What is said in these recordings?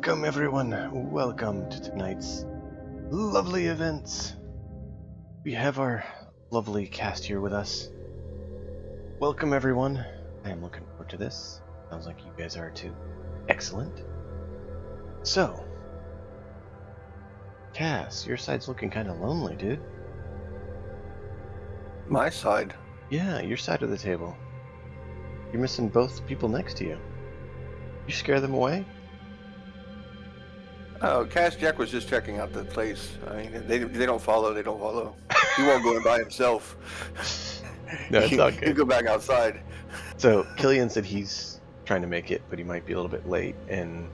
Welcome everyone, welcome to tonight's lovely events. We have our lovely cast here with us. Welcome everyone, I am looking forward to this. Sounds like you guys are too. Excellent. So, Cass, your side's looking kind of lonely, dude. My side? Yeah, your side of the table. You're missing both the people next to you. You scare them away? Oh, Cash Jack was just checking out the place. I mean, they don't follow, they don't follow. He won't go in by himself. No, it's all good. He'll go back outside. So, Killian said he's trying to make it, but he might be a little bit late, and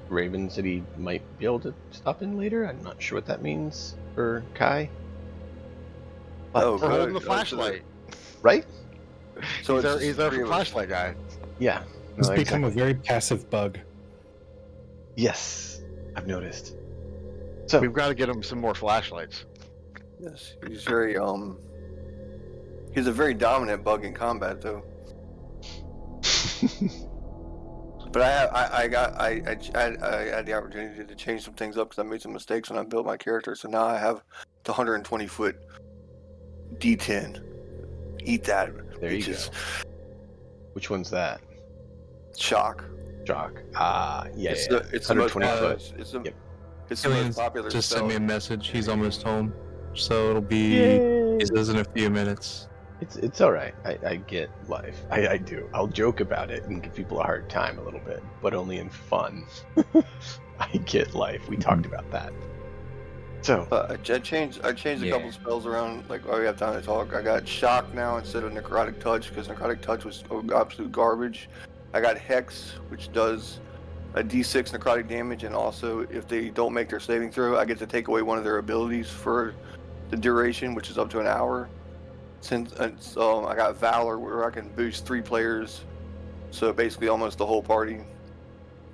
Raven said he might be able to stop in later. I'm not sure what that means for Kai. But, Oh, For good. holding the flashlight. right? So He's our flashlight guy. Yeah. He's No, become a exactly. very passive bug. Yes, I've noticed. So, We've got to get him some more flashlights. Yes, he's very he's a very dominant bug in combat, though. But I had the opportunity to change some things up because I made some mistakes when I built my character. So now I have the 120 foot D10. Eat that. there you go. Which one's that? Shock. Jock. Yeah, It's yeah. the it's the most 120 popular. foot. It's the Yep. it's the most Killian's popular. just spell. sent me a message. He's almost home, so it'll be. Yay! He says in a few minutes. It's all right. I get life. I do. I'll joke about it and give people a hard time a little bit, but only in fun. I get life. We talked about that. So, I changed a couple spells around, like while we have time to talk. I got Shock now instead of Necrotic Touch, because Necrotic Touch was absolute garbage. I got Hex, which does a d6 necrotic damage, and also if they don't make their saving throw, I get to take away one of their abilities for the duration, which is up to an hour. Since I got Valor, where I can boost 3 players, so basically almost the whole party,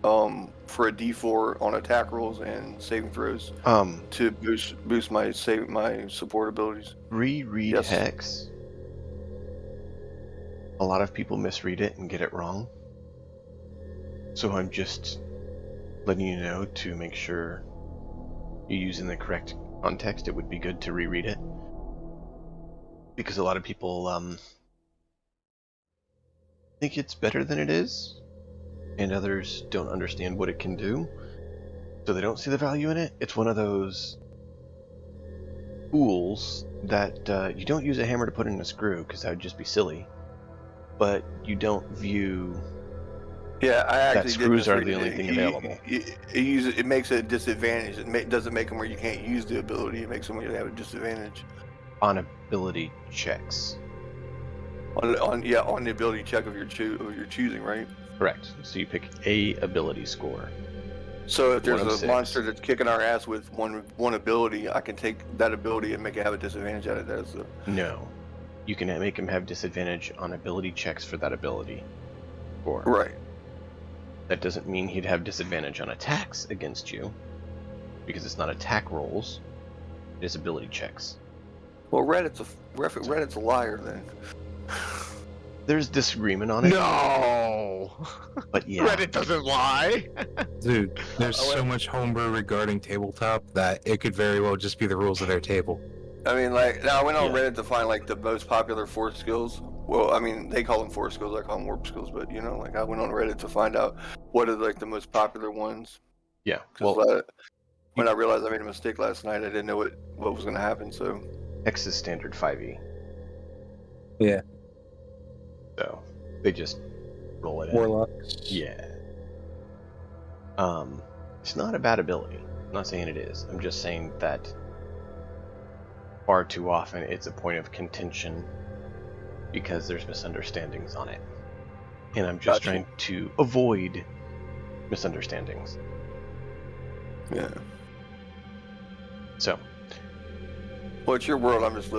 for a d4 on attack rolls and saving throws, to boost my support abilities. reread Yes. Hex. A lot of people misread it and get it wrong. So I'm just letting you know to make sure you're using the correct context. It would be good to reread it. Because a lot of people think it's better than it is, and others don't understand what it can do, so they don't see the value in it. It's one of those tools that you don't use a hammer to put in a screw, because that would just be silly, but you don't view Yeah, I actually that screws did are the only thing available. It makes it a disadvantage. It doesn't make them where you can't use the ability. It makes them where you have a disadvantage on ability checks. on the ability check of your choosing, right? Correct. So you pick a ability score. So if there's One of a 6. monster that's kicking our ass with one ability, I can take that ability and make it have a disadvantage at it. That's the No. You can make him have disadvantage on ability checks for that ability score. right. That doesn't mean he'd have disadvantage on attacks against you, because it's not attack rolls, it is ability checks. Well, Reddit's a liar then. There's disagreement on it, No! but yeah. Reddit doesn't lie! Dude, there's Oh, so much homebrew regarding tabletop that it could very well just be the rules of their table. I mean, like, now I went on Yeah. Reddit to find like the most popular force skills. Well, I mean, they call them force skills, I call them warp skills, but you know, like I went on Reddit to find out what are like the most popular ones. Yeah. 'Cause, Well, when I realized I made a mistake last night, I didn't know what was going to happen. So X is standard 5e. Yeah. So they just roll it in. Warlocks. Yeah. It's not a bad ability. I'm not saying it is. I'm just saying that far too often it's a point of contention because there's misunderstandings on it. And I'm just Gotcha. trying to avoid misunderstandings. yeah. So, Well, it's your world. I'm just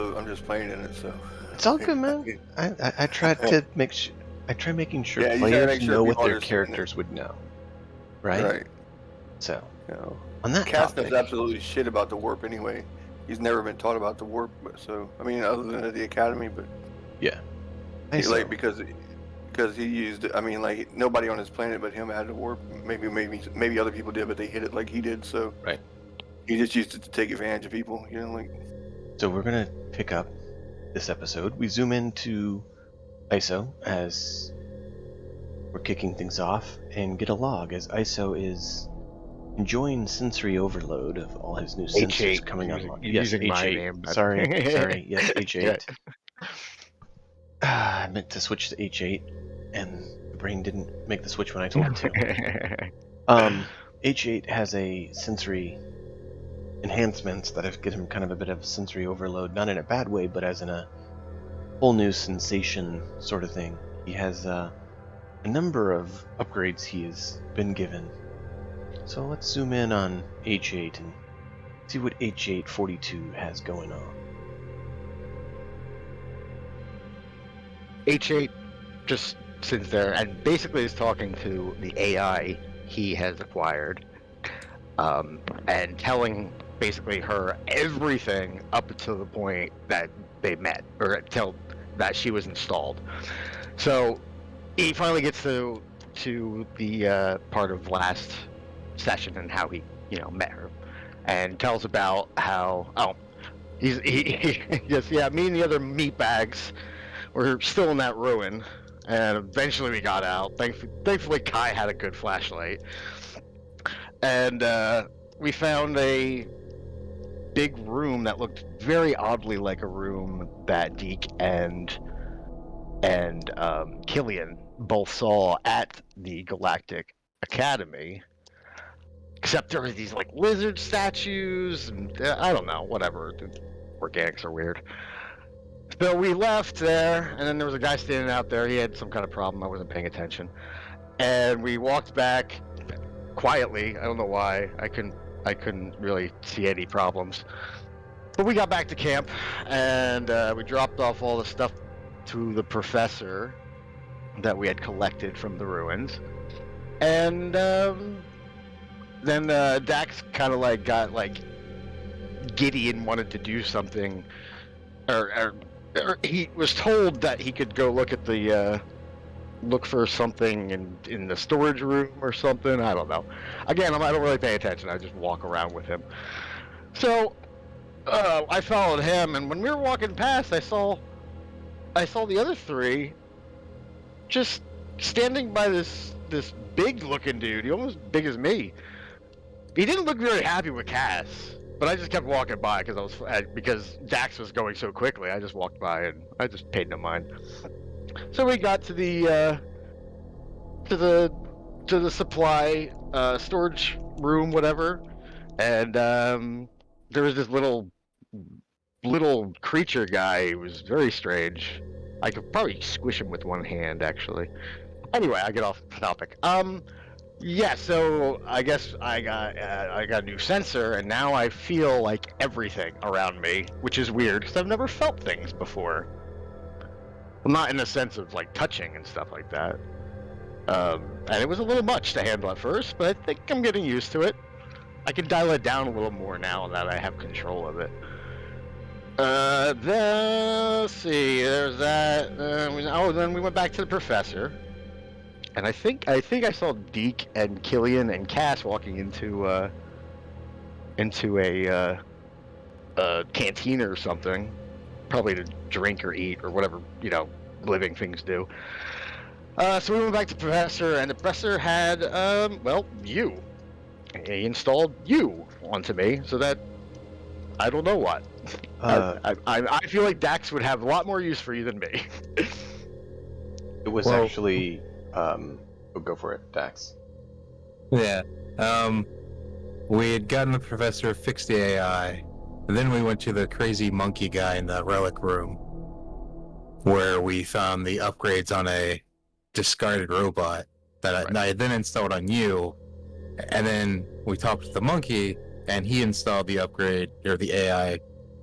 playing in it. So it's all good, man. I try to make sure. I try making sure Yeah, you gotta players make sure know what people their understand it. characters would know. Right? Right. So, You know, on that Cass topic, knows absolutely shit about the warp anyway. He's never been taught about the warp, so I mean, other than at the academy, but I he, saw- like because because he used it. I mean, like nobody on his planet but him had a warp. Maybe other people did, but they hit it like he did. So Right. he just used it to take advantage of people. You know, like. So we're gonna pick up this episode. We zoom into ISO as we're kicking things off and get a log as ISO is enjoying sensory overload of all his new sensors H8 coming using- online. you're Yes, using my H8. name, but- Sorry, yes, H8. Yeah. I meant to switch to H8, and the brain didn't make the switch when I told it to. H8 has a sensory enhancements that have given him kind of a bit of sensory overload, not in a bad way, but as in a whole new sensation sort of thing. He has a number of upgrades he has been given. So let's zoom in on H8 and see what H842 has going on. H8 just sits there and basically is talking to the AI he has acquired, and telling basically her everything up until the point that they met, or until that she was installed. So he finally gets to the part of last session and how he met her, and tells about how yes, yeah, me and the other meatbags were still in that ruin, and eventually we got out. Thankfully Kai had a good flashlight, and we found a big room that looked very oddly like a room that Deke and Killian both saw at the Galactic Academy. Except there were these like lizard statues, and I don't know, whatever. The organics are weird. So we left there, and then there was a guy standing out there. He had some kind of problem. I wasn't paying attention. And we walked back quietly. I don't know why. I couldn't really see any problems. But we got back to camp, and we dropped off all the stuff to the professor that we had collected from the ruins. And then Dax kind of like got like giddy and wanted to do something, or he was told that he could go look at the look for something in the storage room or something. I don't know. Again, I don't really pay attention. I just walk around with him. So I followed him, and when we were walking past, I saw the other three just standing by this big looking dude. He almost big as me. He didn't look very happy with Cass, but I just kept walking by because Dax was going so quickly. I just walked by and I just paid no mind. So we got to the supply storage room, whatever, and there was this little creature guy. He was very strange. I could probably squish him with one hand, actually. Anyway, I get off topic. Yeah, so I guess I got a new sensor, and now I feel like everything around me, which is weird because I've never felt things before. Well, not in the sense of like touching and stuff like that. And it was a little much to handle at first, but I think I'm getting used to it. I can dial it down a little more now that I have control of it. Then, let's see, there's that. Then we went back to the professor. And I think I saw Deke and Killian and Cass walking into a canteen or something, probably to drink or eat or whatever living things do. So we went back to the professor, and the professor had you. He installed you onto me, so that I don't know what. I feel like Dax would have a lot more use for you than me. It was actually. Go for it, Dax. Yeah. We had gotten the professor, fixed the AI, and then we went to the crazy monkey guy in the relic room, where we found the upgrades on a discarded robot that I then installed on you, and then we talked to the monkey, and he installed the upgrade, or the AI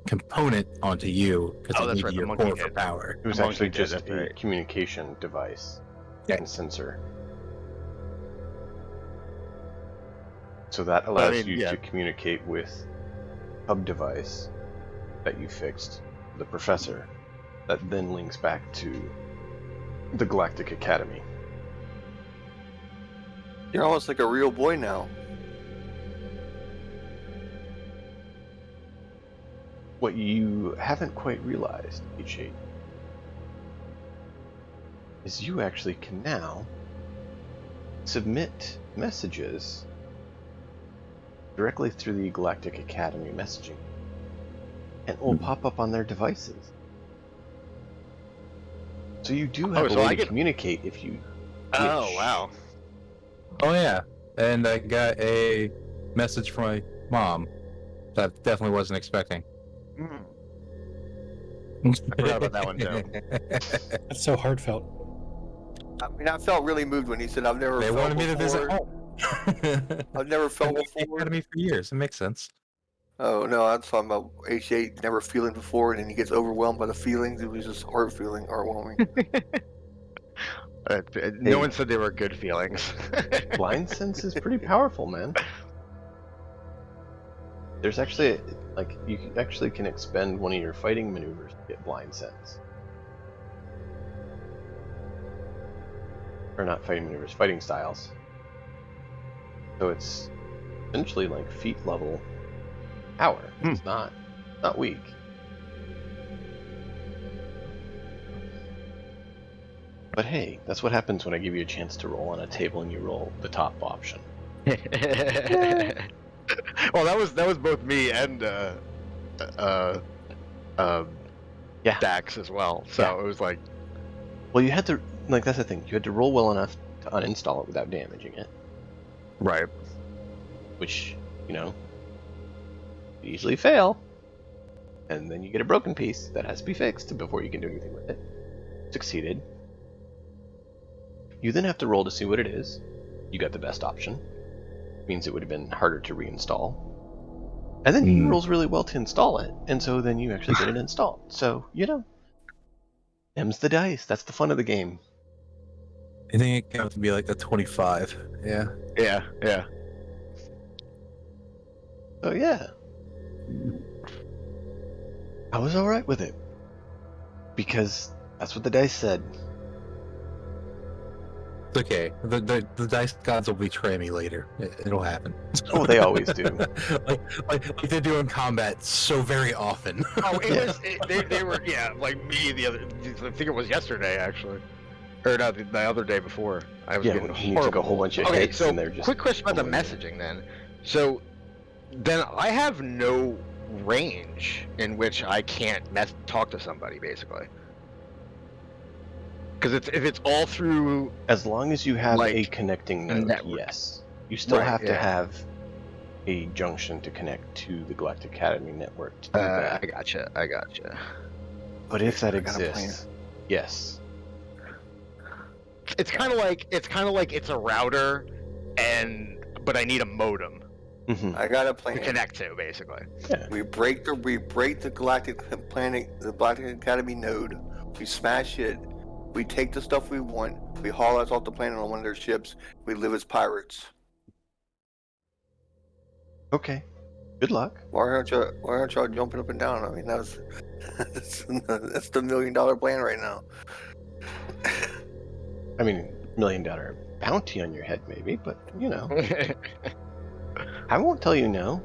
component onto you, because it needed your core for power. It was actually just a communication device. And sensor. So that allows you to communicate with hub device that you fixed, the professor, that then links back to the Galactic Academy. You're almost like a real boy now. What you haven't quite realized, H8, is you actually can now submit messages directly through the Galactic Academy messaging, and it will pop up on their devices. So you do have a way to communicate if you Oh, wish. wow. Oh yeah, and I got a message from my mom that I definitely wasn't expecting. I forgot about that one, too. That's so heartfelt. I mean, I felt really moved when he said, "I've never." They felt wanted me to visit before. home. I've never felt They before. had me for years. It makes sense. Oh no, I'm talking about H8 never feeling before, and then he gets overwhelmed by the feelings. It was just heartwarming. No one said they were good feelings. Blind sense is pretty powerful, man. There's actually, you actually can expend one of your fighting maneuvers to get blind sense. Or not fighting maneuvers, fighting styles. So it's essentially like feat level power. It's not weak. But hey, that's what happens when I give you a chance to roll on a table and you roll the top option. Well, that was both me and Dax as well. So it was like, well, you had to, that's the thing. You had to roll well enough to uninstall it without damaging it. right. Which, you easily fail. And then you get a broken piece that has to be fixed before you can do anything with it. Succeeded. You then have to roll to see what it is. You got the best option. Means it would have been harder to reinstall. And then he rolls really well to install it, and so then you actually get it installed. So, them's the dice. That's the fun of the game. I think it came out to be like a 25. Yeah. Yeah. So yeah. I was alright with it. Because that's what the dice said. It's okay. The dice gods will betray me later. It'll happen. Oh, they always do. like they do in combat so very often. Oh, they were, like me I think it was yesterday, actually. Or no, the other day before. I was getting when you took a whole bunch of okay, hits so and they're just... quick question about the messaging then. So, then I have no range in which I can't talk to somebody, basically. Because if it's all through... As long as you have a connecting node, network. yes. You still have to have a junction to connect to the Galactic Academy network to do that. I gotcha. But if that exists, yes. It's kind of like it's a router, but I need a modem I got a plan to connect to, basically. Yeah. We break the Galactic Academy node. We smash it. We take the stuff we want. We haul us off the planet on one of their ships. We live as pirates. Okay. Good luck. Why aren't y'all jumping up and down? I mean, that's the $1 million plan right now. I mean, $1 million bounty on your head, maybe, but I won't tell you no.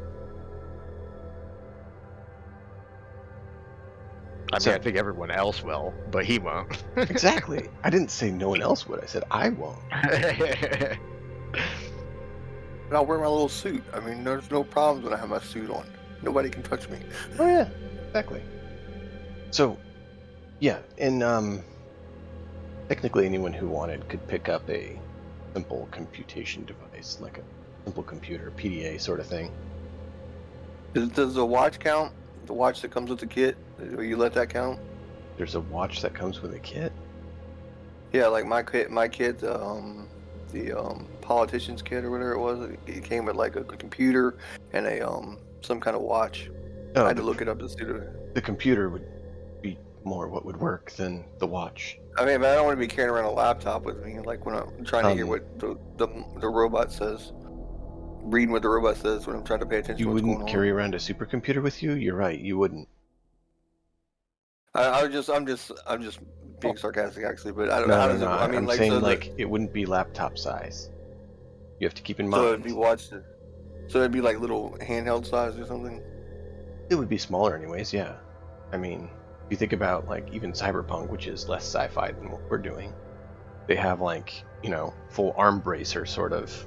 I mean, I think everyone else will, but he won't. Exactly. I didn't say no one else would. I said I won't. But I'll wear my little suit. I mean, there's no problems when I have my suit on. Nobody can touch me. Oh yeah, exactly. So, yeah, and technically anyone who wanted could pick up a simple computation device, like a simple computer, PDA sort of thing. Does the watch count? The watch that comes with the kit? Will you let that count? There's a watch that comes with a kit? Yeah, like my kit, the politician's kit or whatever it was. It came with like a computer and a some kind of watch. I had to look it up to see the computer would be more what would work than the watch. I mean, but I don't want to be carrying around a laptop with me, like when I'm trying to hear what the robot says. Reading what the robot says when I'm trying to pay attention You to what's going wouldn't on. carry around a supercomputer with you? You're right, you wouldn't. I'm just being sarcastic actually, but I don't. No, how no, does no. it? I mean, I'm like, saying so like it wouldn't be laptop size. You have to keep in so it'd mind. be watched. So it'd be like little handheld size or something. It would be smaller anyways, yeah. I mean, if you think about like even Cyberpunk, which is less sci-fi than what we're doing, they have like, full arm bracer sort of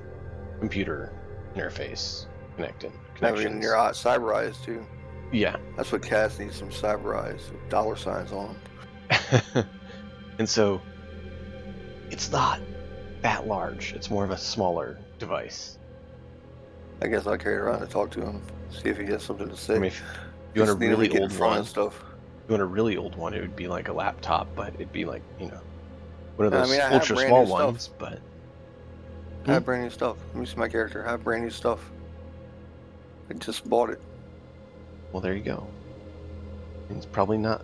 computer interface connections. I mean, your cyber eyes too. Yeah. That's what Cass needs, some cyber eyes with dollar signs on them. And so it's not that large. It's more of a smaller device. I guess I'll carry it around and talk to him, see if he has something to say. I mean, if you want a really old one, stuff. if you want a really old one, it would be like a laptop, but it'd be like, one of those I ultra have small brand new ones, stuff. but I have brand new stuff. Let me see my character. I have brand new stuff. I just bought it. well, there you go. It's probably not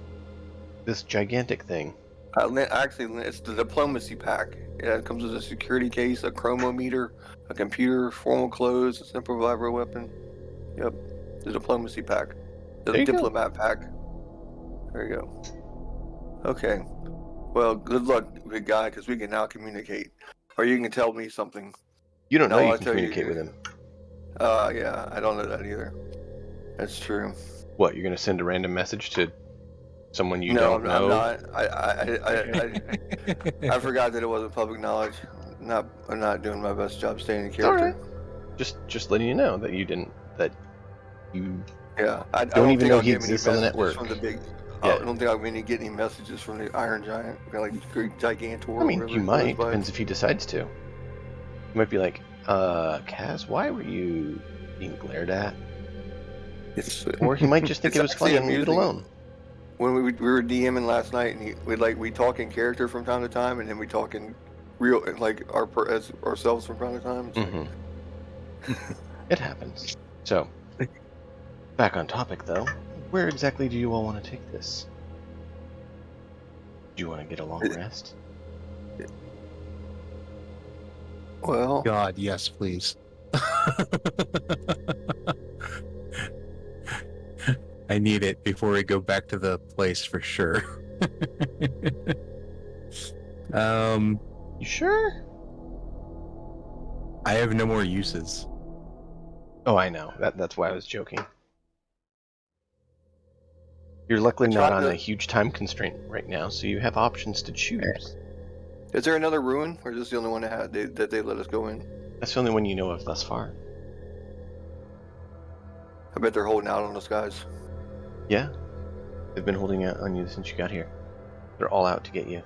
this gigantic thing. Actually, it's the diplomacy pack. It comes with a security case, a chromometer, a computer, formal clothes, a simple vibro weapon. Yep, the diplomacy pack. The diplomat pack. There you go. Okay. Well, good luck, big guy, because we can now communicate. Or you can tell me something. You don't know you I'll can tell communicate with him. Yeah, I don't know that either. That's true. What, you're going to send a random message to someone you No, don't know? I'm not. I forgot that it wasn't public knowledge. I'm not doing my best job staying in character. All right. Just letting you know that you Yeah, I don't even think know I'll he get any exists on the messages network. from the big. Yeah. I don't think I'm going to get any messages from the Iron Giant, like Greek Gigantor. I mean, or you whatever might. Depends if he decides to. He might be like, Kaz, why were you being glared at? Or he might just think it was funny and leave it alone. When we were DMing last night, and we talk in character from time to time, and then we talk in real, like as ourselves from time to time. Mm-hmm. It happens. So, back on topic though, where exactly do you all want to take this? Do you want to get a long rest? Well, God, yes, please. I need it before we go back to the place for sure. You sure? I have no more uses. Oh, I know. That's why I was joking. You're luckily not on a huge time constraint right now, so you have options to choose. Is there another ruin, or is this the only one that they let us go in? That's the only one you know of thus far. I bet they're holding out on us guys. Yeah. They've been holding out on you since you got here. They're all out to get you.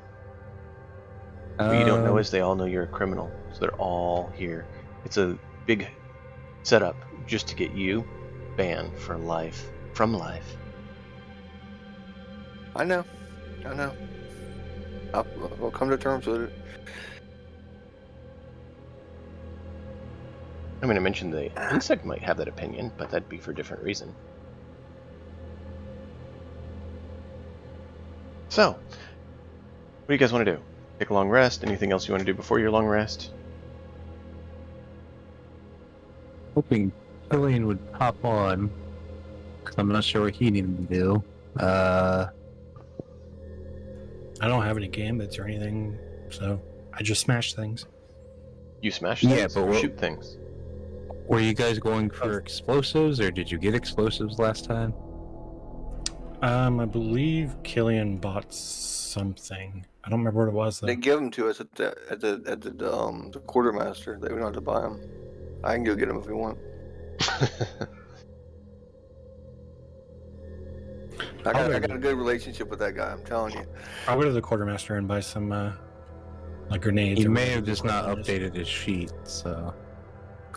What you don't know is they all know you're a criminal, so they're all here. It's a big setup just to get you banned for life. From life. I know. We'll come to terms with it. I mean, I mentioned the insect might have that opinion, but that'd be for a different reason. So, what do you guys want to do? Take a long rest? Anything else you want to do before your long rest? Hoping Killian would pop on, because I'm not sure what he needed to do. I don't have any gambits or anything, so I just smash things. You smash things? Yeah, but or shoot things? Were you guys going for explosives, or did you get explosives last time? I believe Killian bought something. I don't remember what it was though. They give them to us at the quartermaster. They don't have to buy them. I can go get them if we want. I got a good relationship with that guy. I'm telling you. I'll go to the quartermaster and buy some like grenades. He may have just not updated his sheet, so.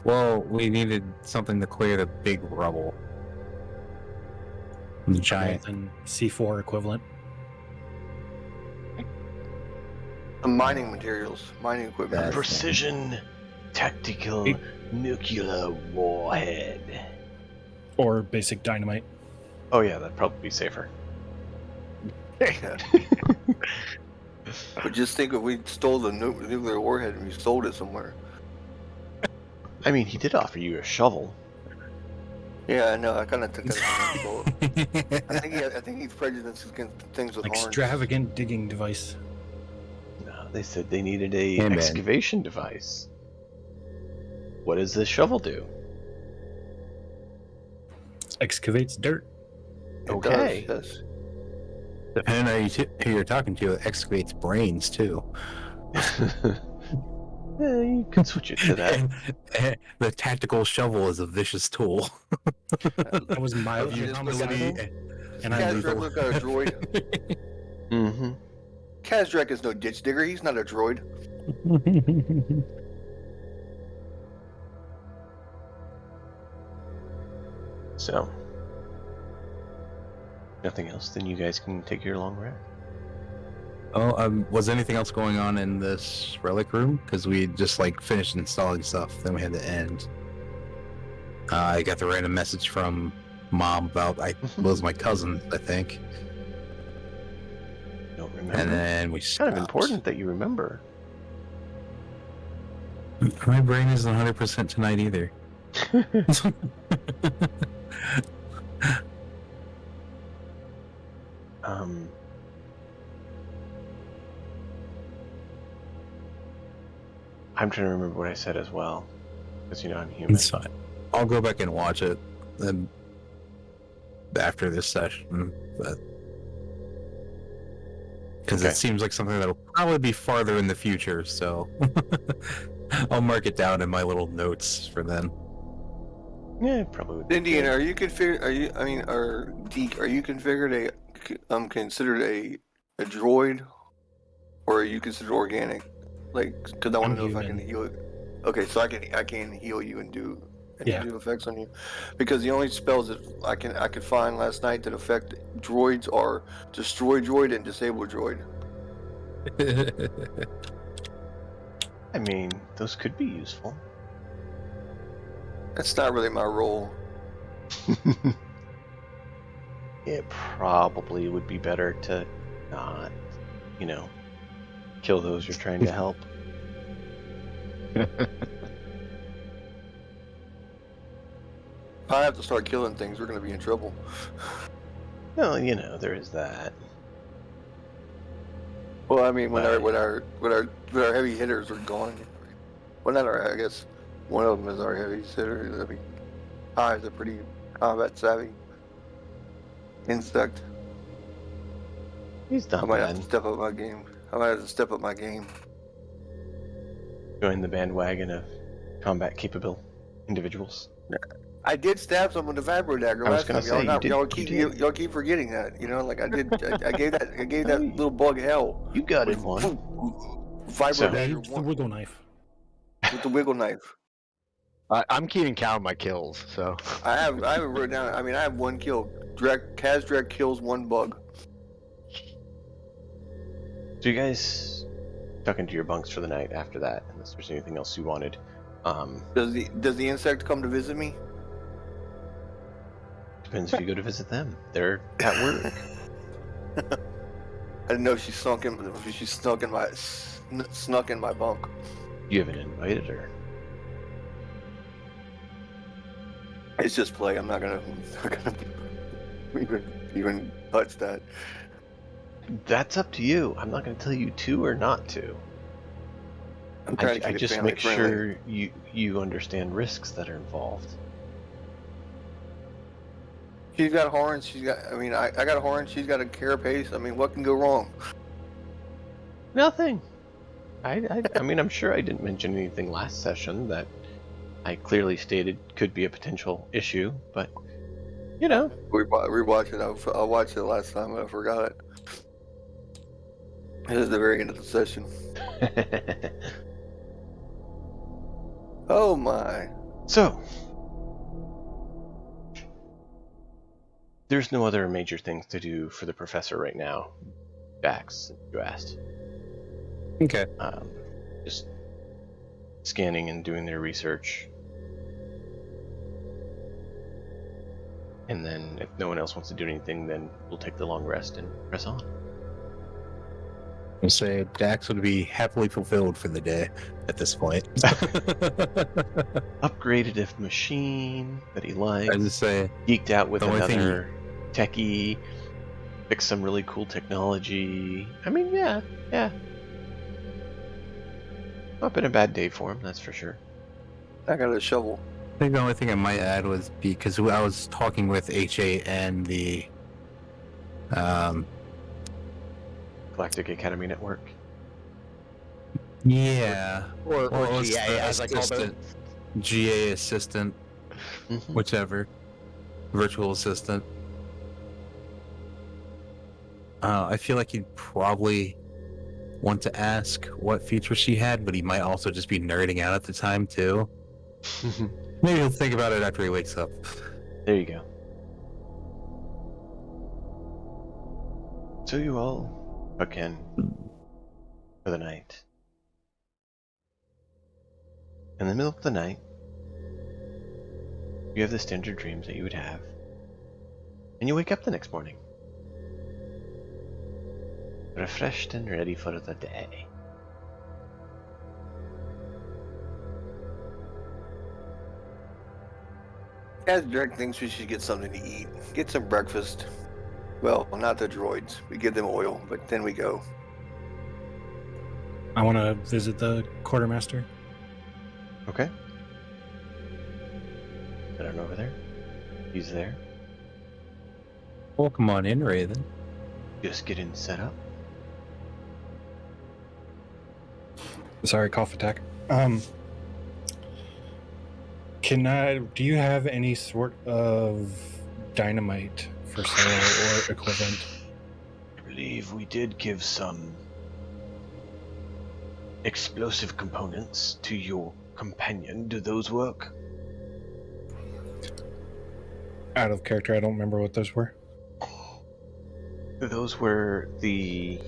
Well, we needed something to clear the big rubble. The giant. And C4 equivalent. Mining materials, mining equipment. Precision tactical nuclear warhead. Or basic dynamite. Oh yeah, that'd probably be safer. But just think if we stole the nuclear warhead and we sold it somewhere. I mean, he did offer you a shovel. Yeah, I know. I kind of took that as an insult. I think he's prejudiced against things with horns. Extravagant digging device. No, they said they needed a Hey, man. excavation device. What does this shovel do? Excavates dirt. It Okay. does, yes. Depending on who you're talking to, it excavates brains too. Yeah, you could switch it to that. And the tactical shovel is a vicious tool. That was my Those are just utility, and I Kazdrek lethal. looks like a droid. Mm-hmm. Kazdrek is no ditch digger. He's not a droid. So, nothing else. Then you guys can take your long rest. Oh, was anything else going on in this relic room? Because we just like finished installing stuff, then we had to end. I got the random message from Mom about was my cousin, I think, Don't remember. and then we It's kind of stopped. important that you remember. My brain isn't 100% tonight either. Um. I'm trying to remember what I said as well, because I'm human. It's fine. I'll go back and watch it then after this session, but because Okay. it seems like something that'll probably be farther in the future, so I'll mark it down in my little notes for then. Yeah, probably. Would be Indian, good. are you configured? Or Deke, are you configured considered a droid, or are you considered organic? Like, because I want I'm to know if I human. can heal it. Okay, so I can heal you and do Yeah. do effects on you, because the only spells that I could find last night that affect droids are destroy droid and disable droid. I mean, those could be useful. That's not really my role. It probably would be better to not, kill those you're trying to help. If I have to start killing things, we're gonna be in trouble. Well, there is that. Well, I mean, when Right. our heavy hitters are gone. Well, not our. I guess one of them is our heavy hitter. I mean, Hive's a pretty combat savvy insect. He's I not might have to bad. step up my game. I might have to step up my game. Join the bandwagon of combat capable individuals. I did stab someone with a vibro dagger I was last gonna time. say, you did- Y'all keep forgetting that. Like I did. I gave that Hey. little bug hell. You got it With one. Vibro So- dagger Wave the wiggle knife. with the wiggle knife. I'm keeping count of my kills, so. I have it written down. I mean, I have one kill. Kazdrek kills one bug. So you guys tuck into your bunks for the night after that, unless there's anything else you wanted. Does the insect come to visit me? Depends if you go to visit them. They're at work. I didn't know she snuck in my bunk. You haven't invited her. It's just play. I'm not gonna even touch that. That's up to you. I'm not going to tell you to or not to. I'm trying to I keep it just family make friendly. sure you understand risks that are involved. She's got horns. I got horns. She's got a carapace. I mean, what can go wrong? Nothing. I mean, I'm sure I didn't mention anything last session that I clearly stated could be a potential issue, but Rewatch it. I watched it last time, but I forgot it. This is the very end of the session. Oh my! So, there's no other major things to do for the professor right now. Jax, you asked. Okay. Just scanning and doing their research. And then if no one else wants to do anything, then we'll take the long rest and press on. I'll say Dax would be happily fulfilled for the day at this point. Upgraded a machine that he liked. I just say Geeked out with The only thing another techie, fix some really cool technology. I mean, yeah. Not been a bad day for him, that's for sure. I got a shovel. I think the only thing I might add was because I was talking with H8 and the Galactic Academy Network. yeah, Or well, it's GA, the as I call assistant, them. GA assistant, Mhm. whichever, virtual assistant. I feel like he'd probably want to ask what feature she had, but he might also just be nerding out at the time too. Maybe he'll think about it after he wakes up. There you go. So you all again for the night. In the middle of the night, you have the standard dreams that you would have, and you wake up the next morning, refreshed and ready for the day. As Drake thinks we should get something to eat. Get some breakfast. Well, not the droids. We give them oil, but then we go. I want to visit the quartermaster. Okay. Head on over there. He's there. Well, come on in, Raven. Just getting set up. Sorry, cough attack. Do you have any sort of dynamite for sale or equivalent? I believe we did give some explosive components to your companion. Do those work? Out of character, I don't remember what those were. Those were the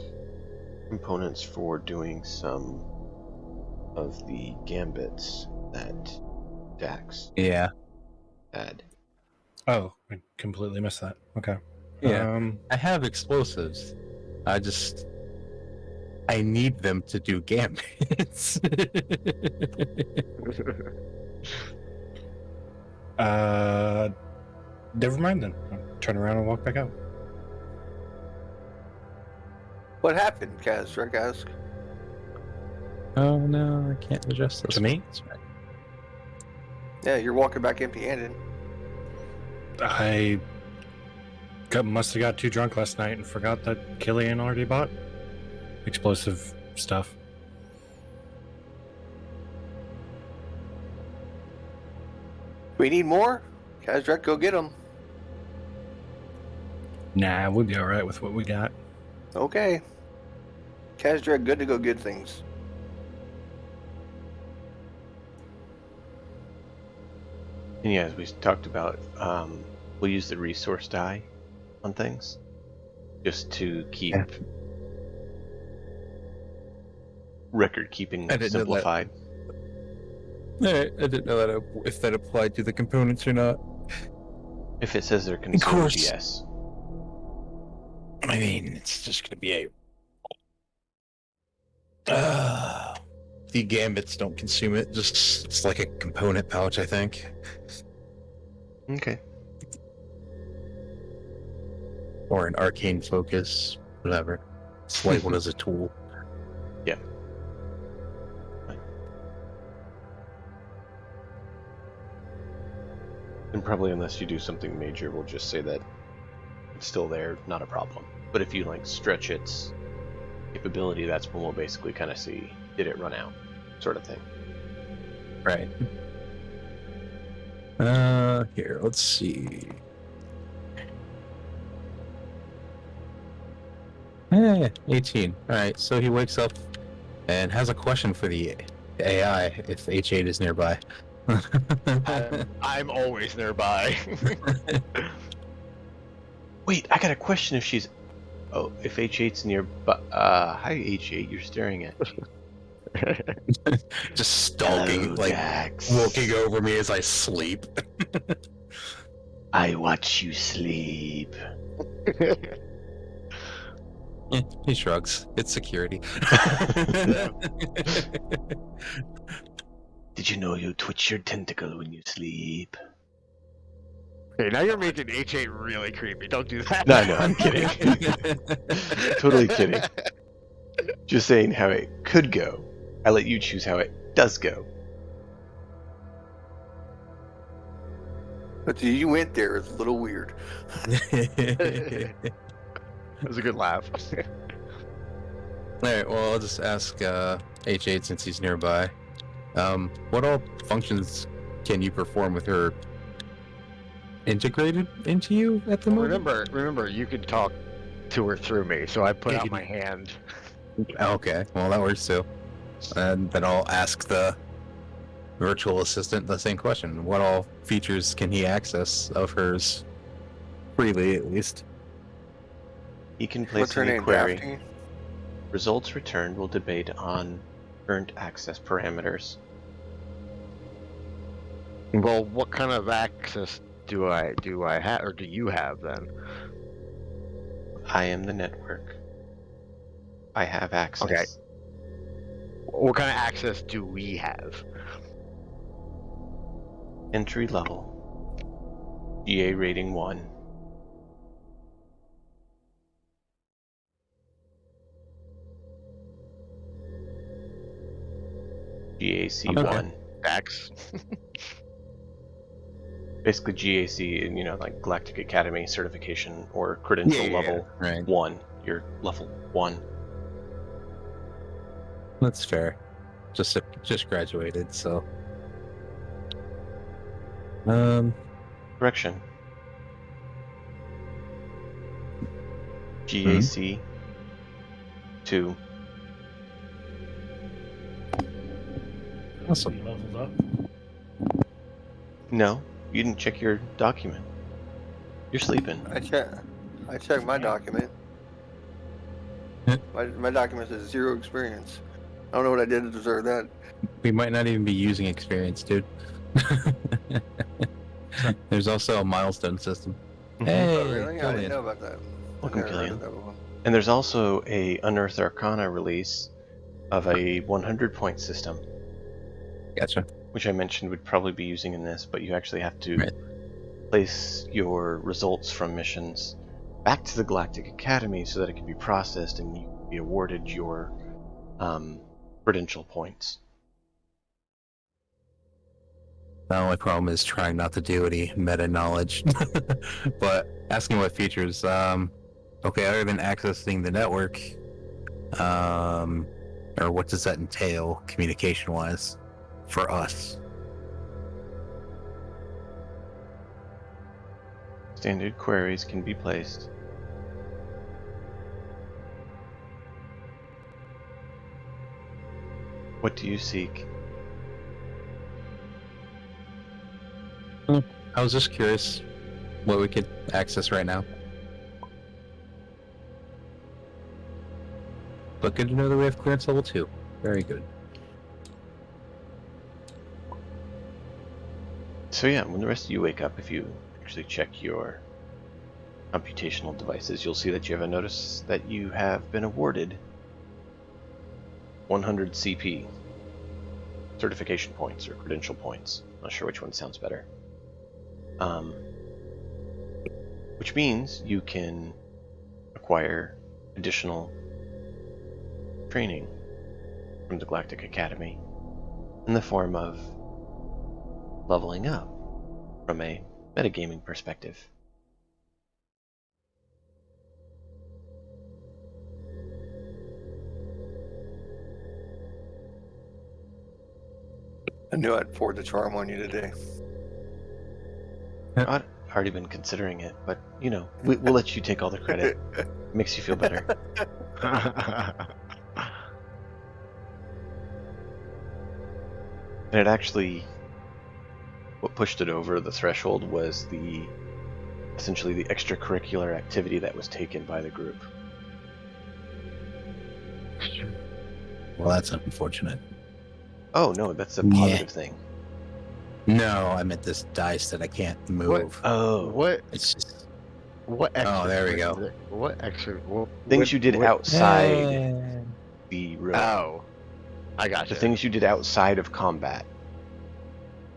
components for doing some of the gambits that Dax Yeah. had. Oh, I completely missed that. Okay. Yeah. I have explosives. I need them to do gambits. Never mind then. I'll turn around and walk back out. What happened, Kaz? Drake asked. Oh no, I can't adjust this. To me? That's right. Yeah, you're walking back empty-handed. I must have got too drunk last night and forgot that Killian already bought explosive stuff. We need more? Kaz, Drake, go get them. Nah, we'll be alright with what we got. Okay. Kaz, Drake, good to go get things. And yeah, as we talked about, we'll use the resource die on things just to keep record keeping simplified. I didn't know that if that applied to the components or not. If it says they're consumed, course. yes. I mean, it's just going to be the gambits don't consume it. Just it's like a component pouch, I think. Okay. Or an arcane focus, whatever. It's labeled as a tool. Yeah. And probably unless you do something major, we'll just say that it's still there, not a problem. But if you like stretch its capability, that's when we'll basically kind of see, did it run out, sort of thing. Right. Here, let's see. 18. Alright, so he wakes up and has a question for the AI if H8 is nearby. I'm always nearby. Wait, I got a question if she's... Oh, if H8's nearby... hi H8, you're staring at me. Just stalking, Hello, like, Dax. walking over me as I sleep. I watch you sleep. He shrugs. It's security. Did you know you twitch your tentacle when you sleep? Hey, now you're making H8 really creepy. Don't do that. No, I'm kidding. Totally kidding. Just saying how it could go. I let you choose how it does go. But you went there. It's a little weird. It was a good laugh. Alright, well, I'll just ask H8 since he's nearby. What all functions can you perform with her integrated into you at the moment? Remember, you can talk to her through me, so I put out my hand. Okay, well, that works too. And then I'll ask the virtual assistant the same question. What all features can he access of hers? Freely, at least. He can place What's her a new name? query. Daphne? Results returned will debate on current access parameters. Well, what kind of access do I have, or do you have then? I am the network. I have access. Okay. What kind of access do we have? Entry level. GA rating 1. GAC Okay. 1. X. Basically GAC, like Galactic Academy certification or credential level Right. 1. You're level 1. That's fair. Just graduated, so. Correction. GAC 2. Awesome. You leveled up. No, you didn't check your document. You're sleeping. I checked my document. My document says 0 experience. I don't know what I did to deserve that. We might not even be using experience, dude. There's also a milestone system. Hey, Oh, really? I Killian. didn't know about that. Welcome, I've never heard Killian. of that before. And there's also a Unearthed Arcana release of a 100-point system, Gotcha. which I mentioned would probably be using in this, but you actually have to Right. place your results from missions back to the Galactic Academy so that it can be processed and you can be awarded your credential points. The only problem is trying not to do any meta knowledge. But asking what features, okay, other than accessing the network, or what does that entail communication wise for us? Standard queries can be placed. What do you seek? I was just curious what we could access right now. But good to know that we have clearance level 2. Very good. So yeah, when the rest of you wake up, if you actually check your computational devices, you'll see that you have a notice that you have been awarded 100 CP, certification points or credential points. Not sure which one sounds better. Which means you can acquire additional training from the Galactic Academy in the form of leveling up from a metagaming perspective. I knew I'd pour the charm on you today. I'd already been considering it, but we'll let you take all the credit. Makes you feel better. And it actually, what pushed it over the threshold was essentially the extracurricular activity that was taken by the group. Well, that's unfortunate. Oh no, that's a Yeah. positive thing. No, I meant this dice that I can't move. Oh, What? It's just What? Extra, Oh, there we go. What extra? things you did outside Hey. the room. Oh, I got The you. things you did outside of combat.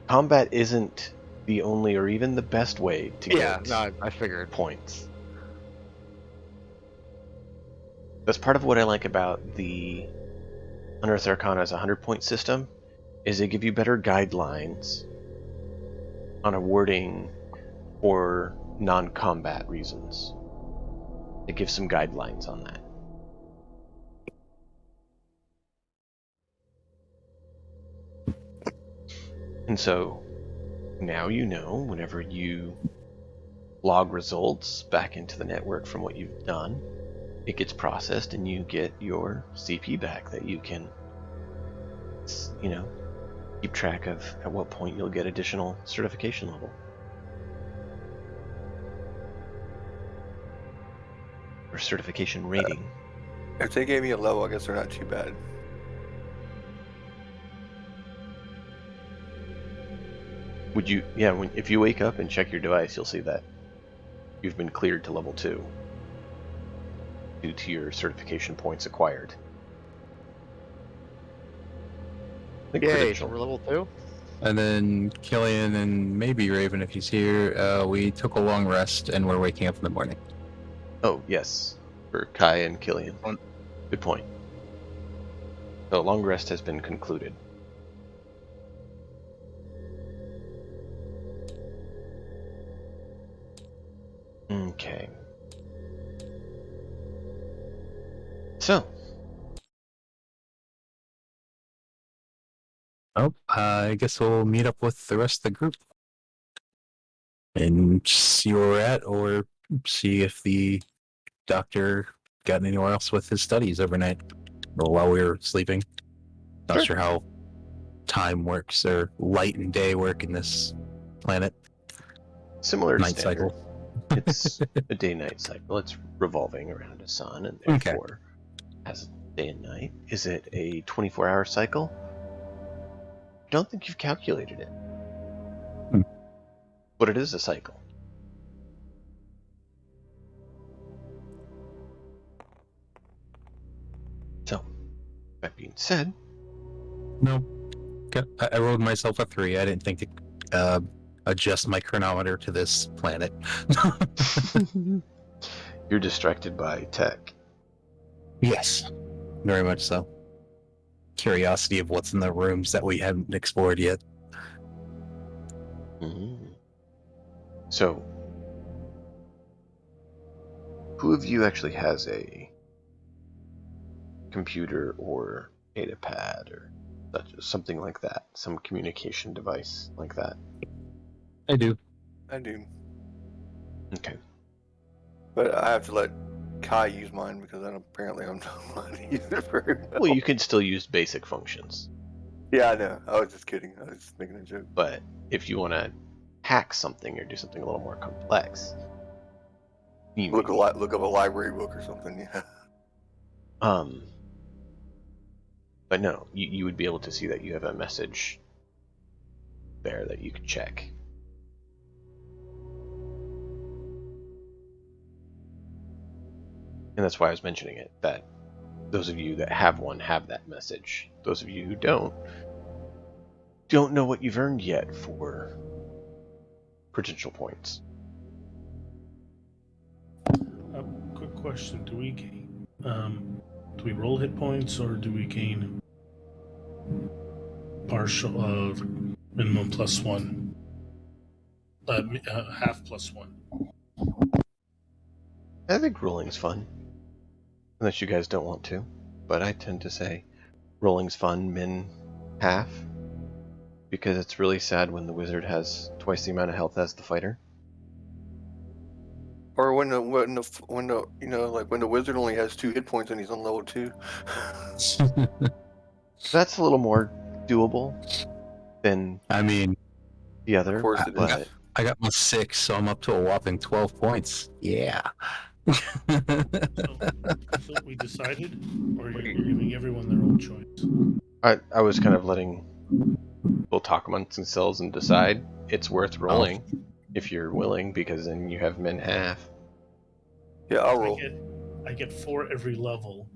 Combat isn't the only or even the best way to get I figured. points. That's part of what I like about the Unearthed Arcana's 100-point system, is they give you better guidelines on awarding for non-combat reasons. It gives some guidelines on that. And so, now you know, whenever you log results back into the network from what you've done, it gets processed and you get your CP back that you can, keep track of at what point you'll get additional certification level. Or certification rating. If they gave me a level, I guess they're not too bad. Would you, if you wake up and check your device, you'll see that you've been cleared to level 2 due to your certification points acquired. Yay, so we're level 2? And then Killian and maybe Raven, if he's here, we took a long rest and we're waking up in the morning. Oh, yes. For Kai and Killian. Good point. So long rest has been concluded. Okay. So. Oh, I guess we'll meet up with the rest of the group and see where we're at, or see if the doctor got anywhere else with his studies overnight or while we were sleeping. Not sure how time works or light and day work in this planet. Similar to night standard. cycle. It's a day-night cycle. It's revolving around a sun, and therefore has a day and night. Is it a 24-hour cycle? I don't think you've calculated it. But it is a cycle. So, that being said... No. I rolled myself a 3. I didn't think to adjust my chronometer to this planet. You're distracted by tech. Yes, very much so. Curiosity of what's in the rooms that we haven't explored yet. Mm-hmm. So, who of you actually has a computer or data pad or something like that? Some communication device like that? I do. Okay. But I have to let Kai use mine because apparently I'm not allowed to use it very well. Well, you can still use basic functions. Yeah, I know. I was just kidding. I was just making a joke. But if you want to hack something or do something a little more complex, you look up a library book or something. Yeah. But no, you would be able to see that you have a message there that you could check. And that's why I was mentioning it, that those of you that have one have that message. Those of you who don't know what you've earned yet for potential points. Quick question: do we roll hit points, or do we gain partial minimum +1, half +1? I think rolling's fun, unless you guys don't want to. But I tend to say rolling's fun, min half, because it's really sad when the wizard has twice the amount of health as the fighter. Or when the wizard only has 2 hit points and he's on level 2. That's a little more doable than the other. Of course it is. I got my 6, so I'm up to a whopping 12 points. Yeah. So we decided, or you're giving everyone their own choice? I was kind of letting people talk amongst themselves and decide. It's worth rolling if you're willing, because then you have min half. Yeah, I'll roll. I get 4 every level.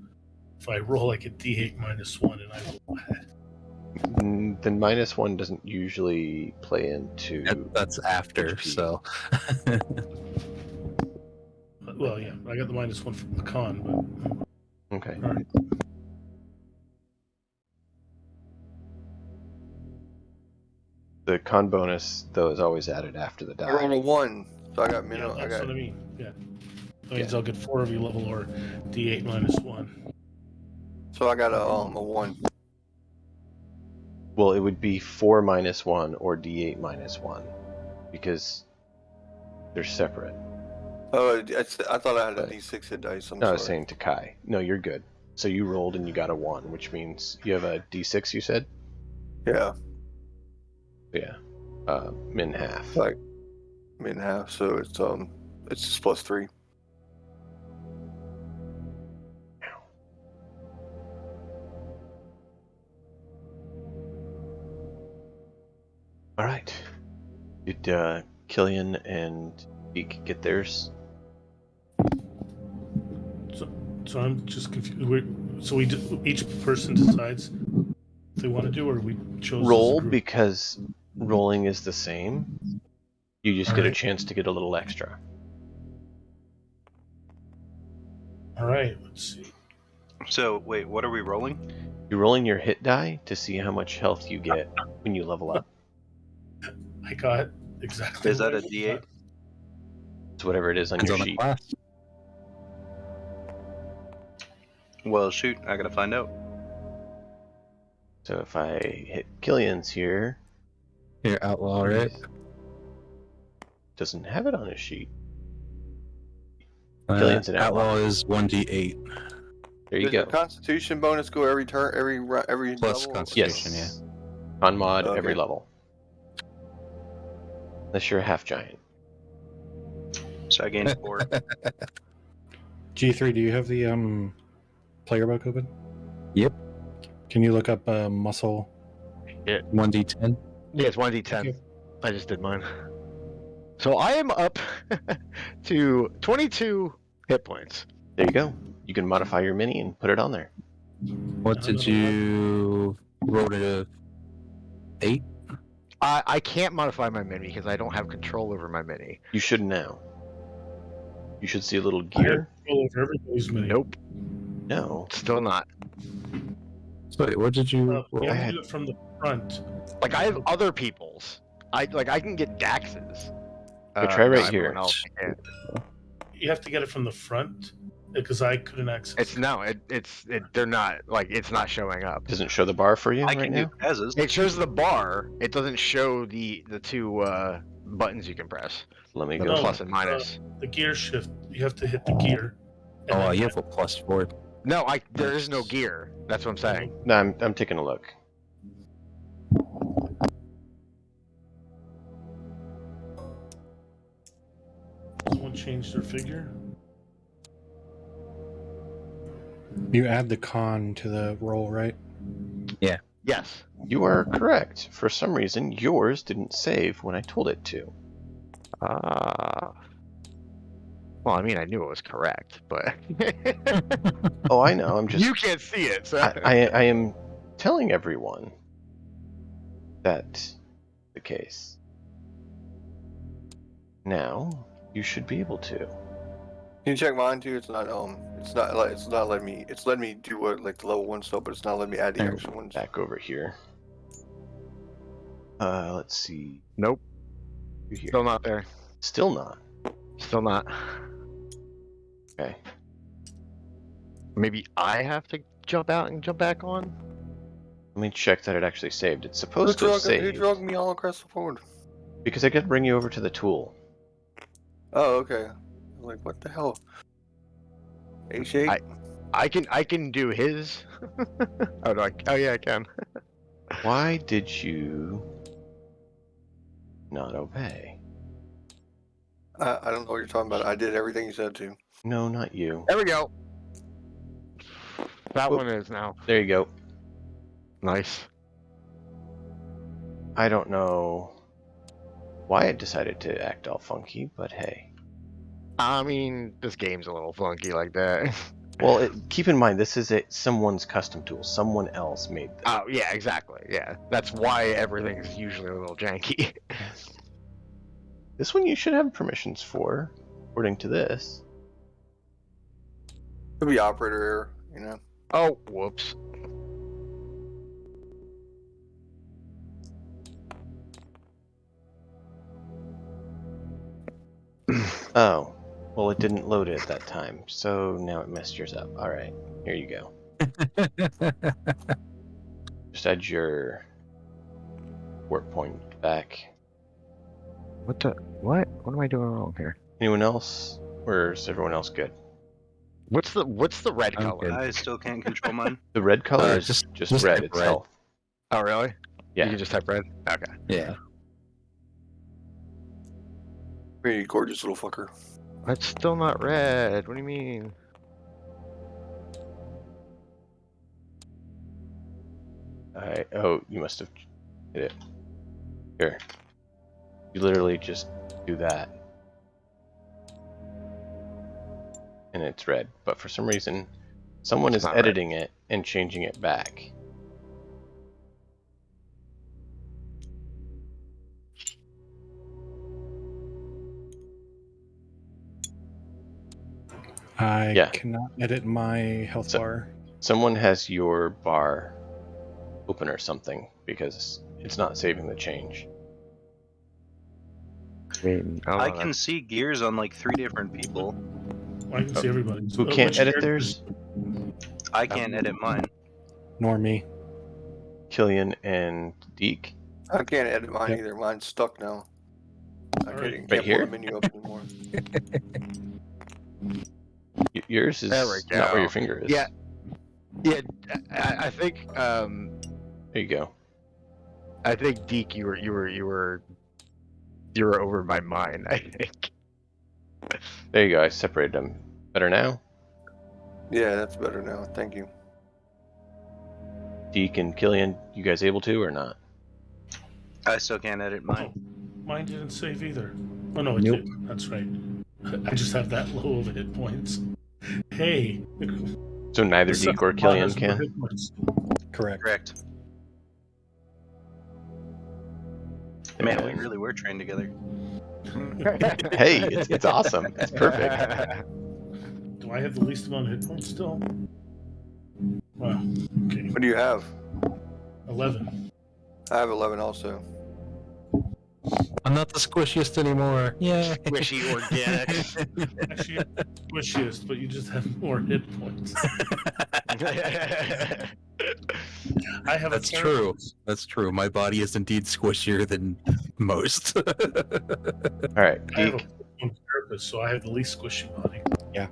If I roll, I get D8 -1, and I roll ahead. Then -1 doesn't usually play into. That's after, HP. so. Well, yeah, I got the -1 from the con, Okay. but all right. The con bonus, though, is always added after the I rolled die. a 1, so I got Yeah, minimum. that's I got. what I mean. Yeah, that means I'll get 4 every level or D8 -1. So I got a 1. Well, it would be 4 -1 or D8 -1 because they're separate. Oh, I thought I had a But- D6 hit dice. I'm No, I sorry. was saying to Kai. No, you're good. So you rolled and you got a 1, which means you have a D6, you said? Yeah, Yeah. Min half. like min half. So it's just +3. All right. Did Killian and Beak get theirs? So I'm just confused. So each person decides if they want to do, or we chose as a Roll, group? because rolling is the same. You just get a Alright. chance to get a little extra. All right, let's see. So, wait, what are we rolling? You're rolling your hit die to see how much health you get when you level up. I got exactly. Is that what a I D8? got. It's whatever it is on Depends your on the sheet. class. Well, shoot, I gotta find out. So if I hit Killian's here, You're outlaw, right? doesn't have it on his sheet. Killian's an outlaw outlaw. is 1d8 There you Does go. your Constitution bonus go every turn, every plus level? Constitution. Yes. On mod, every Okay. level. Unless you're a half giant. So I gained 4. G3, do you have the player book open? Yep. Can you look up muscle? 1d10. Yeah, it's 1d10. Okay. I just did mine. So I am up to 22 hit points. There you go. You can modify your mini and put it on there. What did you roll to 8? I can't modify my mini because I don't have control over my mini. You should now. You should see a little I have gear. control over everybody's mini. Nope, No. still not. So wait, what did you You roll? have to do it from the front. Like I have other people's. I can get Dax's. try right everyone here. else can't. You have to get it from the front because I couldn't access. They're not like it's not showing up. Doesn't show the bar for you I right can now? do Pez's. It shows the bar. It doesn't show the two buttons you can press. Let me The go. No. plus and minus. The gear shift. You have to hit the gear. and Oh, then you have a +4. No, there is no gear. That's what I'm saying. No, I'm taking a look. Someone changed their figure. You add the con to the roll, right? Yes. You are correct. For some reason, yours didn't save when I told it to. Well, I mean, I knew it was correct, but Oh, I know. I'm just. you can't see it. So. I am telling everyone that's the case. Now, you should be able to. Can you check mine too? It's not letting me. It's letting me do what like the level 1 stuff, but it's not letting me add the There. extra ones. Back over here. Let's see. Nope. You're here. Still not there. Still not. Still not. Okay. Maybe I have to jump out and jump back on. Let me check that it actually saved. It's Who supposed to have drug, who saved. drug me all across the board? Because I got to bring you over to the tool. Oh, okay. I'm like, what the hell? H8? I can do his. Oh, no, oh yeah, I can. Why did you not obey? I don't know what you're talking about. I did everything you said to. No, not you. There we go. That Whoop. one is now. There you go. Nice. I don't know why it decided to act all funky, but hey. I mean, this game's a little funky like that. Well, keep in mind, this is someone's custom tool. Someone else made this. Oh, yeah, exactly. Yeah, that's why everything's usually a little janky. This one you should have permissions for, according to this. Could be operator error, you know. Oh, whoops. Oh, well, it didn't load it at that time, so now it messed yours up. All right, here you go. Just add your work point back. What the? What? What am I doing wrong here? Anyone else, or is everyone else good? What's the red I'm color? good. I still can't control mine. The red color is just just red type itself. Oh, really? You Yeah. can just type red? Okay. Yeah. Pretty gorgeous little fucker. It's still not red. What do you mean? Oh, you must have hit it. Here. You literally just do that. And it's red. But for some reason, someone It's is not red. editing it and changing it back. I Yeah. cannot edit my health So- bar. Someone has your bar open or something because it's not saving the change. I mean, oh, I can see gears on like 3 different people. I can see everybody. Who can't Which edit character- theirs? I can't edit mine. Nor me. Killian and Deke. I can't edit mine Yep. either. Mine's stuck now. I Alright. can't Right pull here? the menu up anymore. Yours is There we not where go. your finger is. Yeah. Yeah, I think There you go. I think Deke, you were over by mine. I think. There you go. I separated them. Better now? Yeah, that's better now. Thank you. Deke and Killian, you guys able to or not? I still can't edit mine. Mine didn't save either. Oh no, it Nope. did. That's right. I just have that low of hit points. Hey. So neither the Deke or second Killian one has more can? hit points. Correct. Correct. Man, we really were trained together. Hey, it's awesome. It's perfect. Do I have the least amount of hit points still? Wow. Okay. What do you have? 11. I have 11 also. I'm not the squishiest anymore. Yeah. Squishy organic. Actually, squishiest, but you just have more hit points. I have That's a true. That's true. My body is indeed squishier than most. All right, I have a Deke, on purpose, so I have the least squishy body. see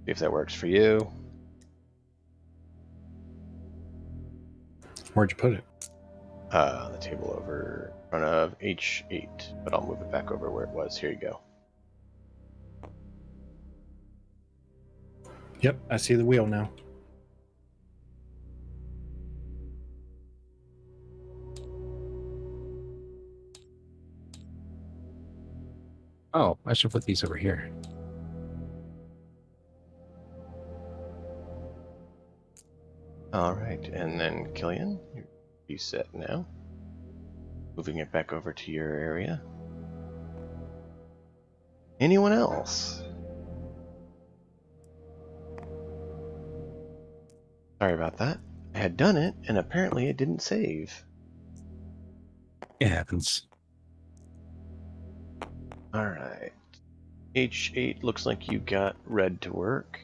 if that works for you. Where'd you put it? On the table over in front of H8, but I'll move it back over where it was. Here you go. Yep, I see the wheel now. Oh, I should put these over here. All right, and then Killian, you set now. Moving it back over to your area. Anyone else? Sorry about that. I had done it, and apparently it didn't save. It happens. All right. H8 looks like you got red to work.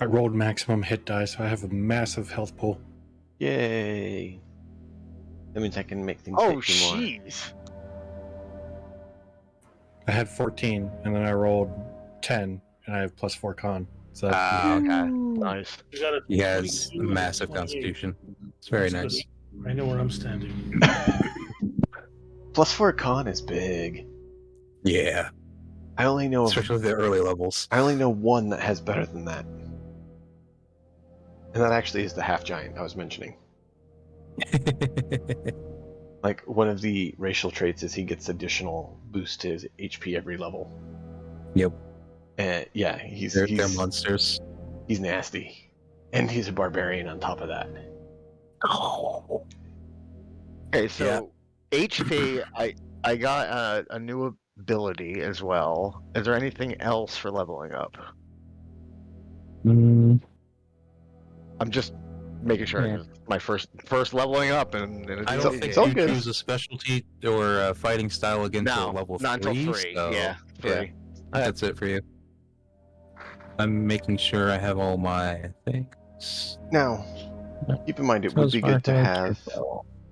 I rolled maximum hit die, so I have a massive health pool. Yay! That means I can make things Oh, hit you more. jeez. I had 14, and then I rolled 10, and I have +4 con. So that's Ah, okay. Nice. You got it. He has a 22, massive 28. constitution. It's very That's nice. good. I know where I'm standing. +4 con is big. Yeah. I only know Especially the early levels. I only know one that has better than that. And that actually is the half giant I was mentioning. Like, one of the racial traits is he gets additional boost to his HP every level. Yep. And yeah, They're monsters. he's nasty, and he's a barbarian on top of that. Okay, so HP, I got a new ability as well. Is there anything else for leveling up? I'm just making sure. Yeah. 'Cause my first leveling up, and it's I don't easy. think all you good. choose a specialty or a fighting style again No, till level not 3. until 3. So Yeah, 3. that's it for you. I'm making sure I have all my things. Now, keep in mind, it would be good to have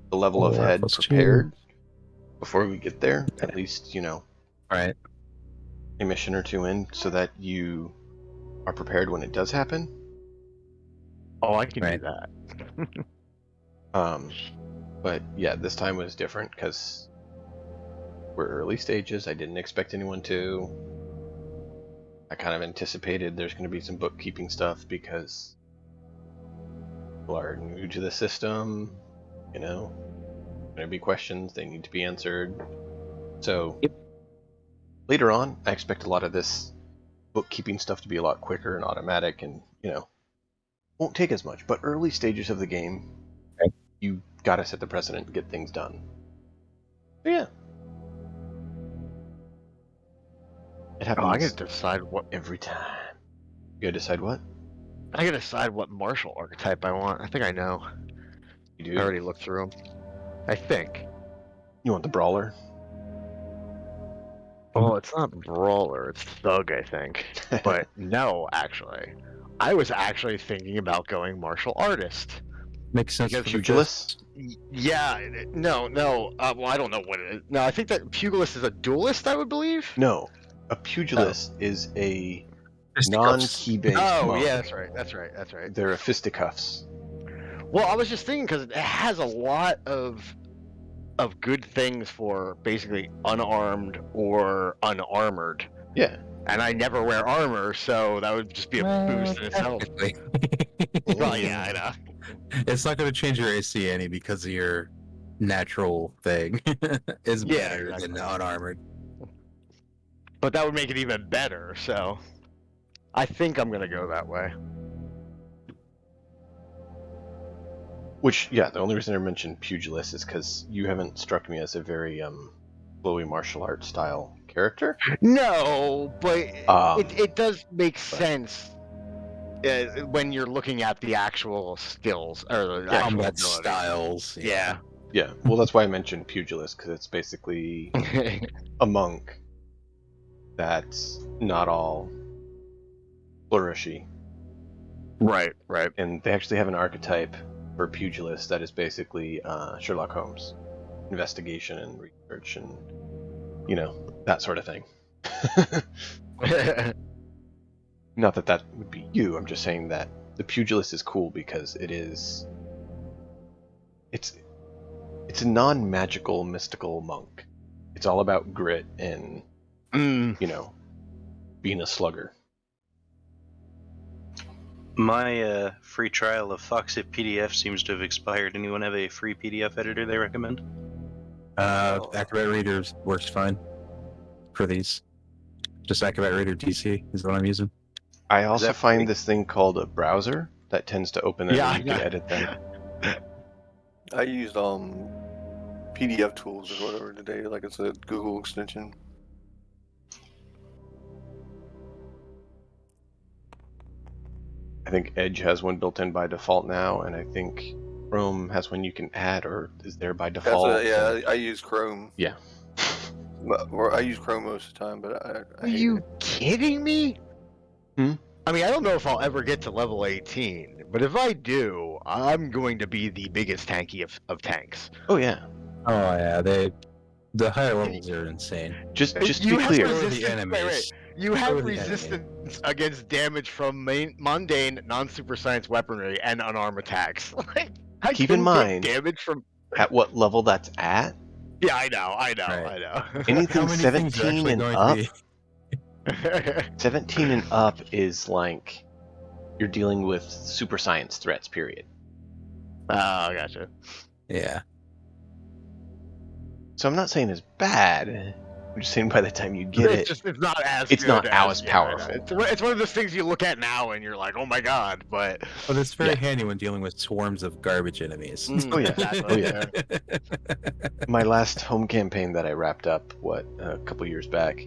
the level of 4 head plus 2. prepared before we get there. At least, Right. a mission or two in, so that you are prepared when it does happen. Oh, I can Right. do that. But yeah, this time was different because we're early stages. I didn't expect anyone to. I kind of anticipated there's going to be some bookkeeping stuff because people are new to the system. Going to be questions, they need to be answered. So later on, I expect a lot of this bookkeeping stuff to be a lot quicker and automatic, and won't take as much. But early stages of the game, you gotta set the precedent and get things done. So yeah, it happens. I gotta decide what. every time. You gotta decide what I gotta decide what martial archetype I want. I think I know. you do. I already looked through them. I think. You want the brawler? Oh, it's not brawler. It's thug, I think. But no, actually, I was actually thinking about going martial artist. Makes sense. Because For the Pugilist? Yeah, no. Well, I don't know what it is. No, I think that pugilist is a duelist. I would believe. No, a pugilist is a fisticuffs. non-key based. Oh, monk. yeah, that's right. They're a fisticuffs. Well, I was just thinking because it has a lot of good things for basically unarmed or unarmored. Yeah. And I never wear armor, so that would just be a boost in itself. Technically. Well, yeah, I know. It's not going to change your AC any because of your natural thing. It's Yeah, better exactly. than unarmored. But that would make it even better, so I think I'm gonna go that way. Which, yeah, the only reason I mentioned pugilist is because you haven't struck me as a very flowy martial arts style character. No, but it does make but- sense when you're looking at the actual skills or the actual Combat ability. styles. Yeah. Yeah, well, that's why I mentioned pugilist, because it's basically a monk that's not all flourishy. Right. And they actually have an archetype for pugilist that is basically Sherlock Holmes. Investigation and research and, that sort of thing. Not that that would be you, I'm just saying that the pugilist is cool because it's a non-magical mystical monk. It's all about grit and being a slugger. My free trial of Foxit PDF seems to have expired. Anyone have a free PDF editor they recommend? Acrobat Reader works fine for these. Just Acrobat Reader DC is what I'm using. I also that find free? this thing called a browser that tends to open them and you can edit them. I used PDF tools or whatever today, like it's a Google extension. I think Edge has one built in by default now, and I think Chrome has one you can add or is there by default. I use Chrome. Yeah. Or I use Chrome most of the time, but I Are hate you it. kidding me? Hmm? I mean, I don't know if I'll ever get to level 18, but if I do, I'm going to be the biggest tanky of tanks. Oh yeah. Oh yeah, the higher levels are insane. Just to You be have clear, Or the resistance- enemies. wait. You have Or the resistance against damage from mundane, non-super science weaponry and unarmed attacks. Like, I Keep in can mind- take damage from. at what level that's at, Yeah, I know. How anything many things are 17 actually and going up, to be? 17 and up is like you're dealing with super science threats, period. Oh, gotcha. Yeah. So I'm not saying it's bad. I'm just saying by the time you get it, it's not as it's good not as as powerful. It's one of those things you look at now and you're like, oh my god, but But it's very Yeah. handy when dealing with swarms of garbage enemies. Oh, yeah. exactly. Oh, yeah. My last home campaign that I wrapped up, a couple years back,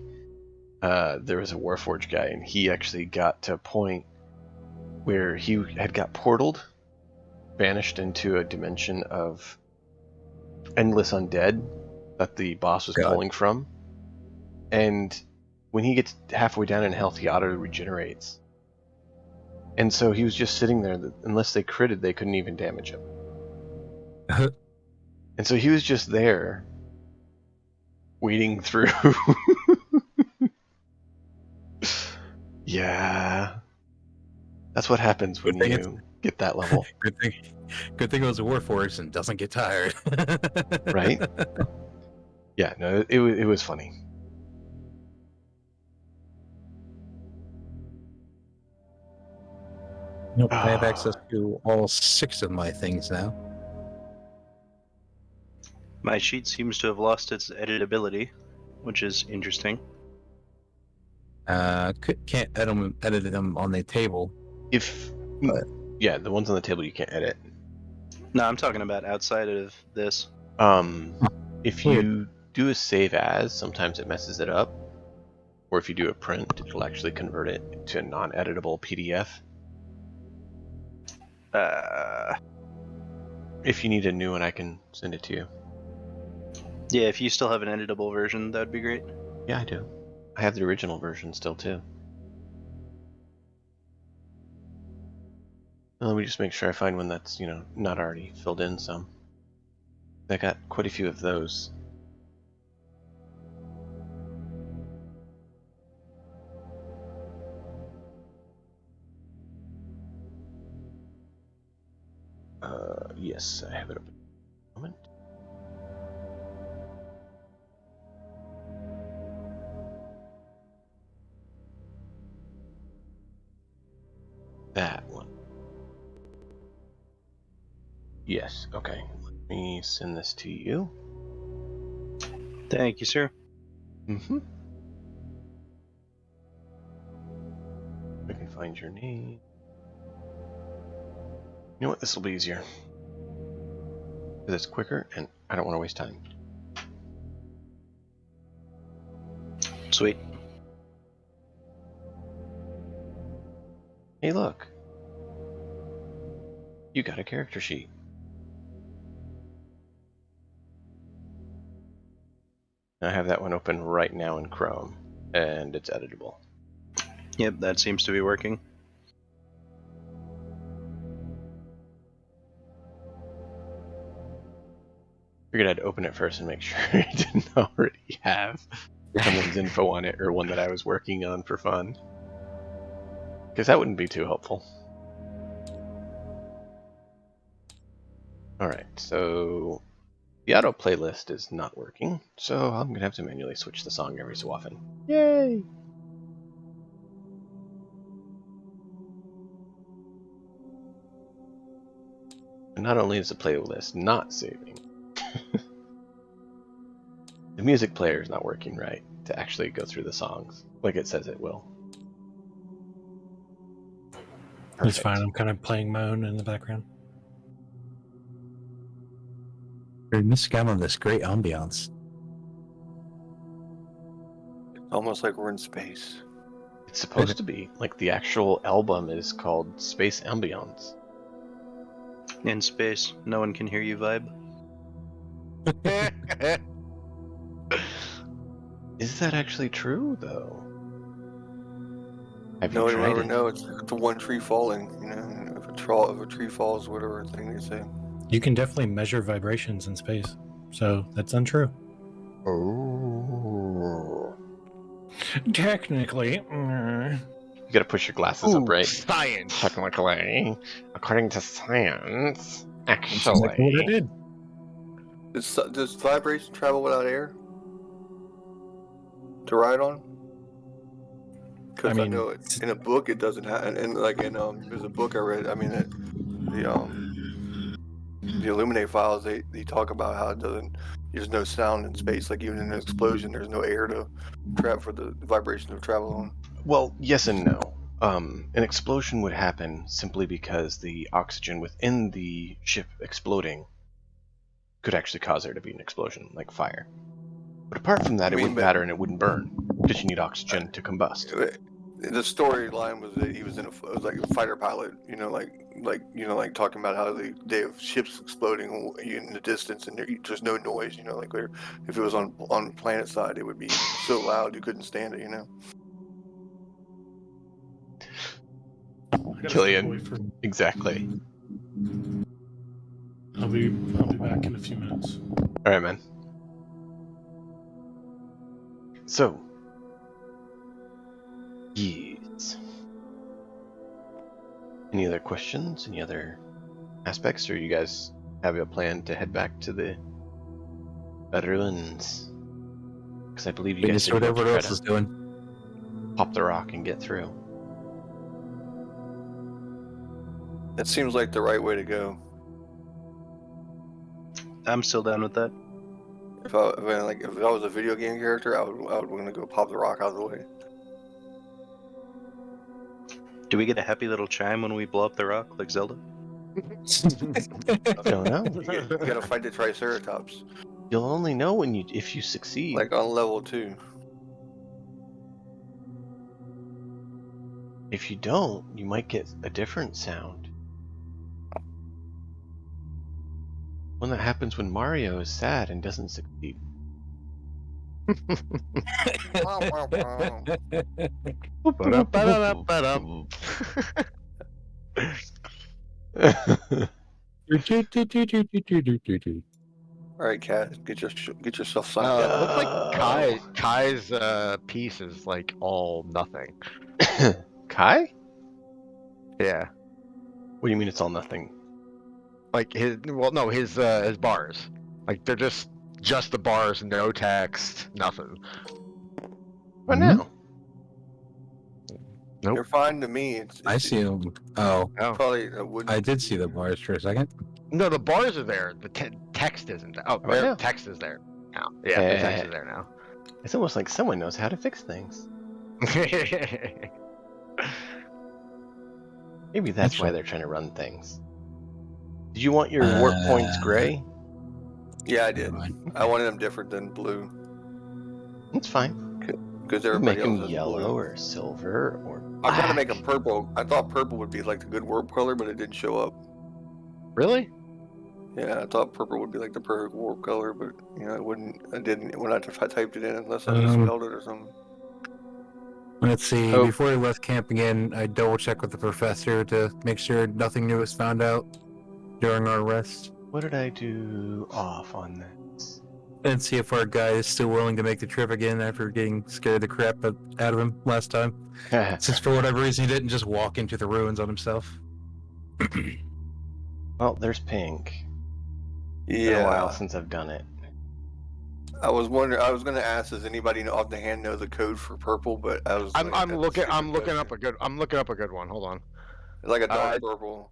there was a Warforged guy, and he actually got to a point where he had got portaled, vanished into a dimension of endless undead that the boss was God. pulling from, and when he gets halfway down in health, he auto regenerates. And so he was just sitting there. Unless they critted, they couldn't even damage him. And so he was just there, waiting through. Yeah, that's what happens when Good thing you get that level, Good thing it was a Warforged and doesn't get tired. right? Yeah, no, it was funny. Nope, I have access to all 6 of my things now. My sheet seems to have lost its editability, which is interesting. Can't edit them on the table. Yeah, the ones on the table you can't edit. No, I'm talking about outside of this. If Weird. you do a save as, sometimes it messes it up. Or if you do a print, it'll actually convert it to a non-editable PDF. If you need a new one, I can send it to you. Yeah, if you still have an editable version, that'd be great. Yeah, I do. I have the original version still, too. Let me just make sure I find one that's, not already filled in some. I got quite a few of those. Yes, I have it open. Moment. That one. Yes, okay. Let me send this to you. Thank you, sir. Mm-hmm. I can find your name. You know what? This will be easier. Because it's quicker, and I don't want to waste time. Sweet. Hey, look. You got a character sheet. I have that one open right now in Chrome, and it's editable. Yep, that seems to be working. Figured I'd open it first and make sure I didn't already have someone's info on it or one that I was working on for fun. Because that wouldn't be too helpful. Alright, so the auto playlist is not working, so I'm going to have to manually switch the song every so often. Yay! And not only is the playlist not saving, the music player is not working right to actually go through the songs like it says it will. It's Perfect. fine. I'm kind of playing my own in the background. We're missing out on this great ambiance. Almost like we're in space. It's supposed to be. Like, the actual album is called Space Ambiance. In space, no one can hear you vibe. Is that actually true, though? Have No you one will tried ever it? know. It's like the one tree falling. If a tree falls, whatever thing they say. You can definitely measure vibrations in space, so that's untrue. Oh. Technically. You gotta push your glasses up, right? Science. Technically, according to science, Which is like what I actually. did. Does vibration travel without air to ride on? Because I mean, know in a book it doesn't have, and like there's a book I read. I mean, the Illuminate files they talk about how it doesn't. there's no sound in space. Like even in an explosion, there's no air to trap for the vibration to travel on. Well, yes and no. An explosion would happen simply because the oxygen within the ship exploding could actually cause there to be an explosion, like fire. But apart from that, it wouldn't matter and it wouldn't burn, because you need oxygen to combust. The storyline was that he was it was like a fighter pilot, like talking about how the day of ships exploding in the distance and there's no noise, like if it was on planet side, it would be so loud you couldn't stand it, I gotta step Killian. away for- Exactly. I'll be back in a few minutes. All right, man. So, yes. Any other questions? Any other aspects? Or you guys have a plan to head back to the ruins? Because I believe you We guys just said you whatever want to else try is to doing. pop the rock and get through. That seems like the right way to go. I'm still down with that. If I was a video game character, I would want to go pop the rock out of the way. Do we get a happy little chime when we blow up the rock, like Zelda? Don't know. You gotta fight the Triceratops, You'll only know if you succeed. like on level 2. If you don't, you might get a different sound. One that happens when Mario is sad and doesn't succeed. Ba-da-ba-da-ba-dum. All right, Cat, get yourself signed up. Looks like Kai's piece is like all nothing. Kai? Yeah, What do you mean it's all nothing? like his bars, like they're just the bars, no text, nothing. What now? Nope. They're fine to me. I see them. Oh, Probably a wood. I did see the bars for a second. No, the bars are there. The text isn't. Oh, Right now. text is there now. Yeah, the text is there now. It's almost like someone knows how to fix things. Maybe that's why they're trying to run things. Did you want your warp points gray? Yeah, I did. I wanted them different than blue That's fine. because You can everybody make else them has yellow blue. or silver or I'm trying to make black. them purple. I thought purple would be like the good warp color, but it didn't show up. Really? Yeah, I thought purple would be like the perfect warp color, but it wouldn't. I didn't when I typed it in unless I misspelled it or something. Let's see. Oh. Before we left camp again, I double checked with the professor to make sure nothing new was found out during our rest, What did I do off on this? and see if our guy is still willing to make the trip again after getting scared the crap out of him last time. Since for whatever reason he didn't just walk into the ruins on himself. Well, there's pink. It's been a while Yeah, since I've done it. I was wondering. I was going to ask, does anybody off the hand know the code for purple? But I was. I'm like, that's a looking stupid up a good. I'm looking up a good one. Hold on. question. Like a dark purple.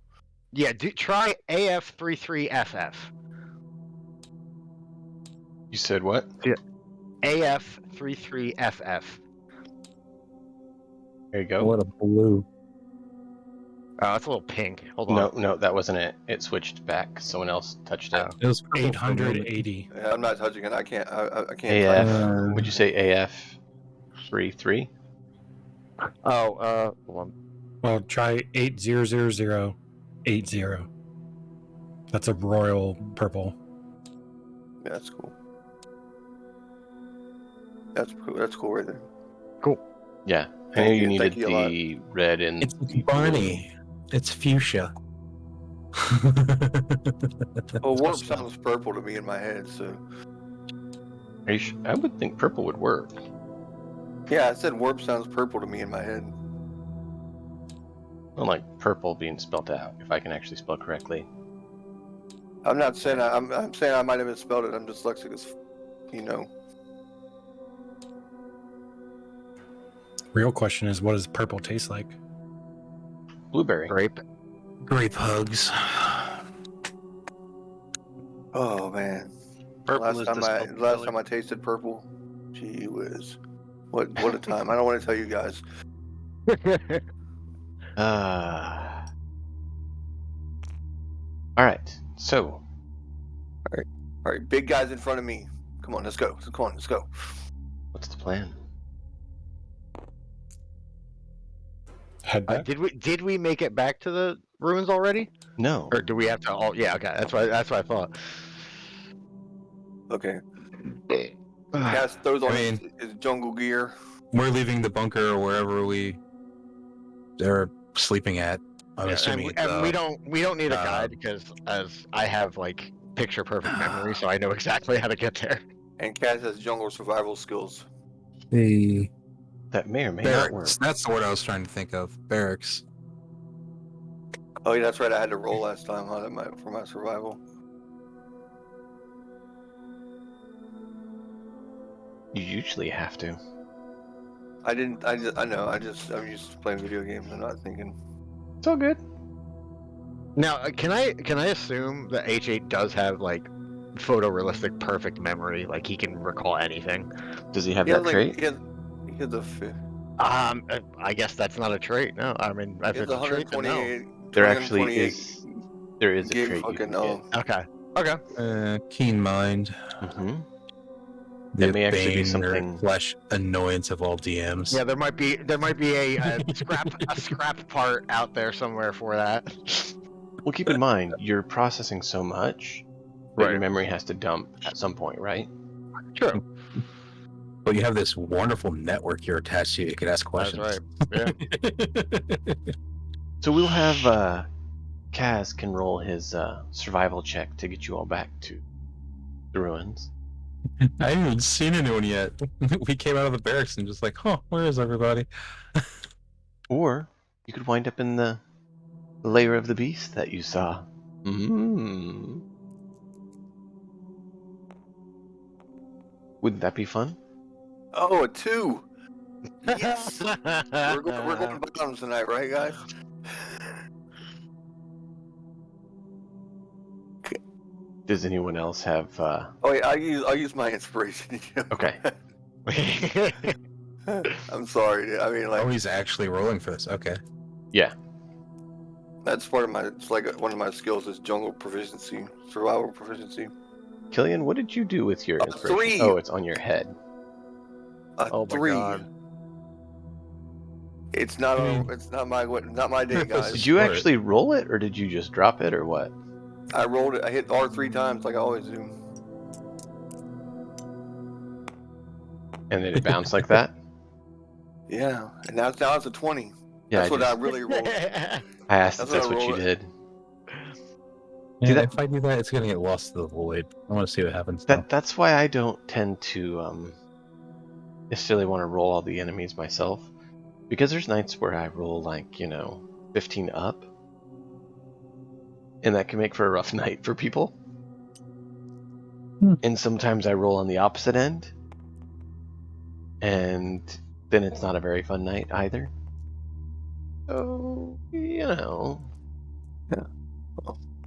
Yeah, try AF33FF. You said what? AF33FF. There you go. What a blue. That's a little pink. Hold on. No, that wasn't it. It switched back. Someone else touched it. It was purple for a moment. 880. Yeah, I'm not touching it. I can't. I can't. AF. Would you say AF 3-3? Oh, hold on. Well, try 800080. That's a royal purple. Yeah, that's cool. That's cool. That's cool right there. Yeah. I Thank knew you, you needed thank you a lot. the red and It's the Barney. It's fuchsia. Well, warp sounds purple to me in my head, so. blue. Are you I would think purple would work. Yeah, I said warp sounds purple to me in my head. I don't like purple being spelled out, if I can actually spell correctly. I'm not saying I'm saying I might have misspelled it. I'm dyslexic as, Real question is, what does purple taste like? Blueberry. Grape. Grape hugs. Oh man. Purple is the smoke color. time I tasted purple, gee whiz, what a time! I don't want to tell you guys. All right. So, All right, big guys in front of me. Come on, let's go. Come on, let's go. what's the plan? Head back. Did we make it back to the ruins already, No. or do we have to? All yeah, okay. That's what I thought. Okay. Cass throws on I his jungle gear. We're leaving the bunker or wherever they're sleeping at. I'm assuming and we don't need a uh, guide because as I have like picture perfect memory, so I know exactly how to get there. And Cass has jungle survival skills. the That may or may not work. barracks. That's the word I was trying to think of. Barracks. Oh yeah, that's right. I had to roll last time for my survival. You usually have to. I didn't. I know. I'm used to playing video games and not thinking. It's all good. Now, can I assume that H8 does have like photorealistic perfect memory, like he can recall anything? Does he have that trait? He has a I guess that's not a trait. No, I mean if it's a trait, then no. There actually is. There is a gig trait you can fucking, get. Okay. Keen mind. Mm-hmm. The That may actually be bane something- or flesh annoyance of all DMs. Yeah, there might be a scrap part out there somewhere for that. Well, keep in mind, you're processing so much that your Right. memory has to dump at some point, right? True. But you have this wonderful network you're attached to. You could ask That's questions. right. Yeah. So we'll have Kaz can roll his survival check to get you all back to the ruins. I haven't even seen anyone yet. We came out of the barracks and just like, huh, where is everybody? Or you could wind up in the lair of the beast that you saw. Mm-hmm. Wouldn't that be fun? Oh, a 2. Yes. we're going bottoms tonight, right, guys? Does anyone else have? Oh wait, I'll use my inspiration. Okay. I'm sorry. Dude. I mean, like, Oh, he's actually rolling for this. Okay. Yeah. that's part of my. It's like one of my skills is jungle proficiency, survival proficiency. Killian, what did you do with your inspiration? 3. Oh, it's on your head. A Oh my 3. God. It's not. It's not my day, guys. Did you actually roll it, or did you just drop it, or what? I rolled it. I hit R 3 times, like I always do. And then it bounced like that? Yeah, and now it's a 20. Yeah, That's what I really rolled. I asked if That's that's what I what you rolled. did. Yeah, that- if I do that, it's gonna get lost to the void. I want to see what happens. Now. That's why I don't tend to necessarily want to roll all the enemies myself. Because there's nights where I roll like, 15 up. And that can make for a rough night for people. And sometimes I roll on the opposite end. And then it's not a very fun night either. So,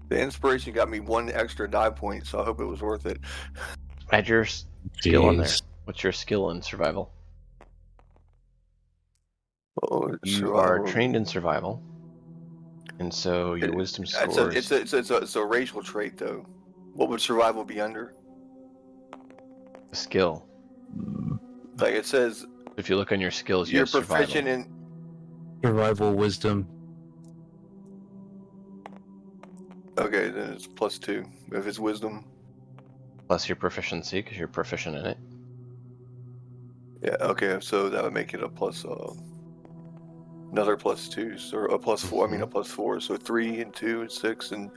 The inspiration got me 1 extra die point, so I hope it was worth it. add your skill on there. Jeez. What's your skill in survival? Oh, You are trained in survival. And so your wisdom scores... It's a racial trait, though. What would survival be under? a skill. Like it says, If you look on your skills, you you're have survival. proficient in. Survival wisdom. Okay, then it's +2 if it's wisdom. Plus your proficiency, because you're proficient in it. Yeah. Okay, so that would make it a plus. Another +2, so a +4. I mean a +4. So 3 and 2 and 6 and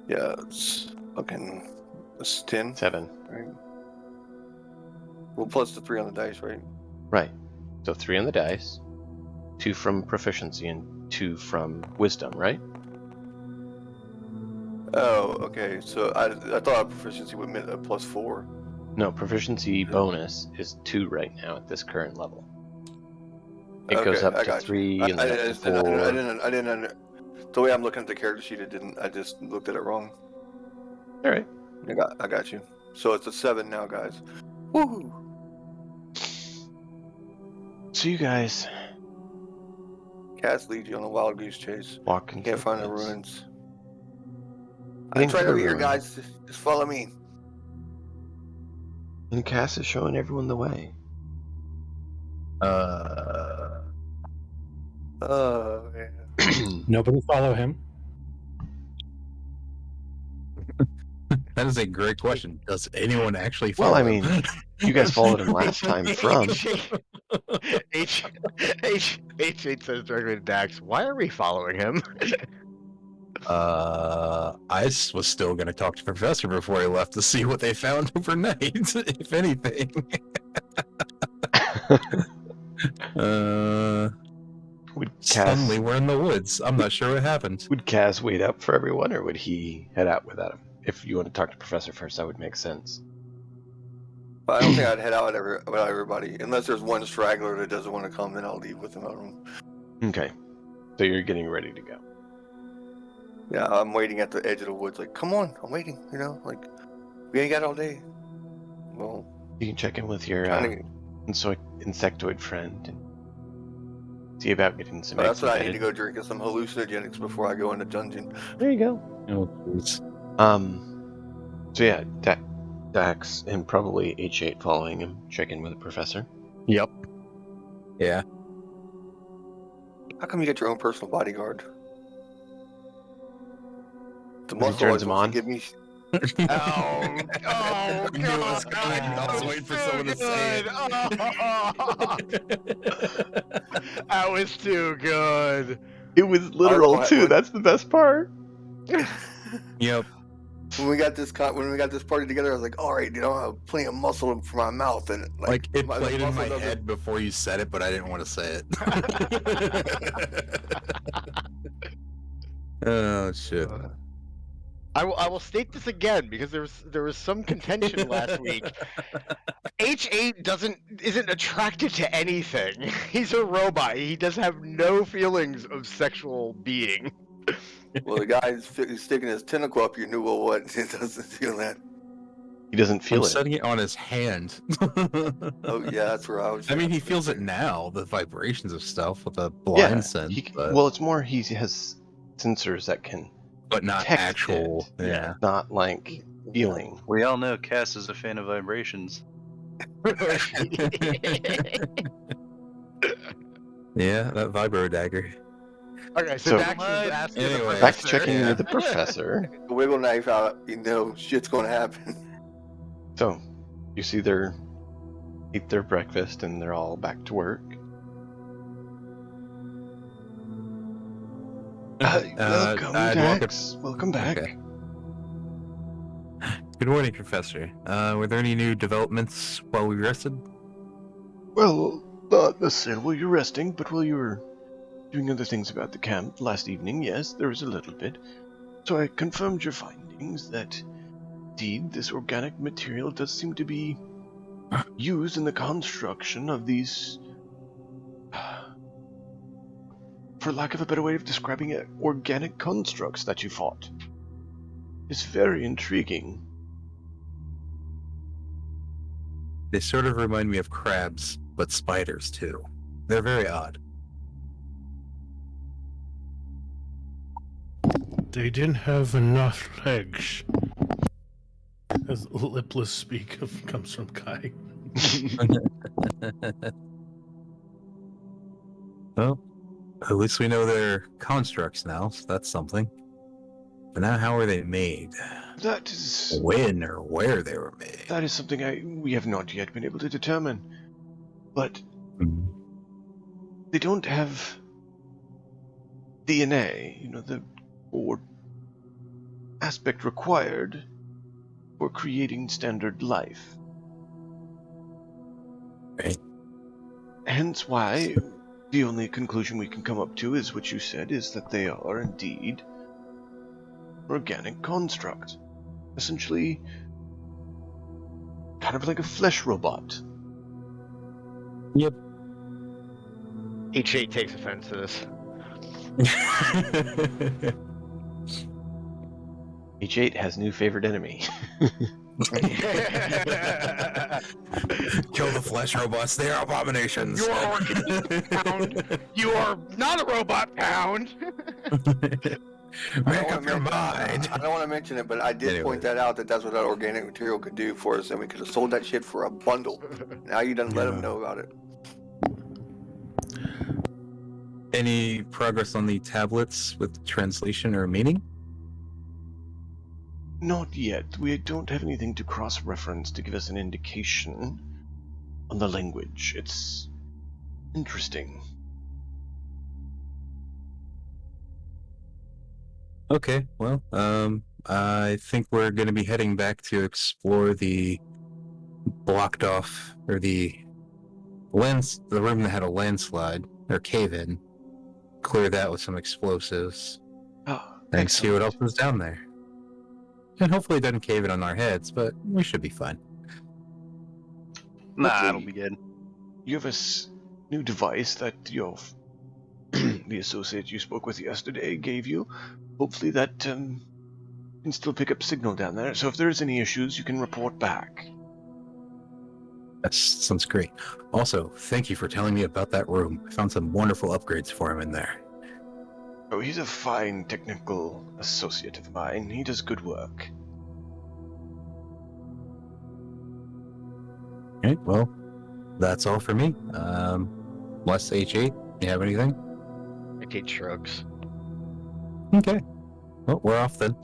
yeah, it's fucking. It's 10. 7. Right. Well, plus the 3 on the dice, right? Right. So 3 on the dice, 2 from proficiency, and 2 from wisdom, right? Oh, okay. So I thought proficiency would mean a +4. No, proficiency bonus is 2 right now at this current level. It Okay, goes up I to got you. 3 and I then up to 4. I didn't. The way I'm looking at the character sheet, I just looked at it wrong. All right. I got you. So it's a 7 now, guys. Woohoo! So you guys Cass leads you on a wild goose chase. walk into Can't the find the woods. ruins. Getting It's to right the over here, ruin. guys. Just follow me. And Cass is showing everyone the way. Yeah. Nobody follow him. That is a great question. Does anyone actually follow Well, I him? mean, you guys followed him last time from. H8 says directly to Dax, why are we following him? I was still going to talk to Professor before he left to see what they found overnight, if anything. Would Suddenly Cass, we're in the woods. I'm not sure what happened. would Cass wait up for everyone, or would he head out without him? If you want to talk to Professor first, that would make sense. But I don't think I'd head out without everybody. Unless there's one straggler that doesn't want to come, then I'll leave with him. Okay. So you're getting ready to go. Yeah, I'm waiting at the edge of the woods. Like, come on, I'm waiting. You know, like, we ain't got all day. Well, You can check in with your insectoid friend and see about getting some eggs that's what I need to embedded. go drink is some hallucinogenics before I go in the dungeon. There you go. Oh, please. So yeah, Dax and probably H8 following him, check in with the professor. Yep. Yeah. How come you get your own personal bodyguard? The He muscle turns always him wants on. to give me. Oh, I knew it was coming. I was waiting for someone to say it. That was too good. It was literal I- too. what- That's the best part. Yep. When we got this party together, I was like, all right, you know, I have plenty of muscle for my mouth, and Like, it my played in muscle my doesn't- head before you said it, but I didn't want to say it. Oh, shit. I will state this again because there was some contention last week. H8 isn't attracted to anything. He's a robot. He does have no feelings of sexual being. Well, the guy's sticking his tentacle up your new what? It doesn't feel that. He doesn't feel I'm it. setting it on his hand. Oh yeah, that's where I was. I mean, he feels it now, the vibrations of stuff with a blind sense, Well, it's more he has sensors that can but not detect actual. it. Yeah. Not like feeling. We all know Cass is a fan of vibrations. Yeah, that vibro dagger. Okay, so So- Dax is asking the Anyway, Back to professor- checking Yeah. with the professor. Wiggle knife out, you know, shit's gonna happen. So, you see eat their breakfast and they're all back to work. Welcome, I'd walk Dax. Welcome back. Okay. Good morning, Professor. Were there any new developments while we rested? Well, not necessarily while you're resting, but while you were doing other things about the camp last evening, yes, there was a little bit. So I confirmed your findings that, indeed, this organic material does seem to be used in the construction of these, for lack of a better way of describing it, organic constructs that you fought. It's very intriguing. They sort of remind me of crabs, but spiders too. They're very odd. They didn't have enough legs. As lipless speak comes from Kai. Well, at least we know they're constructs now, so that's something. But now, how are they made? That is When or where they were made? that is something we have not yet been able to determine. But they don't have DNA, or aspect required for creating standard life. Right. Hence why the only conclusion we can come up to is what you said, is that they are indeed organic construct. Essentially kind of like a flesh robot. Yep. H8 takes offense to this. H8 has new favorite enemy. Kill the flesh robots. They are abominations. You are Pound. You are not a robot, Pound. Make up your mind. I don't want to mention it, but I did Anyway. point that out that that's what that organic material could do for us, and we could have sold that shit for a bundle. Now you done let them know about it. Any progress on the tablets with translation or meaning? Not yet. We don't have anything to cross-reference to give us an indication on the language. It's interesting. Okay, well, I think we're going to be heading back to explore the blocked off, or the room that had a landslide, or cave-in. Clear that with some explosives, Oh, and see what else excellent. is down there. And hopefully it doesn't cave in on our heads, but we should be fine. Nah, it'll be good. You have a new device that the associate you spoke with yesterday gave you. Hopefully that can still pick up signal down there. So if there's any issues, you can report back. That sounds great. Also, thank you for telling me about that room. I found some wonderful upgrades for him in there. Oh, he's a fine technical associate of mine. He does good work. Okay, well, that's all for me. Less H8, you have anything? I take shrugs. Okay. Well, we're off then.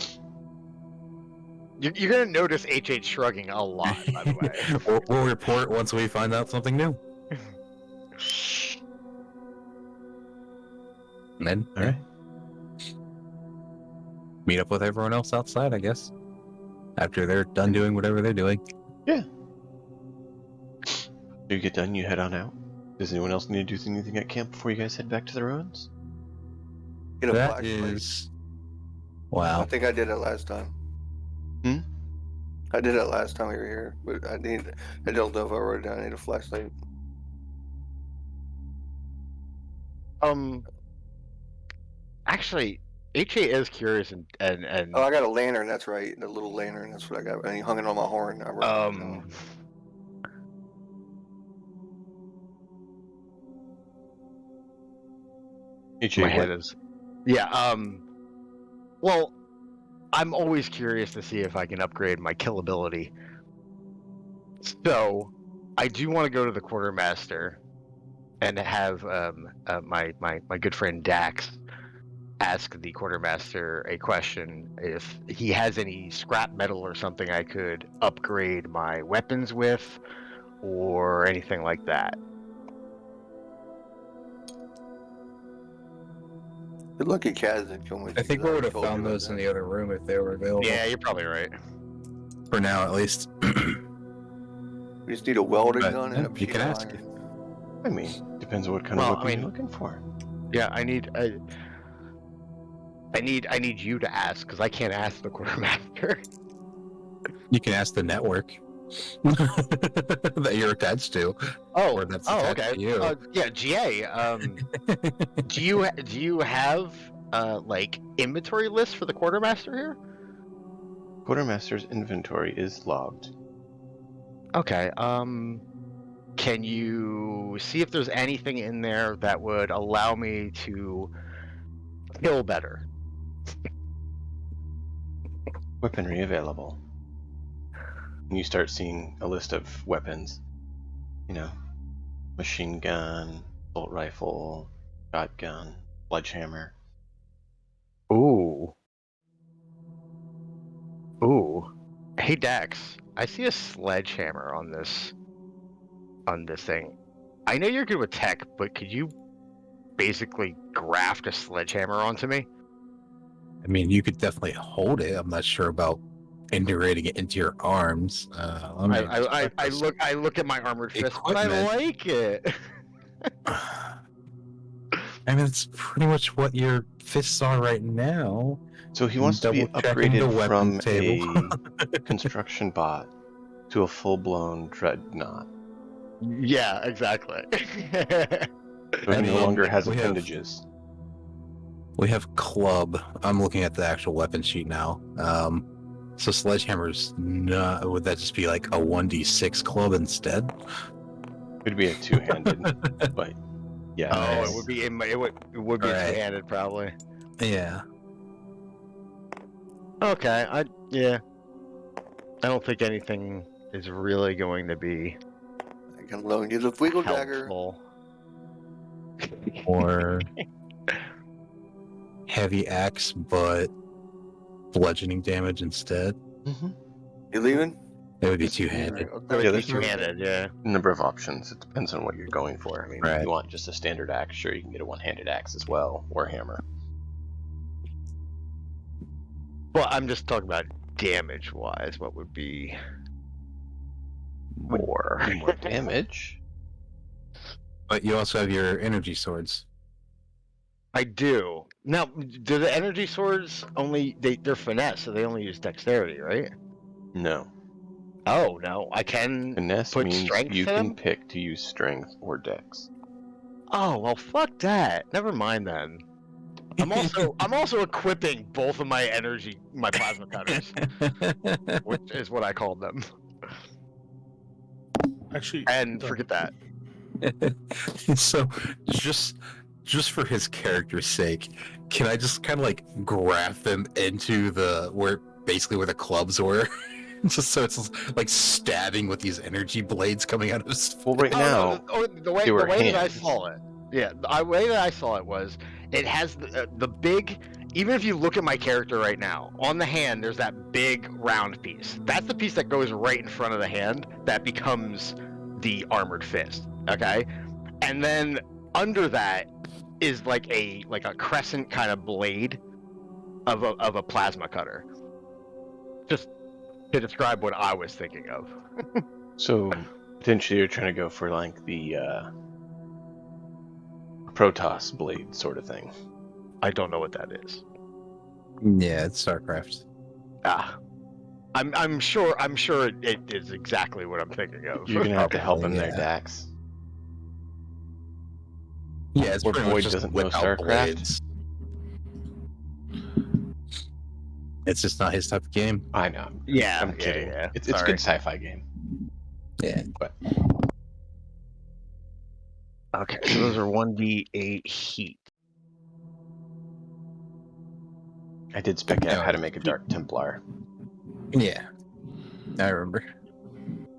You're gonna notice H8 shrugging a lot, by the way. We'll report once we find out something new. And then, All right. meet up with everyone else outside, I guess. After they're done doing whatever they're doing. Yeah. You get done, you head on out. Does anyone else need to do anything at camp before you guys head back to the ruins? Get a That flashlight. is... I Wow. think I did it last time. Hmm? I did it last time we were here, but I don't know if I wrote it down. I need a flashlight. Actually, H8 is curious and Oh, I got a lantern. That's right, the little lantern. That's what I got. And he hung it on my horn. I wrote it down. my head is. Yeah. Well, I'm always curious to see if I can upgrade my killability. So, I do want to go to the quartermaster and have my good friend Dax ask the quartermaster a question if he has any scrap metal or something I could upgrade my weapons with, or anything like that. Good lucky Kaz didn't come with I you, think 'cause we I would have told you found about those in that. the other room if they were available. Yeah, you're probably right. For now, at least. We just need a welding But, gun yeah, and a you sheet can of ask. iron. I mean, depends on what kind Well, of weapon I mean- you're looking for. Yeah, I need you to ask, because I can't ask the quartermaster. You can ask the network that you're attached to. Or that's attached okay. to you. Yeah, GA. Do you have like inventory lists for the quartermaster here? Quartermaster's inventory is logged. Okay. Can you see if there's anything in there that would allow me to kill better? Weaponry available. And you start seeing a list of weapons. You know, machine gun, bolt rifle, shotgun, sledgehammer. Ooh. Hey Dax, I see a sledgehammer on this thing. I know you're good with tech, but could you basically graft a sledgehammer onto me? I mean, you could definitely hold it. I'm not sure about integrating it into your arms. I look at my armored fist, but I Equipment. like it. I mean, it's pretty much what your fists are right now. So he wants to be Double-checking the upgraded weapon from table. a construction bot to a full-blown dreadnought. Yeah, exactly. So he no longer has we have- appendages. We have club. I'm looking at the actual weapon sheet now. So sledgehammer's not. Would that just be like a 1d6 club instead? It'd be a two-handed, but yeah. Oh, Nice. it would be it would be Right. two-handed probably. Yeah. Okay, I don't think anything is really going to be I can loan you the wiggle dagger. helpful. Or heavy axe, but bludgeoning damage instead. Mm-hmm. You leaving? It would be two-handed. It would Yeah, be there's two-handed, yeah. Number of options. It depends on what you're going for. I mean, if Right. you want just a standard axe, sure, you can get a one-handed axe as well, or a hammer. Well, I'm just talking about damage-wise. What would be more? More damage. But you also have your energy swords. I do. Now, do the energy swords only they're finesse, so they only use dexterity, right? No. Oh no, I can Finesse put means strength you to can them? pick to use strength or dex. Oh well, fuck that. Never mind then. I'm also equipping both of my plasma cutters, which is what I called them. Actually, And forget that. So, just for his character's sake, can I just kind of like graft them into where the clubs were? Just so it's like stabbing with these energy blades coming out of his. Well, right now, The way they were that I hands. saw it, yeah, the way that I saw it was, it has the big. Even if you look at my character right now, on the hand, there's that big round piece. That's the piece that goes right in front of the hand that becomes the armored fist. Okay, and then under that is like a crescent kind of blade of a plasma cutter. Just to describe what I was thinking of. So potentially you're trying to go for like the Protoss blade sort of thing. I don't know what that is. Yeah, it's StarCraft. I'm sure it is exactly what I'm thinking of. You're gonna have to help him Probably, there, yeah. Dax. Yeah, it's Or pretty much Void just doesn't know whip out StarCraft? blades. It's just not his type of game. I know. Yeah, I'm kidding. Yeah. It's a Sorry. good sci-fi game. Yeah. But Okay, so those are 1d8 heat. I did spec out how to make a Dark Templar, Yeah. I remember.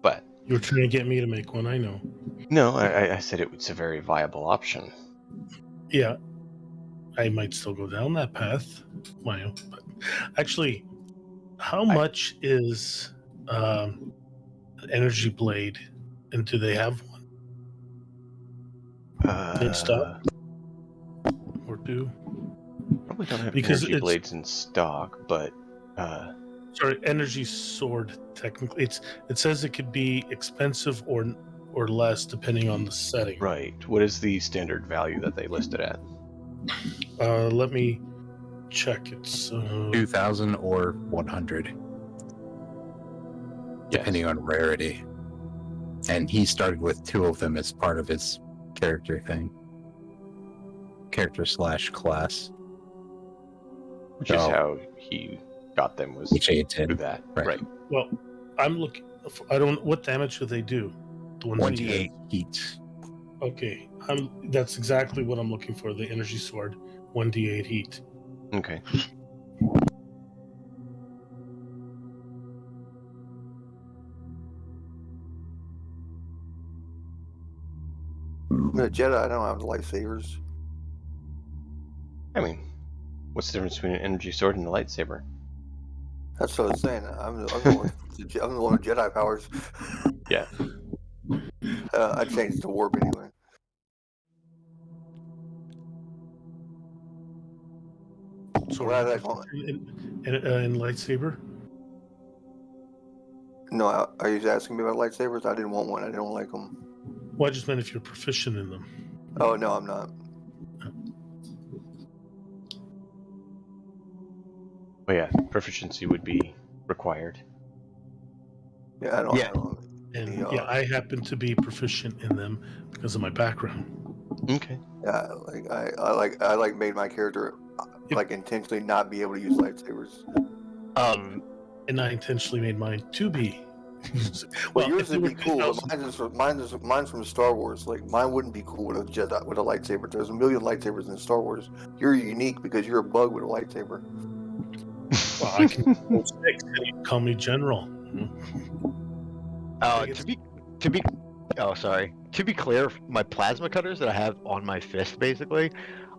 but you were trying to get me to make one. I know. no, I said it's a very viable option. Yeah, I might still go down that path. My own, but actually, how much is an energy blade, and do they have one in stock or do? Probably don't have Because energy it's- blades in stock, but Sorry, energy sword. Technically, it says it could be expensive or less depending on the setting. right. What is the standard value that they listed at? Let me check. It's 2,000 or 100, depending on rarity. And he started with 2 of them as part of his character thing. Character/class. Which is Oh. how he got them, was Which he through did. that. Right. Right. well. I'm looking. I don't. What damage do they do? The ones that you 1d8 heat. Okay, that's exactly what I'm looking for. The energy sword, 1d8 heat. Okay. I'm a Jedi. I don't have lightsabers. I mean, what's the difference between an energy sword and a lightsaber? That's what I was saying. I'm the one with Jedi powers. Yeah. I changed it to warp anyway. So Well, I don't- in lightsaber. No, are you asking me about lightsabers? I didn't want one. I don't like them. Well, I just meant if you're proficient in them. Oh no, I'm not. But yeah, proficiency would be required. Yeah, I don't. Yeah. I don't And Yeah. yeah, I happen to be proficient in them because of my background. Okay. yeah, I made my character Yep. like intentionally not be able to use lightsabers. and I intentionally made mine to be. Well, yours if would you be were cool. 2000 But mine's from Star Wars. Like mine wouldn't be cool with a Jedi with a lightsaber. There's a million lightsabers in Star Wars. You're unique because you're a bug with a lightsaber. Well, I can go 6, and you call me General. To be clear, my plasma cutters that I have on my fist, basically,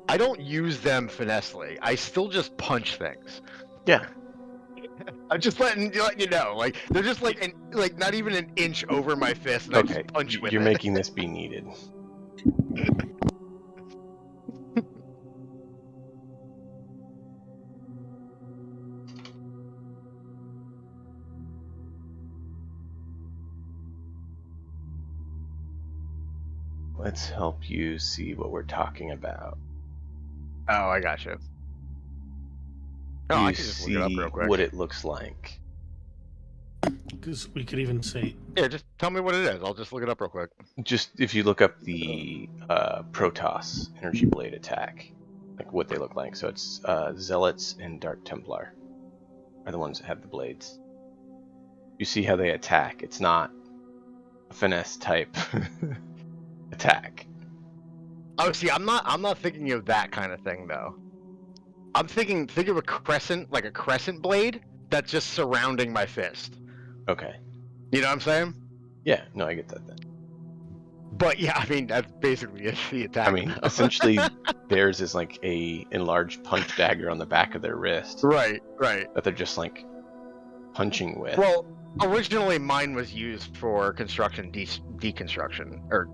I don't use them finessely. I still just punch things. Yeah. I'm just letting you know, like they're just like not even an inch over my fist, and I Okay. just punch with You're it. making this be needed. Let's help you see what we're talking about. Oh, I got you. Oh, You I can just look it up see real quick. what it looks like. Because we could even say, Yeah, just tell me what it is. I'll just look it up real quick. Just if you look up the Protoss Energy Blade attack, like what they look like. So it's Zealots and Dark Templar are the ones that have the blades. You see how they attack. It's not a finesse type attack. Oh, see, I'm not thinking of that kind of thing though. I'm think of a crescent, like a crescent blade that's just surrounding my fist. Okay. You know what I'm saying? Yeah, no, I get that then. But yeah, I mean that's basically the attack. I mean, essentially, theirs is like a enlarged punch dagger on the back of their wrist right. that they're just like punching with. Well, originally mine was used for construction deconstruction, or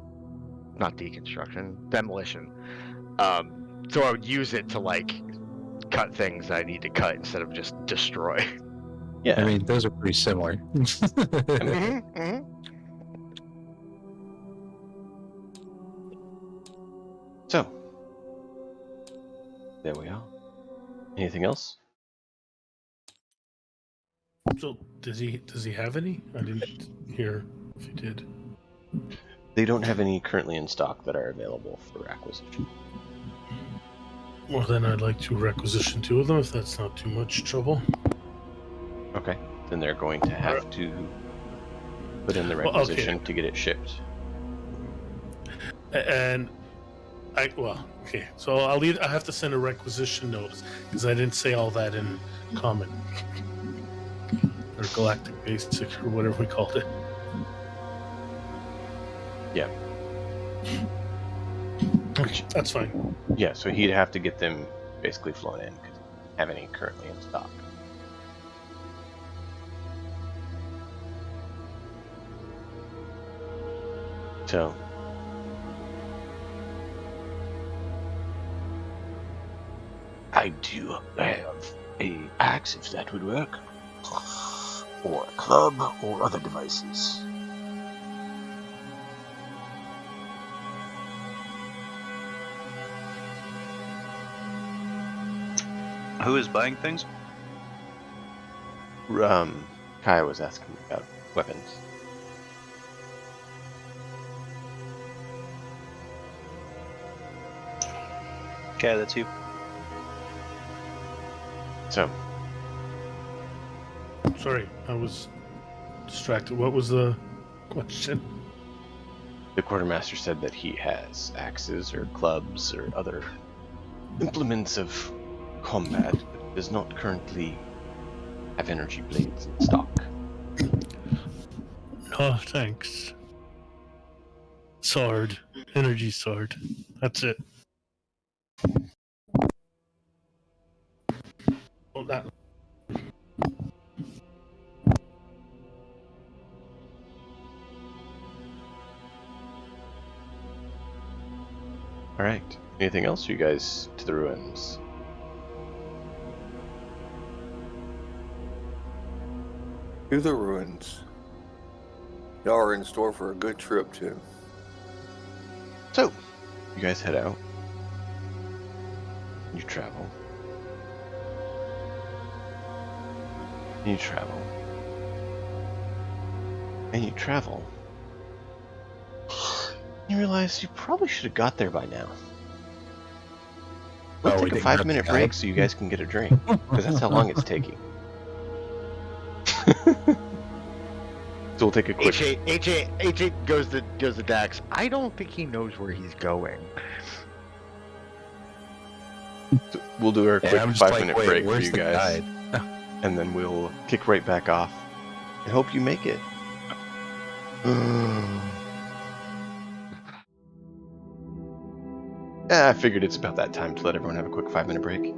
not deconstruction, demolition. So I would use it to like cut things I need to cut instead of just destroy. Yeah, I mean, those are pretty similar. So, there we are. Anything else? so does he have any? I didn't hear if he did. They don't have any currently in stock that are available for acquisition. Well, then I'd like to requisition 2 of them if that's not too much trouble. Okay. Then they're going to have to put in the Well, okay. requisition to get it shipped. And so I have to send a requisition notice because I didn't say all that in common or galactic basic or whatever we called it. Yeah. Okay, that's fine. Yeah, so he'd have to get them basically flown in because he doesn't have any currently in stock. So, I do have a axe if that would work, or a club, or other devices. Who is buying things? Kai was asking about weapons. Okay, that's you. So, Sorry, I was distracted. What was the question? the quartermaster said that he has axes or clubs or other implements of combat, but does not currently have energy blades in stock. No, thanks. Sword. Energy sword. That's it. Well, that. Alright, anything else, you guys, to the ruins? To the ruins. Y'all are in store for a good trip, too. So, you guys head out. You travel. And you travel. And you travel. You realize you probably should have got there by now. We'll Oh, we take a didn't grab 5-minute the break guy? so you guys can get a drink, because that's how long it's taking. So we'll take a quick. H8 goes to Dax. I don't think he knows where he's going. We'll do our And quick I'm just like, 5-minute wait, break for where's you the guys, guide? and then we'll kick right back off. I hope you make it. I figured it's about that time to let everyone have a quick 5-minute break.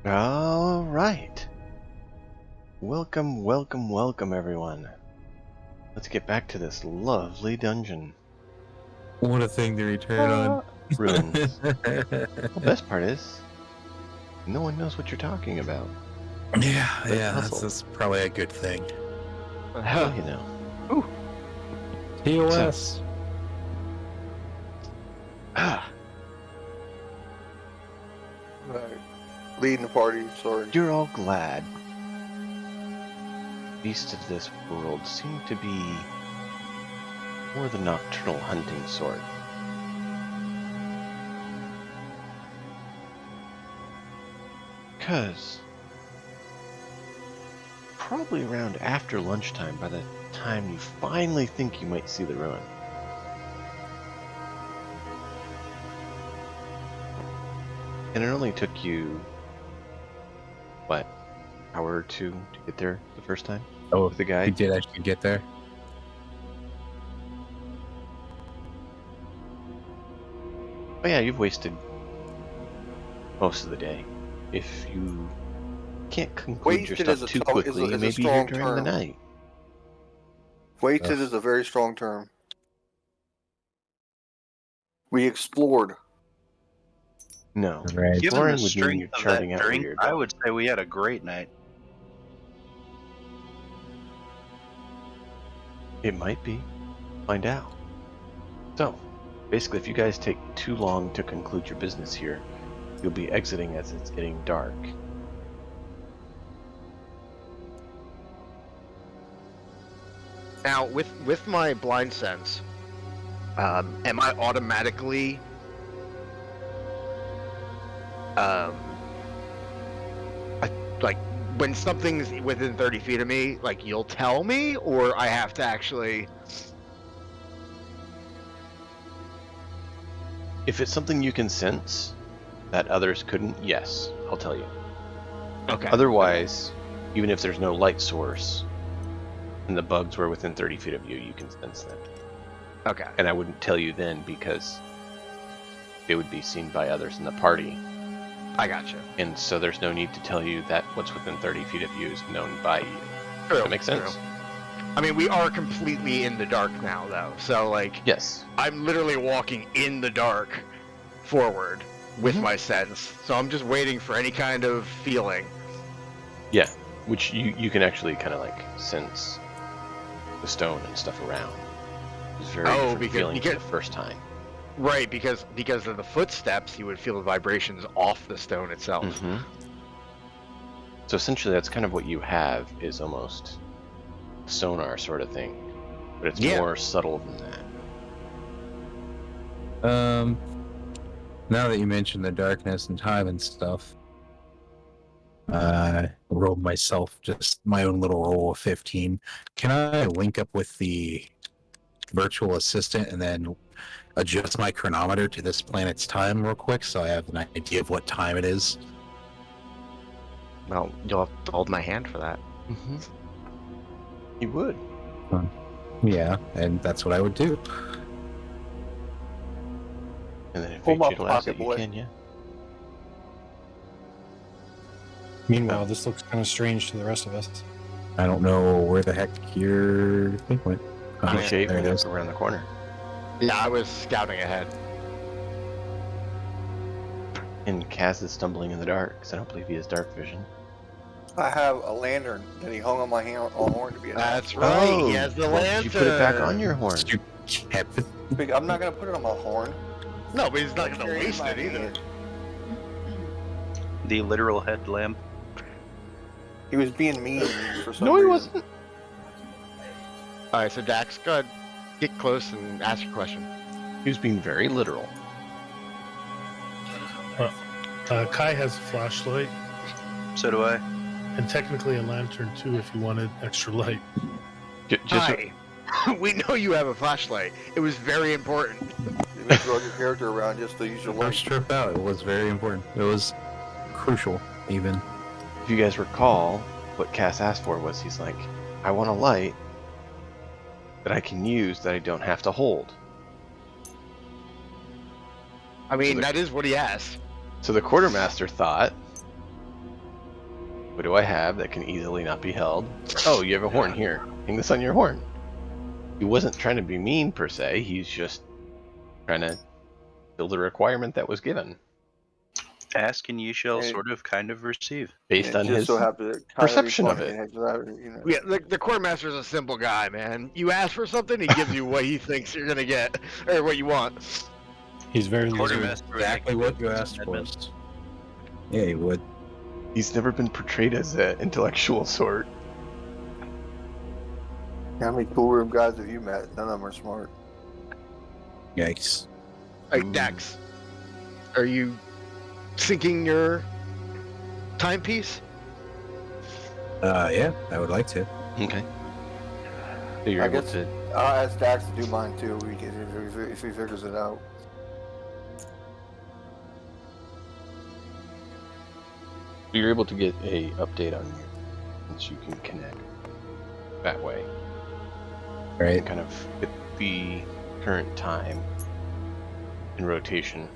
All right. Welcome, welcome, welcome, everyone. Let's get back to this lovely dungeon. What a thing to return on. Ruins. The best part is, no one knows what you're talking about. Yeah, But that's probably a good thing. Well, you know. TOS. Ah, Right. Leading the party, sorry. you're all glad. Beasts of this world seem to be more the nocturnal hunting sort. Because probably around after lunchtime, by the time you finally think you might see the ruin. And it only took you, what, hour or two to get there the first time? Oh, With the guide? you did actually get there? Oh yeah, you've wasted most of the day. If you can't conclude your Wasted is stuff a too strong- quickly, is a maybe here strong during the term. night. Wasted is a very strong term. We explored. No. Right. Given Exploring the would mean you're strength of charting that out where drink, you're I going. would say we had a great night. It might be. Find out. So, basically, if you guys take too long to conclude your business here, you'll be exiting as it's getting dark. Now, with my blind sense, am I automatically like when something's within 30 feet of me, like you'll tell me, or I have to actually? If it's something you can sense that others couldn't, yes, I'll tell you. Okay. Otherwise, even if there's no light source and the bugs were within 30 feet of you, you can sense them. Okay. And I wouldn't tell you then because it would be seen by others in the party. I gotcha. And so there's no need to tell you that what's within 30 feet of you is known by you. True, Does that make sense? true. I mean, we are completely in the dark now, though. So, like, Yes. I'm literally walking in the dark forward with Mhm. my sense. So I'm just waiting for any kind of feeling. Yeah. Which you can actually kind of like sense the stone and stuff around. It's very Oh, different because feeling you for get- the first time. Right, because of the footsteps, you would feel the vibrations off the stone itself. Mm-hmm. So essentially, that's kind of what you have is almost sonar sort of thing, but it's Yeah. more subtle than that. Now that you mentioned the darkness and time and stuff, I rolled myself just my own little roll of 15. Can I link up with the virtual assistant and then adjust my chronometer to this planet's time real quick so I have an idea of what time it is? Well, you'll have to hold my hand for that. Mm-hmm. You would. Yeah, and that's what I would do. And then if Pull you my utilize pocket, it, you boy. can, yeah. Meanwhile, this looks kind of strange to the rest of us. I don't know where the heck your thing went. Oh, You shave there it and is. look around the corner. Yeah, I was scouting ahead. And Kaz is stumbling in the dark, because I don't believe he has dark vision. I have a lantern that he hung on my horn to be an That's asshole. right. He has the well, lantern. did you put it back on your horn? You kept it. I'm not gonna put it on my horn. No, but he's not I'll gonna carry waste my it either. hand. The literal headlamp. He was being mean for some No, he reason. wasn't. All right, so Dax, go ahead, get close and ask your question. He was being very literal. Kai has a flashlight So do I. and technically a lantern too if you wanted extra light. Just Hi. We know you have a flashlight. It was very important. You may drug your character around just to use your Don't light. strip out. It was very important. It was crucial, even. if you guys recall, what Cass asked for was he's like, I want a light that I can use that I don't have to hold. I mean, So that is what he asked. So the quartermaster thought, What do I have that can easily not be held? Oh, you have a horn here. Hang this on your horn. He wasn't trying to be mean per se. He's just trying to fill the requirement that was given Ask and ye shall And- sort of kind of receive. based on just his so happened to kind perception be of funny, it. you know. Yeah, the quartermaster's a simple guy, man. You ask for something, he gives you what he thinks you're gonna get, or what you want. He's very lizard. Quartermaster would Exactly make a what good you asked for. amendment. Yeah, he would. He's never been portrayed as an intellectual sort. How many cool room guys have you met? None of them are smart. Yikes. Hey, Dax, are you syncing your timepiece? Yeah, I would like to. Okay. So you're I able guess- to. I'll ask Dax to do mine too. If he figures it out. You're able to get a update on you, since you can connect that way. Right. And kind of get the current time in rotation,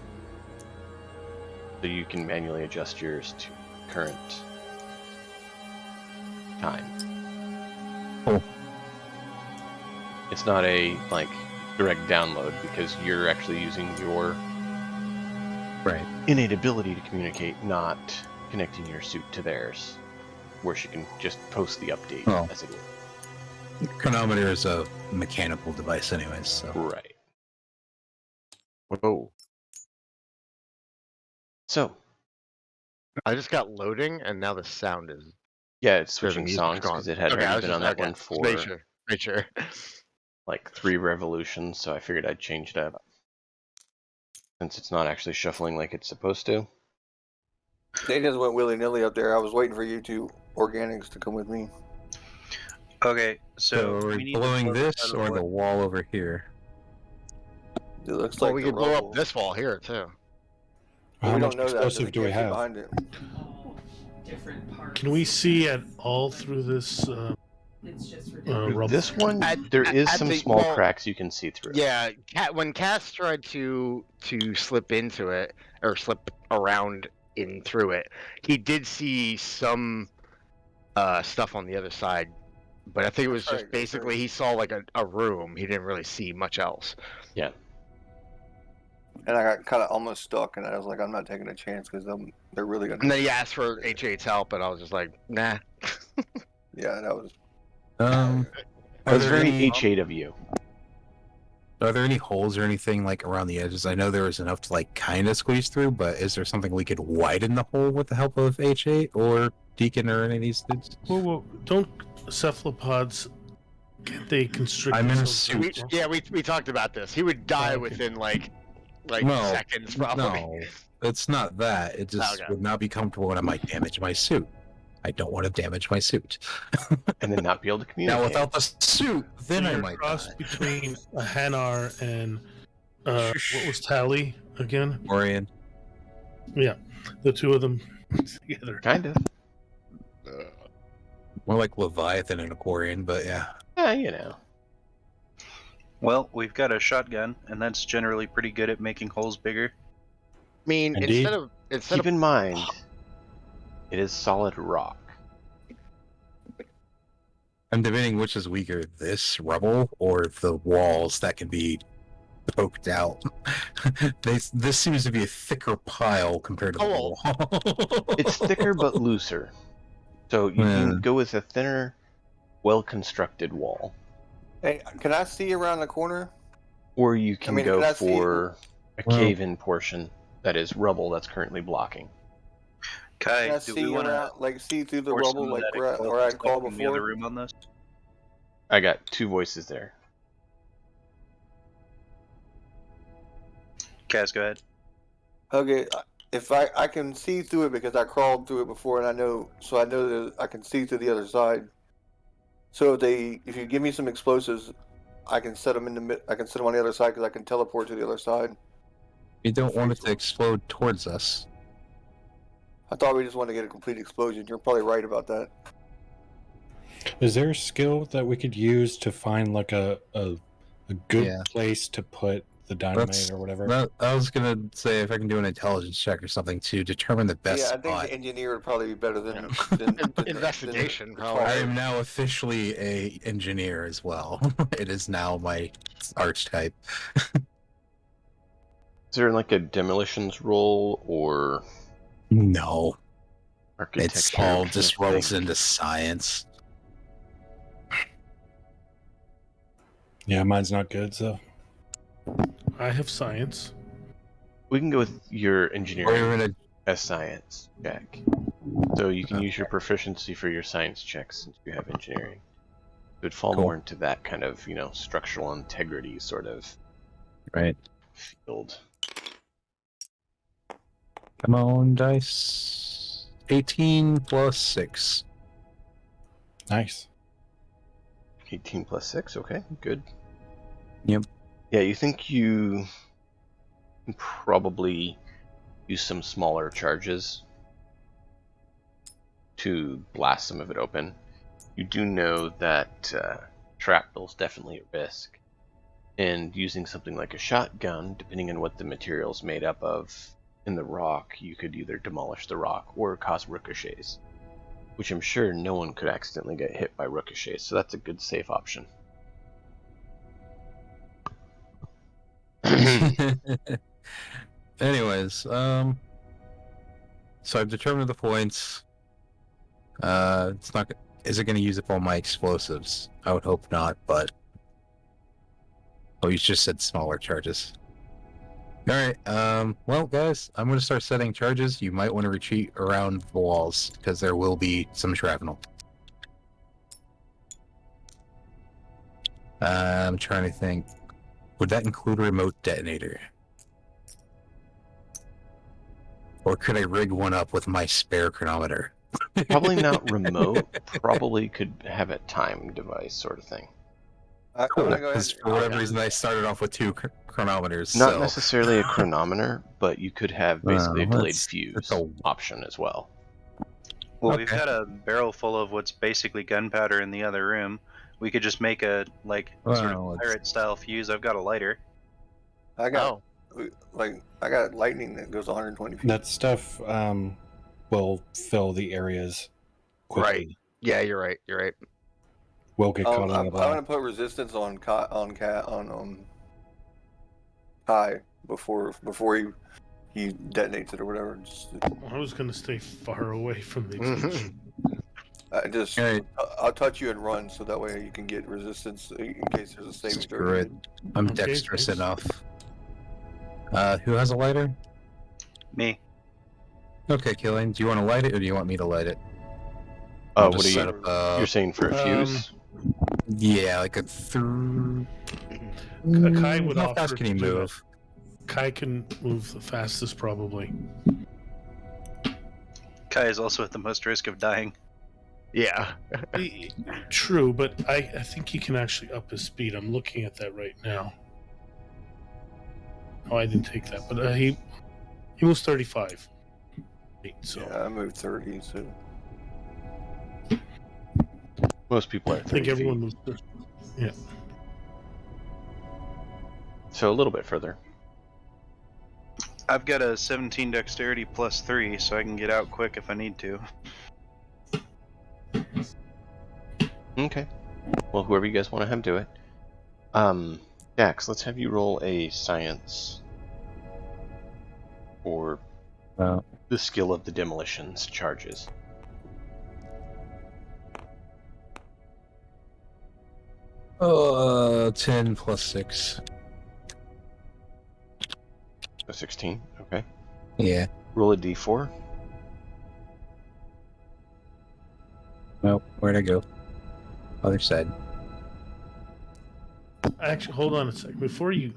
so you can manually adjust yours to current time. Cool. It's not a like direct download because you're actually using your Right. innate ability to communicate, not connecting your suit to theirs, where she can just post the update Oh. as it is. Chronometer is a mechanical device, anyways. So. Right. Whoa. So, I just got loading, and now the sound is. yeah, it's There's switching music songs gone. because it had Okay, I already was been just- on that okay, one just for Make sure. Make sure. like 3 revolutions, so I figured I'd change it up. Since it's not actually shuffling like it's supposed to. They just went willy nilly up there. I was waiting for you two organics to come with me. Okay, So so are we we need to blowing blow this out of or what? the wall over here? It looks Well, like we the could blow rubble. up this wall here too. But How we much don't know that 'cause explosive do we can't see have? behind it. Different parts. Can we see at all through this It's just rubble? This one, At- there is at some the- small well, cracks you can see through. Yeah, when Cass tried to slip into it or slip around in through it, he did see some stuff on the other side, but I think it was That's just right, that's basically right. he saw like a room. He didn't really see much else. And I got kind of almost stuck, and I was like, I'm not taking a chance because they're really And gonna. then he asked for H8's help, and I was just like, nah. Yeah, that was. Are That's there very any H8 of you. Are there any holes or anything like around the edges? I know there was enough to like kind of squeeze through, but is there something we could widen the hole with the help of H8 or Deacon or any of these dudes? Whoa, don't cephalopods, can't they constrict I'm in a themselves suit. down? We talked about this. He would die Okay. within like No, seconds probably. No, it's not that. It just Okay. would not be comfortable when I might damage my suit. I don't want to damage my suit. And then not be able to communicate. Now, without the suit, then So I you're might cross die. between a Hanar and what was Tally again? Orion. Yeah, the two of them together. Kind of. More like Leviathan and Aquarian, but yeah. Yeah, you know. Well, we've got a shotgun, and that's generally pretty good at making holes bigger. I mean, Indeed. instead Keep of in mind, it is solid rock. I'm debating which is weaker, this rubble or the walls that can be poked out. This seems to be a thicker pile compared to the Oh, wall. It's thicker but looser. So you Yeah. can go with a thinner, well-constructed wall. Hey, can I see around the corner? Or you can mean, go can I see- for a Well- cave-in portion that is rubble that's currently blocking. Kai, Can I do see we want to around, like see through the force rubble, some of like that where explosive I'd stuff called in the other before? room on this? I got 2 voices there. Kaz, go ahead. Okay, if I can see through it because I crawled through it before, and I know that I can see through the other side. So if you give me some explosives, I can set them I can set them on the other side because I can teleport to the other side. You don't want it to explode towards us. I thought we just wanted to get a complete explosion. You're probably right about that. Is there a skill that we could use to find like a good Yeah. place to put the dynamite or whatever. Well, I was gonna say if I can do an intelligence check or something to determine the best Yeah, I think spot. the engineer would probably be better than, Investigation, the probably. I target. am now officially a engineer as well. It is now my archetype. Is there like a demolitions roll or No, architecture? it's all I'm just trying to rolls think. into science. Yeah, mine's not good, so I have science. We can go with your Or engineering even a as science check. So you can use your proficiency for your science checks since you have engineering. It would fall Cool. more into that kind of, structural integrity sort of right. field. Come on, dice. 18 plus 6. nice. 18 plus 6, okay, good. Yep. Yeah, you think you can probably use some smaller charges to blast some of it open. You do know that shrapnel's definitely a risk, and using something like a shotgun, depending on what the material's made up of in the rock, you could either demolish the rock or cause ricochets, which I'm sure no one could accidentally get hit by ricochets, so that's a good safe option. Anyways, so I've determined the points. It's not. Is it going to use up all my explosives? I would hope not, but you just said smaller charges. All right. Well, guys, I'm going to start setting charges. You might want to retreat around the walls because there will be some shrapnel. I'm trying to think. Would that include a remote detonator? Or could I rig one up with my spare chronometer? Probably not remote, probably could have a time device sort of thing. I'm Cool. gonna go ahead. Because for whatever reason, I started off with 2 chronometers. Not so... necessarily a chronometer, but you could have basically a delayed fuse that's a- option as well. Well, we've Okay. got a barrel full of what's basically gunpowder in the other room. We could just make a sort Well, of it's- pirate style fuse. I've got a lighter. I got Oh, I got lightning that goes 120 feet. That stuff will fill the areas quickly. Right. Yeah, you're right. You're right. We'll get caught I'm in the gonna black. put resistance on Kai before he detonates it or whatever. I was going to stay far away from the Mhm. explosion. Just All right. I'll touch you and run so that way you can get resistance in case there's a saving throw. Screw it. I'm Okay, dexterous thanks. enough. Who has a lighter? Me. Okay, Killian, do you want to light it or do you want me to light it? I'll What just are set you? up, You're saying for a fuse? yeah, like a through. Kai would How offer fast can he to do move? Kai can move the fastest, probably. Kai is also at the most risk of dying. Yeah. True, but I think he can actually up his speed. I'm looking at that right now. Oh, I didn't take that, but he moves 35. So Yeah, I moved 30, so Most people are I 30 think everyone feet, moves 30. Yeah. so a little bit further. I've got a 17 dexterity plus 3, so I can get out quick if I need to. Okay. Well, whoever you guys want to have do it. Dax, let's have you roll a science for the skill of the demolitions charges. Oh, 10 plus 6. A 16, okay. Yeah. Roll a d4. Nope. Where'd I go? Other side. Actually, hold on a second. Before you,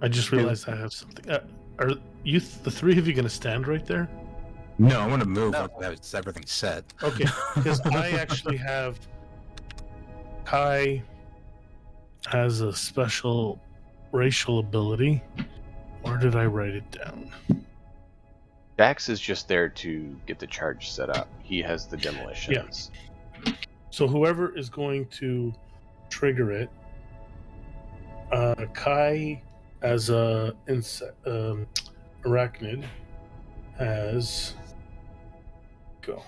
I just realized I have something. Are you, the three of you, going to stand right there? No, I'm gonna move No. once everything's set. Okay, because I actually have Kai has a special racial ability. Where did I write it down? Dax is just there to get the charge set up. He has the demolitions. So whoever is going to trigger it, Kai as a arachnid has go.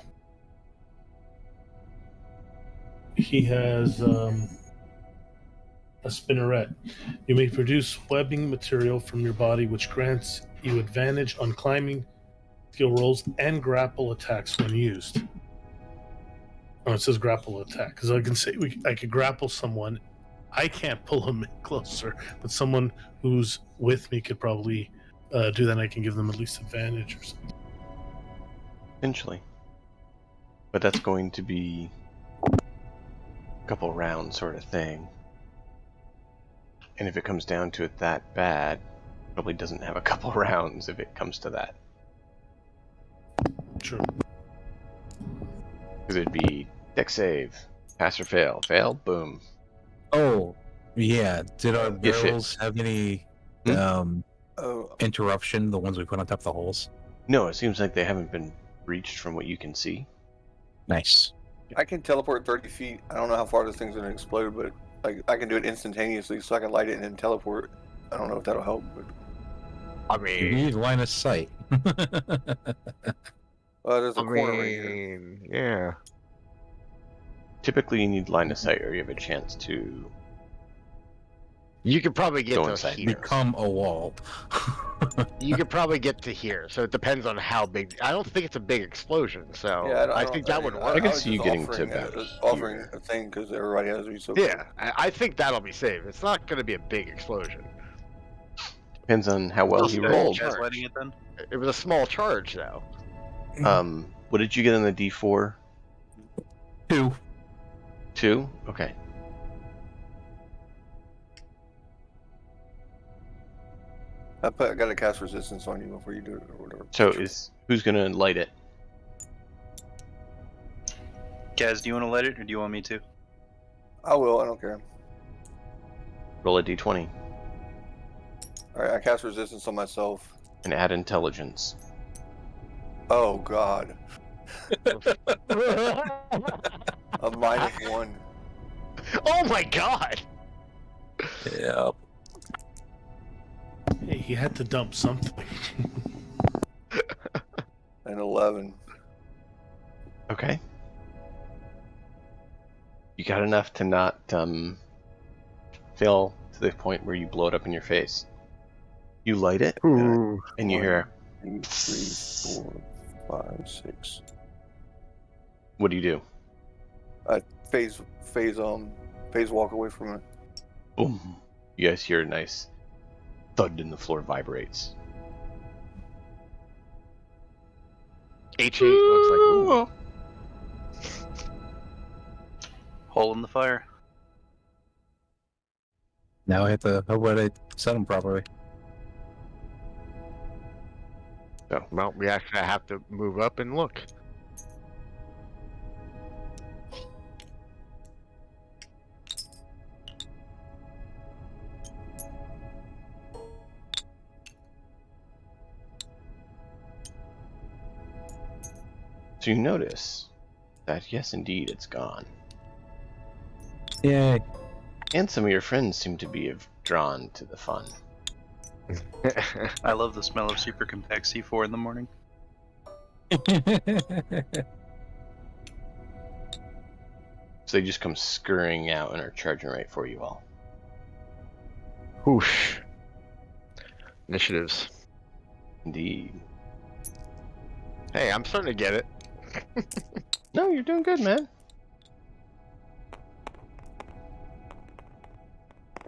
He has a spinneret. You may produce webbing material from your body, which grants you advantage on climbing skill rolls and grapple attacks when used. Oh, it says grapple attack because I can say I could grapple someone. I can't pull them closer, but someone who's with me could probably do that. And I can give them at least advantage or something. Potentially. But that's going to be a couple round sort of thing. And if it comes down to it that bad, probably doesn't have a couple rounds if it comes to that. Sure. Because it'd be dex save, pass or fail, fail, boom. Oh, yeah. Did our If it- barrels have any interruption? The ones we put on top of the holes. No, it seems like they haven't been breached from what you can see. Nice. I can teleport 30 feet. I don't know how far this thing's gonna explode, but like I can do it instantaneously, so I can light it and then teleport. I don't know if that'll help, but I You mean, need line of sight. there's a corner right here. yeah. Typically, you need line of sight, or you have a chance to. You could probably get Go to inside. here. Become a wall. You could probably get to here, so it depends on how big. I don't think it's a big explosion, so Yeah, I think that would work. I can was see you just getting to offering about offering here. a thing because everybody has to be so. Yeah, I think that'll be safe. It's not going to be a big explosion. Depends on how well he Just rolled. You guys lighting it then? It was a small charge, though. What did you get on the D4? 2. 2? Okay. I got to cast resistance on you before you do it or whatever. So who's gonna light it? Gaz, do you want to light it, or do you want me to? I will. I don't care. Roll a D20 All right, I cast resistance on myself. and add intelligence. Oh God, a -1. Oh my god! Yeah. Hey, he had to dump something. And 11. Okay. You got enough to not fail to the point where you blow it up in your face. You light it, and you hear. 2, 3, 4, 5, 6. What do you do? Phase walk away from it. Boom. You guys hear a nice thud and the floor vibrates. H8 looks like. Ooh. Hole in the fire. Now I have to. How would I set them properly? So, Well, we actually have to move up and look. so you notice that yes, indeed, it's gone. Yay. And some of your friends seem to be drawn to the fun. I love the smell of super compact C4 in the morning. So they just come scurrying out and are charging right for you all. Whoosh. Initiatives. Indeed. Hey, I'm starting to get it. No, you're doing good, man.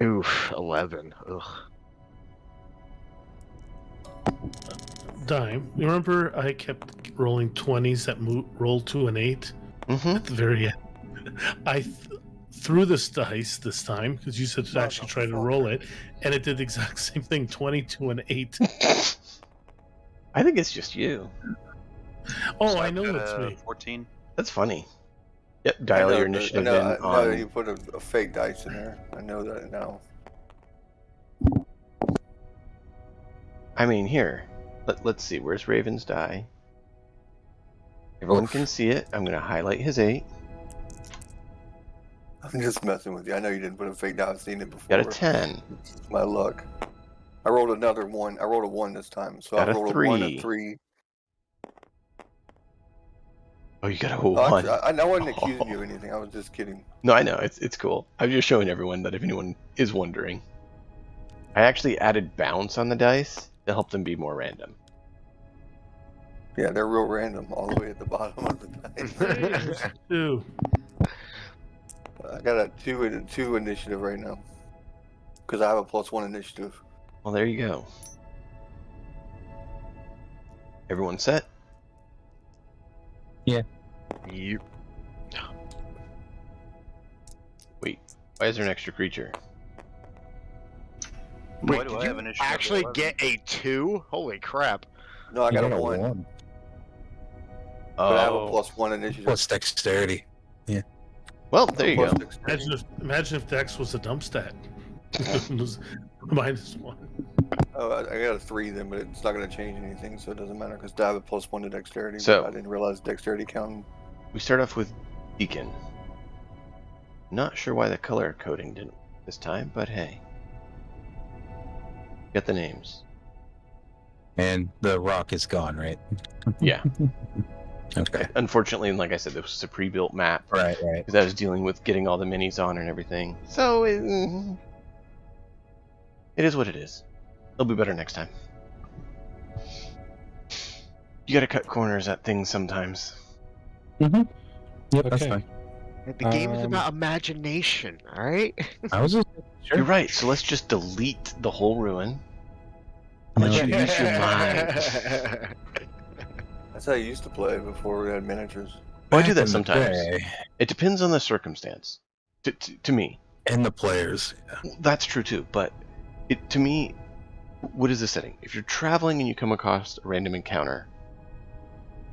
Oof, 11. Ugh. Dime. You remember I kept rolling 20s that rolled to an 8 Mm-hmm. at the very end? I threw this dice this time because you said to actually try to roll it, and it did the exact same thing, 20 to an 8. I think it's just you. Oh, So I I've know got it's a me. 14. That's funny. Yep, dial your initiative in I know on. you put a fake dice in there. I know that now. I mean, here. Let's see. Where's Raven's die? Everyone can see it. I'm going to highlight his 8. I'm just messing with you. I know you didn't put a fake dice. I've seen it before. Got a 10. It's my luck. I rolled another 1. I rolled a 1 this time, so Got I a rolled a 1, a 3. 3. Oh, you got a Oh, 1. actually, I wasn't accusing you of anything. I was just kidding. No, I know. It's cool. I'm just showing everyone that if anyone is wondering. I actually added bounce on the dice to help them be more random. Yeah, they're real random all the way at the bottom of the dice. Two. I got a 2 initiative right now. Because I have a +1 initiative. Well, there you go. Everyone set? Yep. Wait, why is there an extra creature? Why Wait, do did I have you an issue with actually 11? get a 2? Holy crap. No, I You got a 1. But I have a Oh, +1 initiative. Plus dexterity. well, there you Plus go. dexterity. Imagine if Dex was a dump stat. It was -1. Oh, I got a 3 then, but it's not going to change anything, so it doesn't matter because I have a +1 to dexterity. So- but I didn't realize dexterity counted. We start off with Deacon. Not sure why the color coding didn't work this time, but hey. Get the names. And the rock is gone, right? Yeah. Okay. Unfortunately, like I said, this was a pre-built map. Right. Because I was dealing with getting all the minis on and everything. So, it is what it is. It'll be better next time. You gotta cut corners at things sometimes. Yep, that's Okay. fine. The game is about imagination, alright? I was just sure. You're right, so let's just delete the whole ruin. Let you use your mind. That's how I used to play before we had miniatures. Well, I do Back that in the sometimes. day, It depends on the circumstance. To me. and the players. That's true too, but to me, what is the setting? If you're traveling and you come across a random encounter,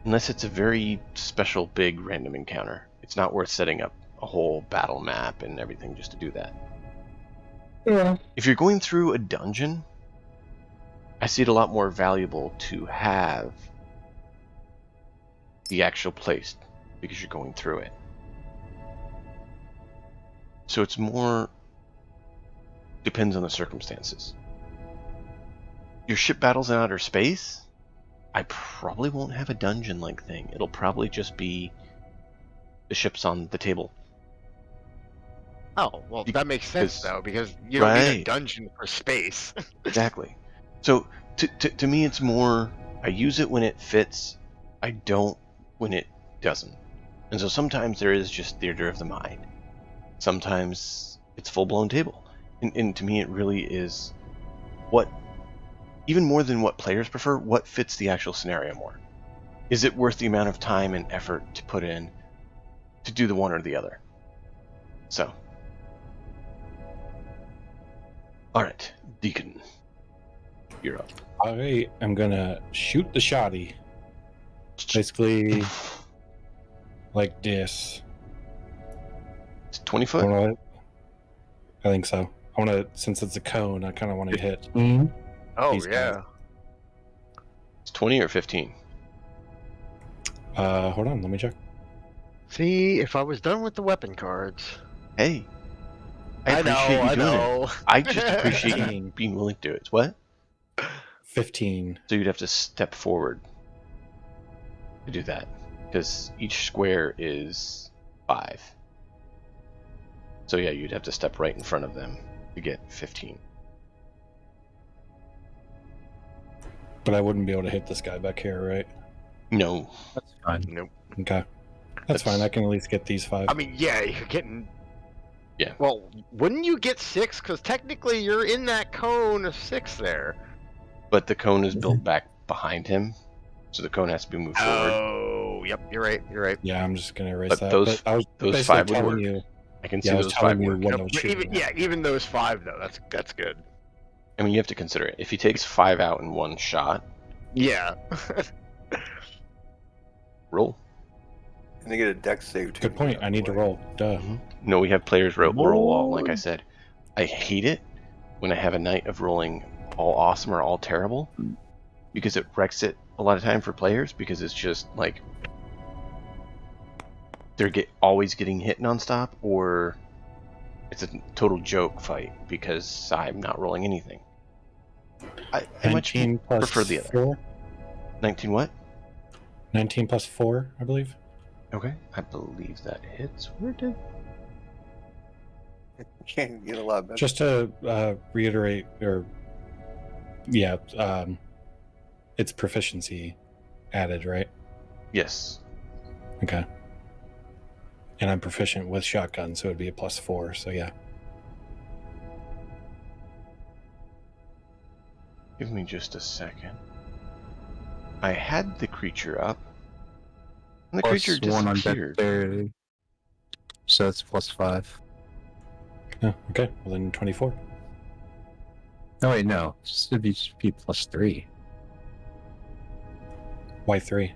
unless it's a very special big random encounter, it's not worth setting up a whole battle map and everything just to do that. Yeah. If you're going through a dungeon, I see it a lot more valuable to have the actual place because you're going through it. So it's more depends on the circumstances. Your ship battles in outer space, I probably won't have a dungeon-like thing. It'll probably just be the ships on the table. Oh, well, that makes sense, Because- though, because you don't need a Right. dungeon for space. Exactly. So to me, it's more I use it when it fits. I don't when it doesn't. And so sometimes there is just theater of the mind. Sometimes it's full-blown table. And to me, it really is what, even more than what players prefer, what fits the actual scenario more. Is it worth the amount of time and effort to put in to do the one or the other? So. Alright, Deacon. You're up. I am gonna shoot the shotty. Basically, like this. It's 20 I foot? wanna- I think so. I want to, since it's a cone, I kind of want to hit. Oh, These yeah. It's 20 or 15? Hold on, let me check. See, if I was done with the weapon cards. Hey, I appreciate you doing it. I just appreciate you 15. being willing to do it. What? 15. So you'd have to step forward to do that, because each square is 5. So yeah, you'd have to step right in front of them to get 15. But I wouldn't be able to hit this guy back here, right? No. That's fine. Nope. Okay. That's fine. I can at least get these 5. I mean, yeah, you're getting. Yeah. Well, wouldn't you get 6? Because technically you're in that cone of 6 there. But the cone is built back behind him, so the cone has to be moved forward. Oh, yep, you're right. You're right. Yeah, I'm just gonna erase But that. those- but I was those basically 5 would telling work. you. I can see Yeah, I was those telling 5 you work. what I No, was but shooting. even those 5 though, that's good. I mean, you have to consider it. If he takes 5 out in one shot, Yeah. roll. And they get a dex save too. Good point. I need to roll. Duh. No, we have players roll all. Like I said, I hate it when I have a night of rolling all awesome or all terrible, because it wrecks it a lot of time for players, because it's just like they're always getting hit nonstop, or it's a total joke fight because I'm not rolling anything. I much 19 plus prefer the other. 4. 19 what? 19 plus 4, I believe. Okay, I believe that hits. Where did... Can't get a lot better. Just to reiterate, or yeah, it's proficiency added, right? Yes. Okay. And I'm proficient with shotgun, so it'd be a plus 4. So yeah. Give me just a second. I had the creature up. And the Plus creature 1 on disappeared. dexterity. So it's plus 5. Oh, okay. Well then 24. Oh wait, no. It should be plus 3. Why 3?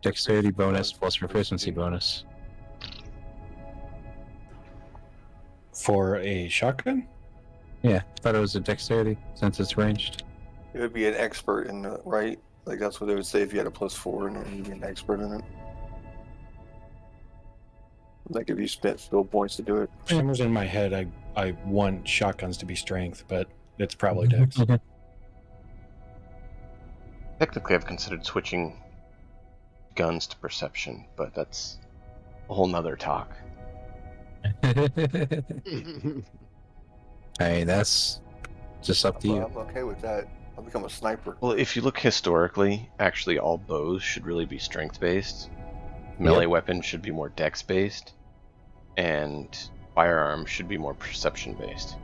Dexterity bonus plus proficiency bonus. For a shotgun? Yeah, I thought it was a dexterity since it's ranged. It would be an expert in it, right? Like that's what they would say if you had a +4 and you'd be an expert in it. Like if you spent skill points to do it. For some reason in my head, I want shotguns to be strength, but it's probably dex. Technically, I've considered switching guns to perception, but that's a whole nother talk. Hey, that's just up to you. I'm okay with that. I'll become a sniper. Well, if you look historically, actually all bows should really be strength-based. Melee weapons should be more dex-based. And firearms should be more perception-based.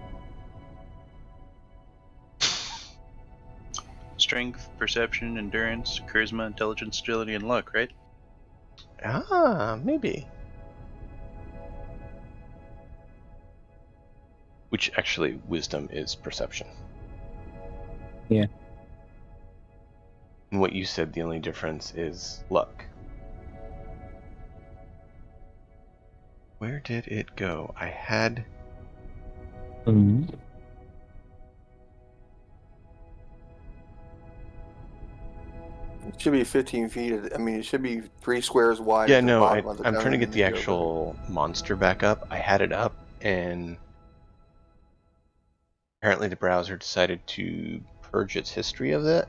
Strength, perception, endurance, charisma, intelligence, agility, and luck, right? Ah, maybe. Which actually, wisdom is perception. Yeah. And what you said, the only difference is luck. Where did it go? I had... Mm-hmm. It should be 15 feet. I mean, it should be 3 squares wide. Yeah, at the no, bottom of the I'm trying to gun get and the then go actual monster back up. I had it up, and apparently the browser decided to purge its history of that.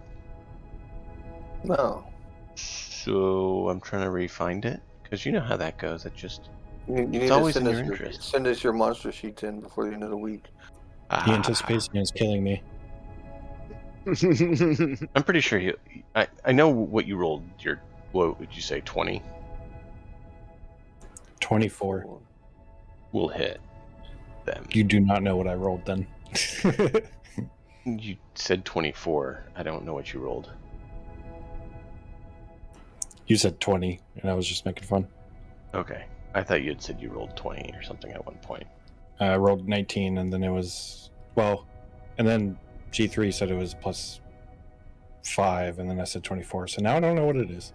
No. So I'm trying to re-find it, because you know how that goes. It just... You need always to in send your us interest. Send us your monster sheets in before the end of the week. The anticipation is killing me. I'm pretty sure I know what you rolled. What would you say, 20? 24. Will hit them. You do not know what I rolled then. You said 24. I don't know what you rolled. You said 20, and I was just making fun. Okay. I thought you had said you rolled 20 or something at one point. I rolled 19, and then it was... Well, and then G3 said it was plus 5, and then I said 24. So now I don't know what it is.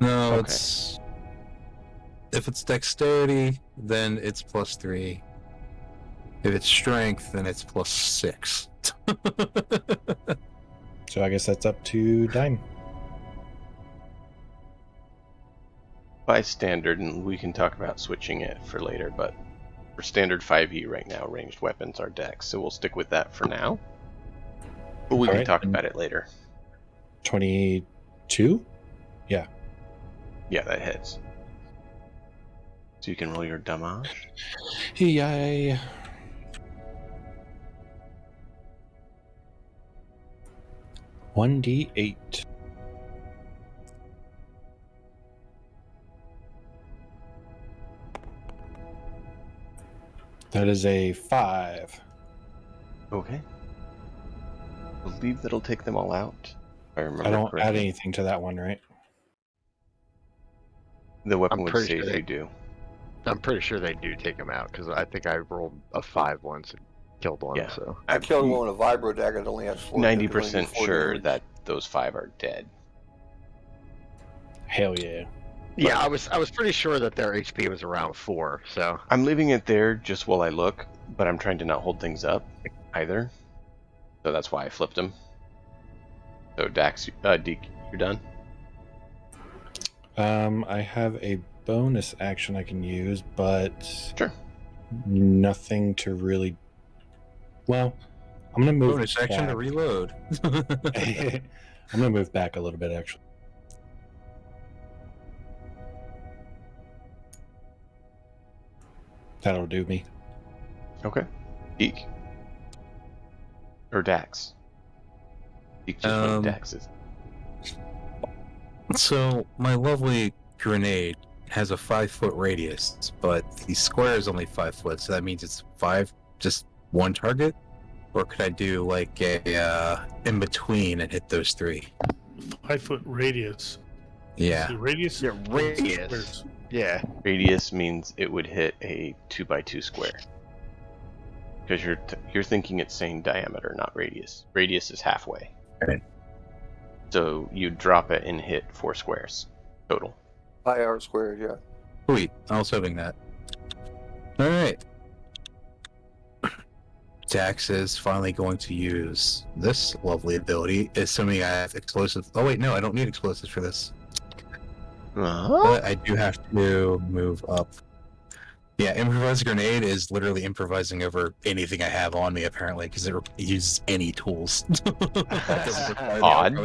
No, Okay. it's... If it's dexterity, then it's plus 3. If it's strength, then it's plus 6. So I guess that's up to Dime. By standard, and we can talk about switching it for later, but for standard 5e right now, ranged weapons are dex, so we'll stick with that for now. But we can Alright, talk and- about it later. 22? Yeah, that hits. So you can roll your damage. Yay. $1d8. That is a 5. Okay. I believe that'll take them all out. If I remember I don't correctly. add anything to that one, right? The weapon I'm would pretty say sure if they- you do. I'm pretty sure they do take him out because I think I rolled a 5 once and killed one. Yeah. So I killed one with a vibro dagger that only has 4. 90% four sure damage. that those 5 are dead. Hell yeah. yeah, I was pretty sure that their HP was around 4. So I'm leaving it there just while I look, but I'm trying to not hold things up either. So that's why I flipped them. So Dax, Deke, you're done? I have a bonus action I can use, but Sure. nothing to really... Well, I'm gonna move. Bonus action to back. reload. I'm gonna move back a little bit, actually. That'll do me. Okay. Deke. Or Dax. Deke just went Dax's. So my lovely grenade has a 5-foot radius, but the square is only 5 foot, so that means it's 5, just one target? Or could I do like a in between and hit those 3? 5 foot radius. Yeah. The radius. Yeah, radius. Squares. Yeah. Radius means it would hit a 2x2 square. Because you're thinking it's saying diameter, not radius. Radius is halfway. Okay. So you drop it and hit 4 squares total. IR squared, yeah. Sweet. I was hoping that. Alright. Dax is finally going to use this lovely ability, assuming I have explosives. Oh wait, no, I don't need explosives for this. But I do have to move up. Yeah, Improvised Grenade is literally improvising over anything I have on me, apparently, because it uses any tools. Odd.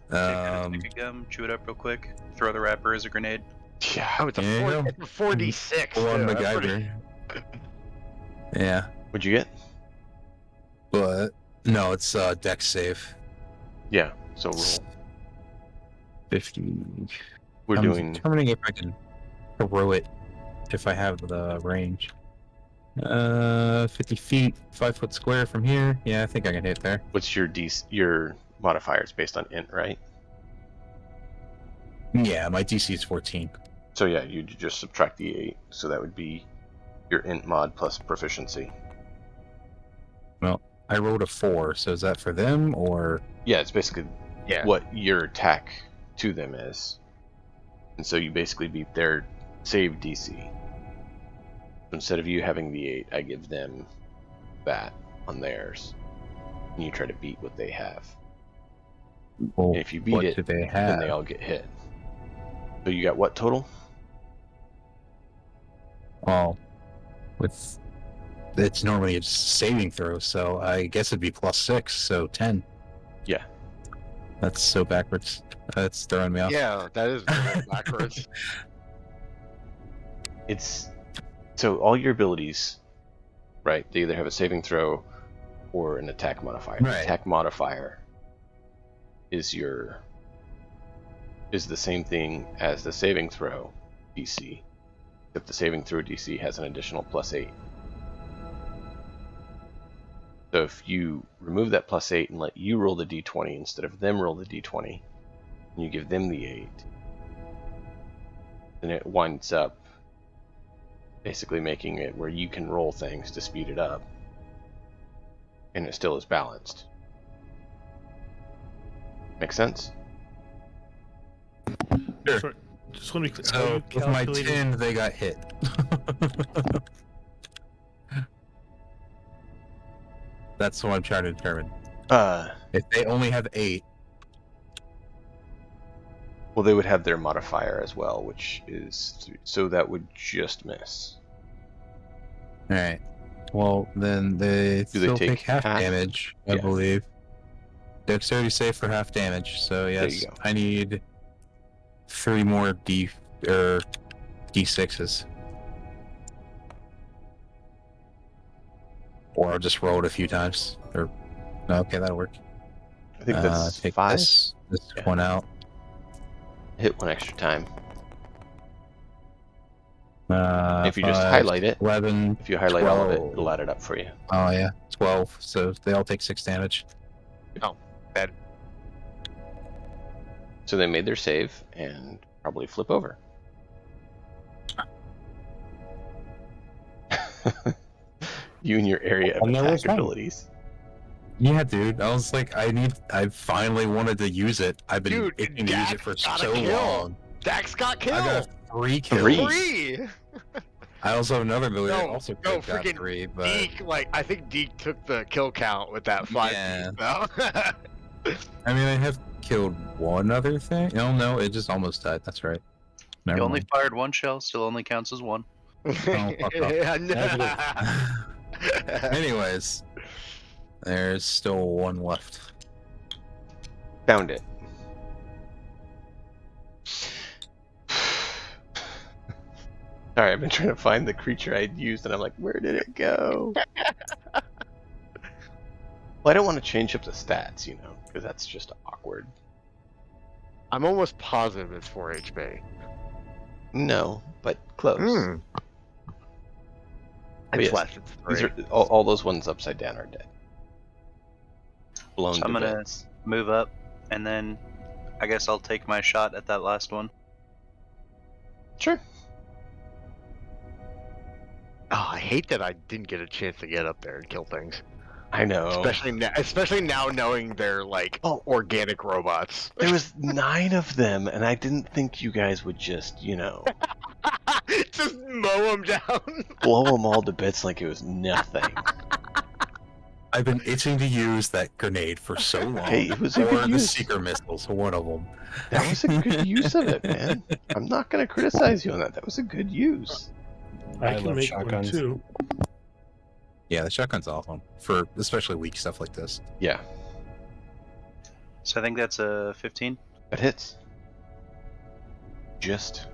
Take a gum, chew it up real quick, throw the wrapper as a grenade. Yeah. Oh, it's a 4d6. Full on too. That's MacGyver. Yeah, What'd you get? but no, it's Dex save. Yeah. So roll. 50. We're I'm doing. determining if I can throw it if I have the range. 50 feet, 5 foot square from here. Yeah, I think I can hit there. What's your your modifiers based on int, right? Yeah, my DC is 14. So yeah, you just subtract the 8. So that would be your int mod plus proficiency. Well, I rolled a 4, so is that for them or? Yeah, it's basically Yeah. what your attack to them is. And so you basically beat their save DC. Instead of you having the 8, I give them that on theirs. And you try to beat what they have. Well, And if you beat what it, do they then have? they all get hit. So you got what total? Well, with it's normally a saving throw, so I guess it'd be +6, so 10. Yeah. That's so backwards. That's throwing me off. Yeah, that is really backwards. It's so all your abilities, right? They either have a saving throw or an attack modifier. The Right. attack modifier is the same thing as the saving throw DC, except the saving throw DC has an additional +8. So if you remove that +8 and let you roll the d20 instead of them roll the d20, and you give them the 8, then it winds up basically making it where you can roll things to speed it up, and it still is balanced. Make sense? Sure. Sorry, just want to be clear. how So you with my calculated- 10, they got hit. That's what I'm trying to determine. If they only have 8, Well, they would have their modifier as well, which is 3, so that would just miss. alright. Well, then they Do they still take take half half? damage, I Yeah. believe. Dexterity save for half damage, so you yes, go. I need 3 more D6s. Or I'll just roll it a few times. Or no, okay, that'll work. I think that's Take 5. this Yeah. one out. Hit one extra time. If you 5, just highlight it, 11. if you highlight all of it, 12. it'll add it up for you. Oh yeah, 12. So they all take 6 damage. So they made their save and probably flip over. You and your area of And there was attack one. abilities. Yeah, dude. I was like, I finally wanted to use it. I've been Dude, itching to use it for Dax got a so kill. long. Dax got I got killed. 3 kills. 3. 3. I also have another ability that No, also no, got freaking 3, but Deke, I think Deke took the kill count with that 5 Yeah. piece, though. I mean, I have killed one other thing. Oh no, it just almost died. That's right. Never You only mind. fired one shell, still only counts as one. fuck off. Yeah, no. Anyways, there's still one left. Found it. Sorry, I've been trying to find the creature I'd used, and I'm like, where did it go? Well, I don't want to change up the stats, you know, because that's just awkward. I'm almost positive it's 4 HP. No, but close. But It's yes, less. It's 3. these are all those ones upside down are dead. Blown So to I'm gonna bits. move up, and then I guess I'll take my shot at that last one. Sure. Oh, I hate that I didn't get a chance to get up there and kill things. I know. Especially now knowing they're like organic robots. There was 9 of them, and I didn't think you guys would just, you know, Just mow them down. blow them all to bits like it was nothing. I've been itching to use that grenade for so long. Hey, it was a or good the use. seeker missiles, one of them. That was a good use of it, man. I'm not going to criticize you on that. That was a good use. I I can love make shotguns. one too. Yeah, the shotgun's awesome for especially weak stuff like this. Yeah, So I think that's a 15. that hits. Just.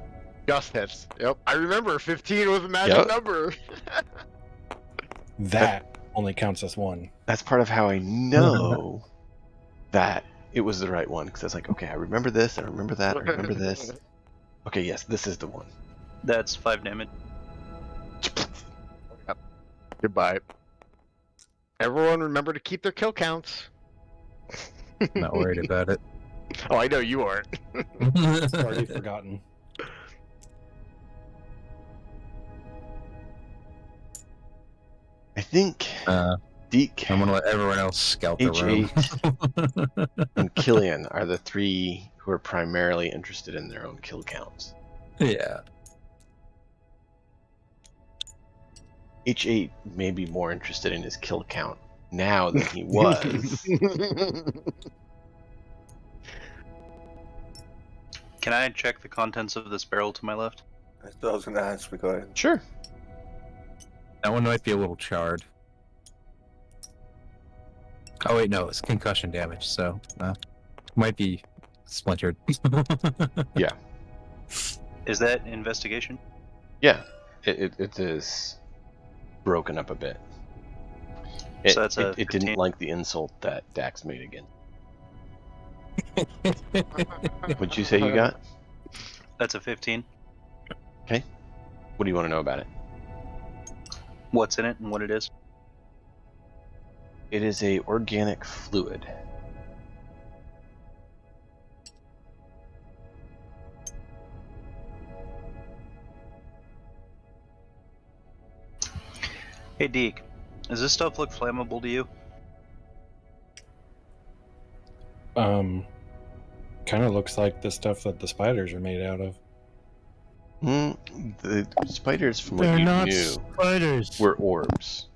Just hits. Yep. I remember 15 was a magic Yep. number. That only counts as 1. That's part of how I know that it was the right one, because I was like, okay, I remember this, I remember that, I remember this. Okay, yes, this is the one. That's 5 damage. Goodbye. Everyone remember to keep their kill counts. Not worried about it. Oh, I know you aren't. Already forgotten. I think Deke I'm gonna let everyone else scout the room. H8 and Killian are the 3 who are primarily interested in their own kill counts. Yeah. H8 may be more interested in his kill count now than he was. Can I check the contents of this barrel to my left? I was gonna ask, but go ahead. Sure. That one might be a little charred. Oh wait, no, it's concussion damage, so might be splintered. Yeah. Is that investigation? Yeah. It is broken up a bit. So that's a it 15. didn't like the insult that Dax made again. What'd you say you got? That's a 15. Okay. What do you want to know about it? What's in it and what it is? It is a organic fluid. Hey Deke, does this stuff look flammable to you? Kind of looks like the stuff that the spiders are made out of. The spiders, from what They're you not knew, spiders. were orbs.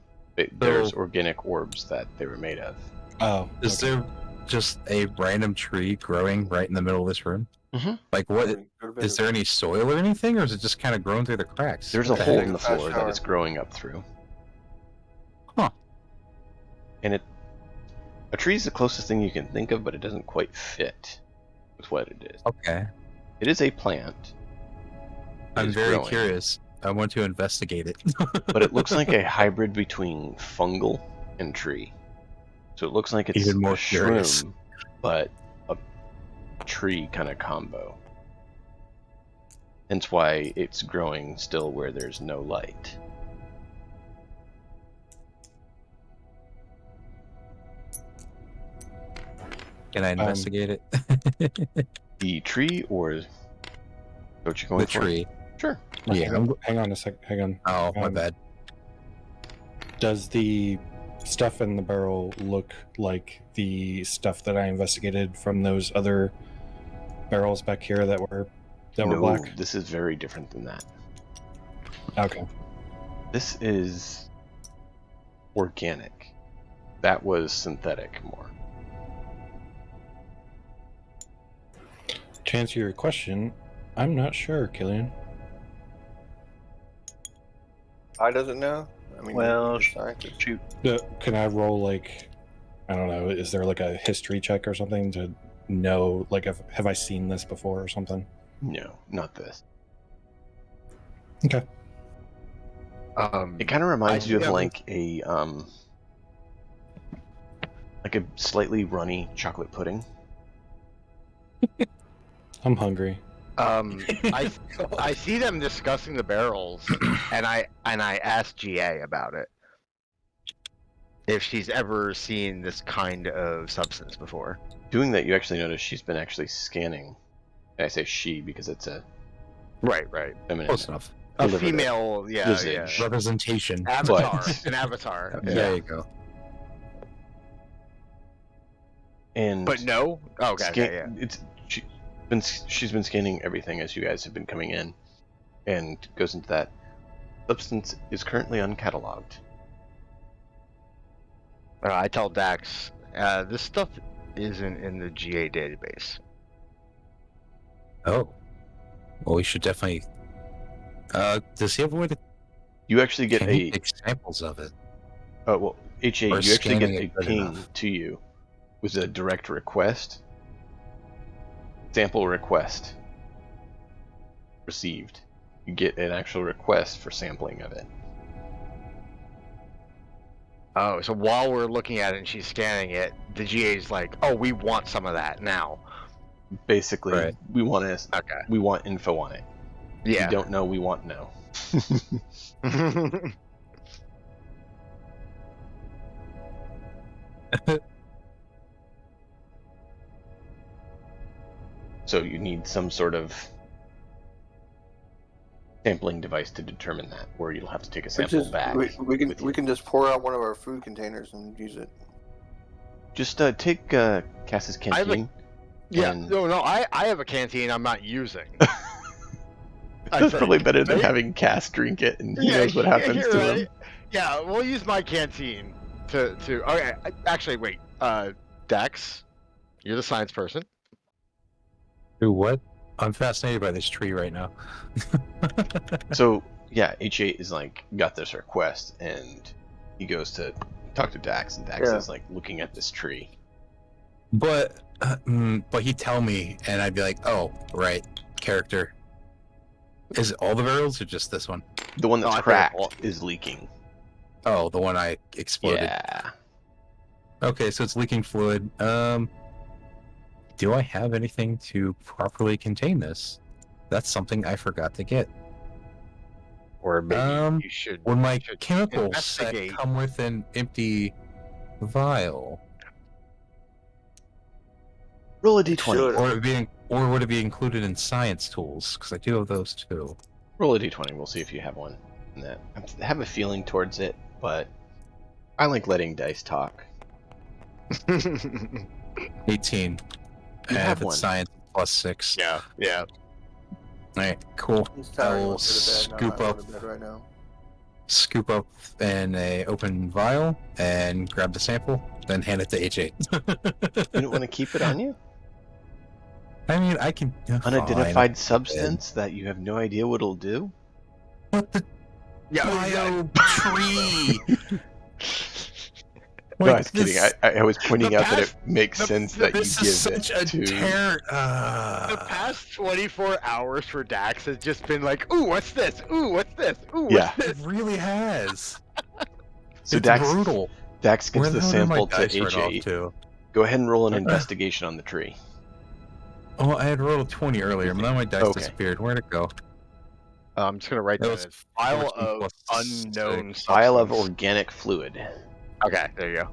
There's organic orbs that they were made of. Oh, Is there just a random tree growing right in the middle of this room? Mhm. Like, what? Is there any soil or anything, or is it just kind of growing through the cracks? There's a What the hole heck? in the floor that it's growing up through. Huh. And a tree is the closest thing you can think of, but it doesn't quite fit with what it is. Okay. It is a plant. It I'm is very growing, curious. I want to investigate it. but it looks like a hybrid between fungal and tree. So it looks like it's Even more a curious. shroom, but a tree kind of combo. Hence why it's growing still where there's no light. Can I investigate it? The tree or what you going The for? tree. Sure. Yeah. Hang on a sec. Hang on. Oh, my bad. Does the stuff in the barrel look like the stuff that I investigated from those other barrels back here that were No, black? this is very different than that. Okay. This is organic. That was synthetic more. To answer your question, I'm not sure, Killian. I doesn't know. I mean, Well, he's a scientist. shoot. Can I roll like, I don't know, is there like a history check or something to know, like, have I seen this before or something? No, not this. Okay. It kind of reminds you of I'm- like a slightly runny chocolate pudding. I'm hungry. I see them discussing the barrels, and I asked GA about it. If she's ever seen this kind of substance before. Doing that, you actually notice she's been actually scanning. And I say she because it's a Right. feminine Close enough. A Delivered it. female, Visage. Representation. Avatar. But- An avatar. There you go. and But no? Oh, okay, scan- yeah. she's been scanning everything as you guys have been coming in, and goes into that. Substance is currently uncatalogued. I tell Dax, this stuff isn't in the GA database. Oh. Well, we should definitely. Does he have a way to? You actually get Can a he take samples of it? oh well HA. You Or actually get scanning a it good ping enough. to you with a direct request. Sample request received. You get an actual request for sampling of it. Oh, so while we're looking at it and she's scanning it, the GA's like, oh, we want some of that now. Basically, Right. we want to. Okay. We want info on it. Yeah. We don't know. We want no. So you need some sort of sampling device to determine that, or you'll have to take a sample back. We can with we you. can just pour out one of our food containers and use it. Just take Cass's I have a- canteen. Yeah, And- no, I have a canteen I'm not using. That's probably better than right? having Cass drink it, and he knows what happens you're to right. him. Yeah, we'll use my canteen to. Okay, actually, wait. Dex, you're the science person. Do what? I'm fascinated by this tree right now. So yeah, H8 is like got this request, and he goes to talk to Dax, and Dax Yeah. is like looking at this tree. But he'd tell me, and I'd be like, "Oh, right, character." Is it all the barrels or just this one? The one that's I thought cracked all- is leaking. Oh, the one I exploded. Yeah. Okay, so it's leaking fluid. Do I have anything to properly contain this? That's something I forgot to get. Or maybe Um, you should. Would my should chemical set investigate. come with an empty vial? Roll a d20. Should. Or would it be included in science tools? Because I do have those too. Roll a d20. We'll see if you have one. In that. I have a feeling towards it, but I like letting dice talk. 18. You And have if it's one. science, +6. yeah. Alright, cool. He's tired. I will Going to scoop bed. up Going to bed right now. scoop up in a open vial and grab the sample, then hand it to H8. You don't want to keep it on you? I mean, I can. Unidentified substance that you have no idea what it'll do? What the Yeah. bio tree? No, I was kidding. I was pointing the out that past- it makes sense that you this is give such it a to. The past 24 hours for Dax has just been like, ooh, what's this? Ooh, what's this? Ooh, what's Yeah. It this? really has. So it's Dax, brutal. Dax Where gives the hell did my sample to dice run off H8. to? Go ahead and roll an investigation on the tree. Oh, I had rolled a 20 earlier, but now my dice Okay. disappeared. Where'd it go? I'm just gonna write That down was a file 14 of plus unknown Vial of substance. organic fluid. Okay, there you go.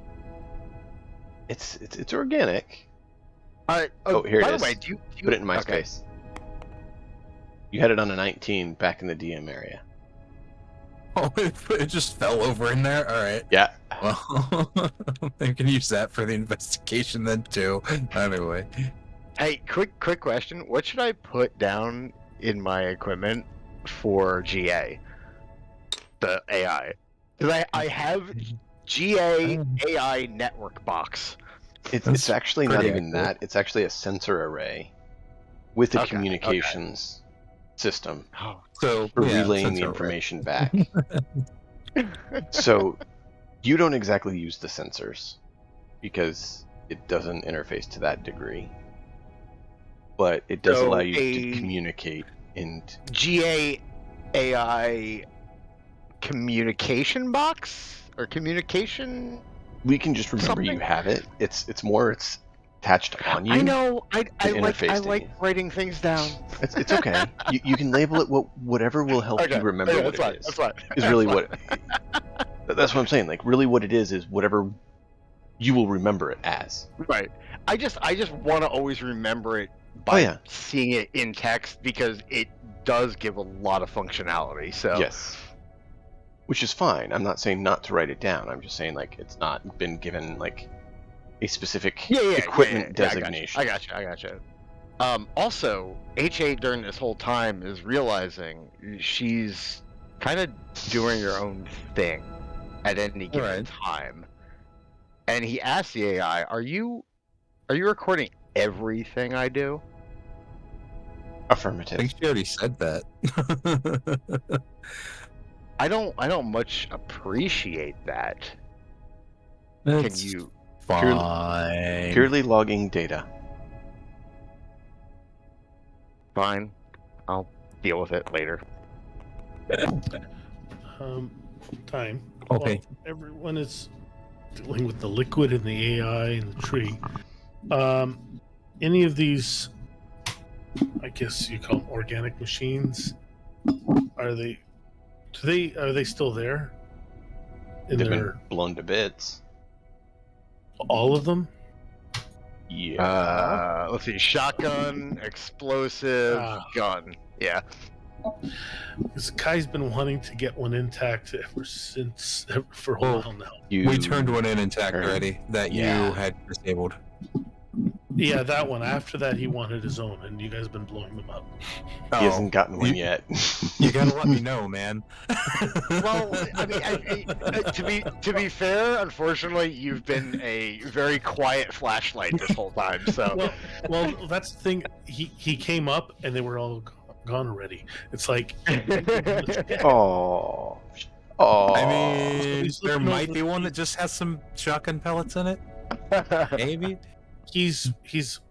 It's organic. Oh, here it by is. the way, do you Put it in my okay. space. You had it on a 19 back in the DM area. Oh, it just fell over in there? Alright. Yeah. Well, I can use that for the investigation then, too. Anyway. Hey, quick question. What should I put down in my equipment for GA? The AI. Because I have GA AI network box. It's That's actually not pretty even accurate. that. It's actually a sensor array with a Okay, communications system Oh, So, for yeah, relaying the sensor array. information back. So, you don't exactly use the sensors because it doesn't interface to that degree, but it does So allow you to a- communicate and GA AI communication box or communication. we can just remember you Something? have it. It's attached on you. I know. I interface to like you. writing things down. It's okay. You can label it whatever will help you remember what that's fine. it is. That's fine. Is really what. That's what I'm saying. Like really, what it is whatever you will remember it as. Right. I just want to always remember it by seeing it in text because it does give a lot of functionality. So Yes. Which is fine. I'm not saying not to write it down. I'm just saying like it's not been given like a specific equipment designation. I got you. Also, HA during this whole time is realizing she's kind of doing her own thing at any given time. And he asks the AI, "Are you recording everything I do?" Affirmative. I think she already said that. I don't much appreciate that. It's Can you? fine. Purely logging data. Fine. I'll deal with it later. Time. Okay. Well, everyone is dealing with the liquid and the AI and the tree. Any of these, I guess you call them organic machines, are they still there? They've been blown to bits. All of them? Yeah. Let's see. Shotgun, explosive, gun. Yeah. Because Kai's been wanting to get one intact for a while now. We turned one in intact already that you had disabled. Yeah, that one. After that, he wanted his own, and you guys have been blowing them up. He hasn't gotten one yet. You gotta let me know, man. Well, I mean, to be fair, unfortunately, you've been a very quiet flashlight this whole time. So, well, that's the thing. He came up, and they were all gone already. It's like, oh. I mean, there might be one that just has some shotgun pellets in it. Maybe. He's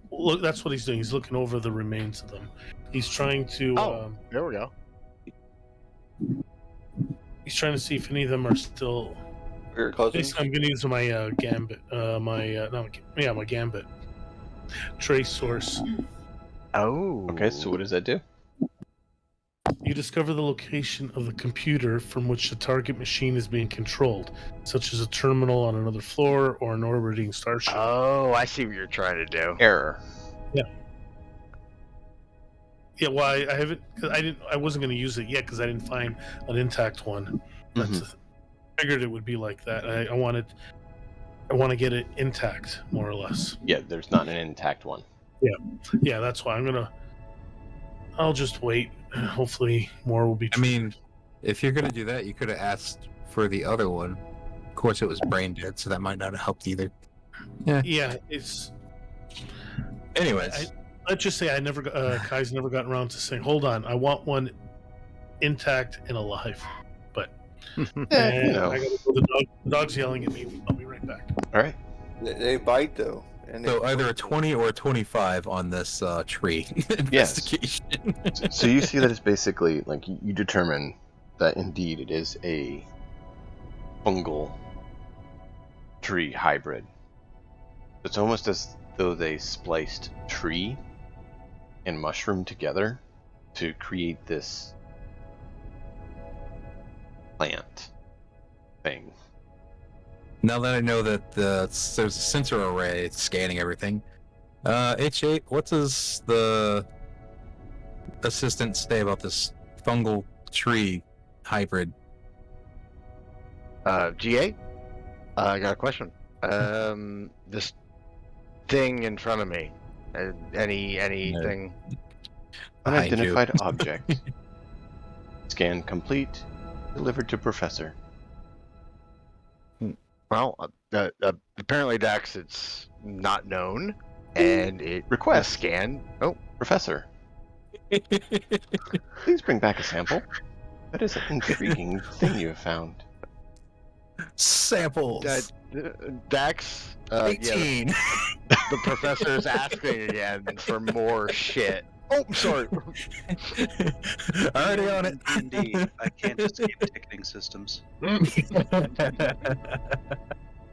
look. That's what he's doing. He's looking over the remains of them. He's trying to. There we go. He's trying to see if any of them are still. Your cousins? I'm going to use my gambit. My gambit trace source. Oh. Okay. So what does that do? You discover the location of the computer from which the target machine is being controlled, such as a terminal on another floor or an orbiting starship. Oh, I see what you're trying to do. Error. Yeah. Yeah. Well, I haven't. I wasn't going to use it yet because I didn't find an intact one. I figured it would be like that. I want to get it intact, more or less. Yeah. There's not an intact one. Yeah. That's why I'll just wait. Hopefully, more will be. I mean, if you're gonna do that, you could have asked for the other one. Of course, it was brain dead, so that might not have helped either. Yeah. It's. Anyways, Let's just say Kai's never gotten around to saying, "Hold on, I want one intact and alive." But I gotta go. The dog's yelling at me. I'll be right back. All right. They bite though. And so either a 20 or a 25 on this tree investigation. So you see that it's basically like you determine that indeed it is a fungal tree hybrid. It's almost as though they spliced tree and mushroom together to create this plant thing. Now that I know that there's a sensor array scanning everything, H8, what does the assistant say about this fungal tree hybrid? GA? I got a question. This thing in front of me. Anything? Unidentified object. Scan complete. Delivered to Professor. Well, apparently, Dax, it's not known, and it Request. Scan. Oh, Professor. Please bring back a sample. That is an intriguing thing you have found. Samples. Dax, yeah, 18. the professor is asking again for more shit. Oh, I'm sorry. Already on it. D&D, I can't escape ticketing systems.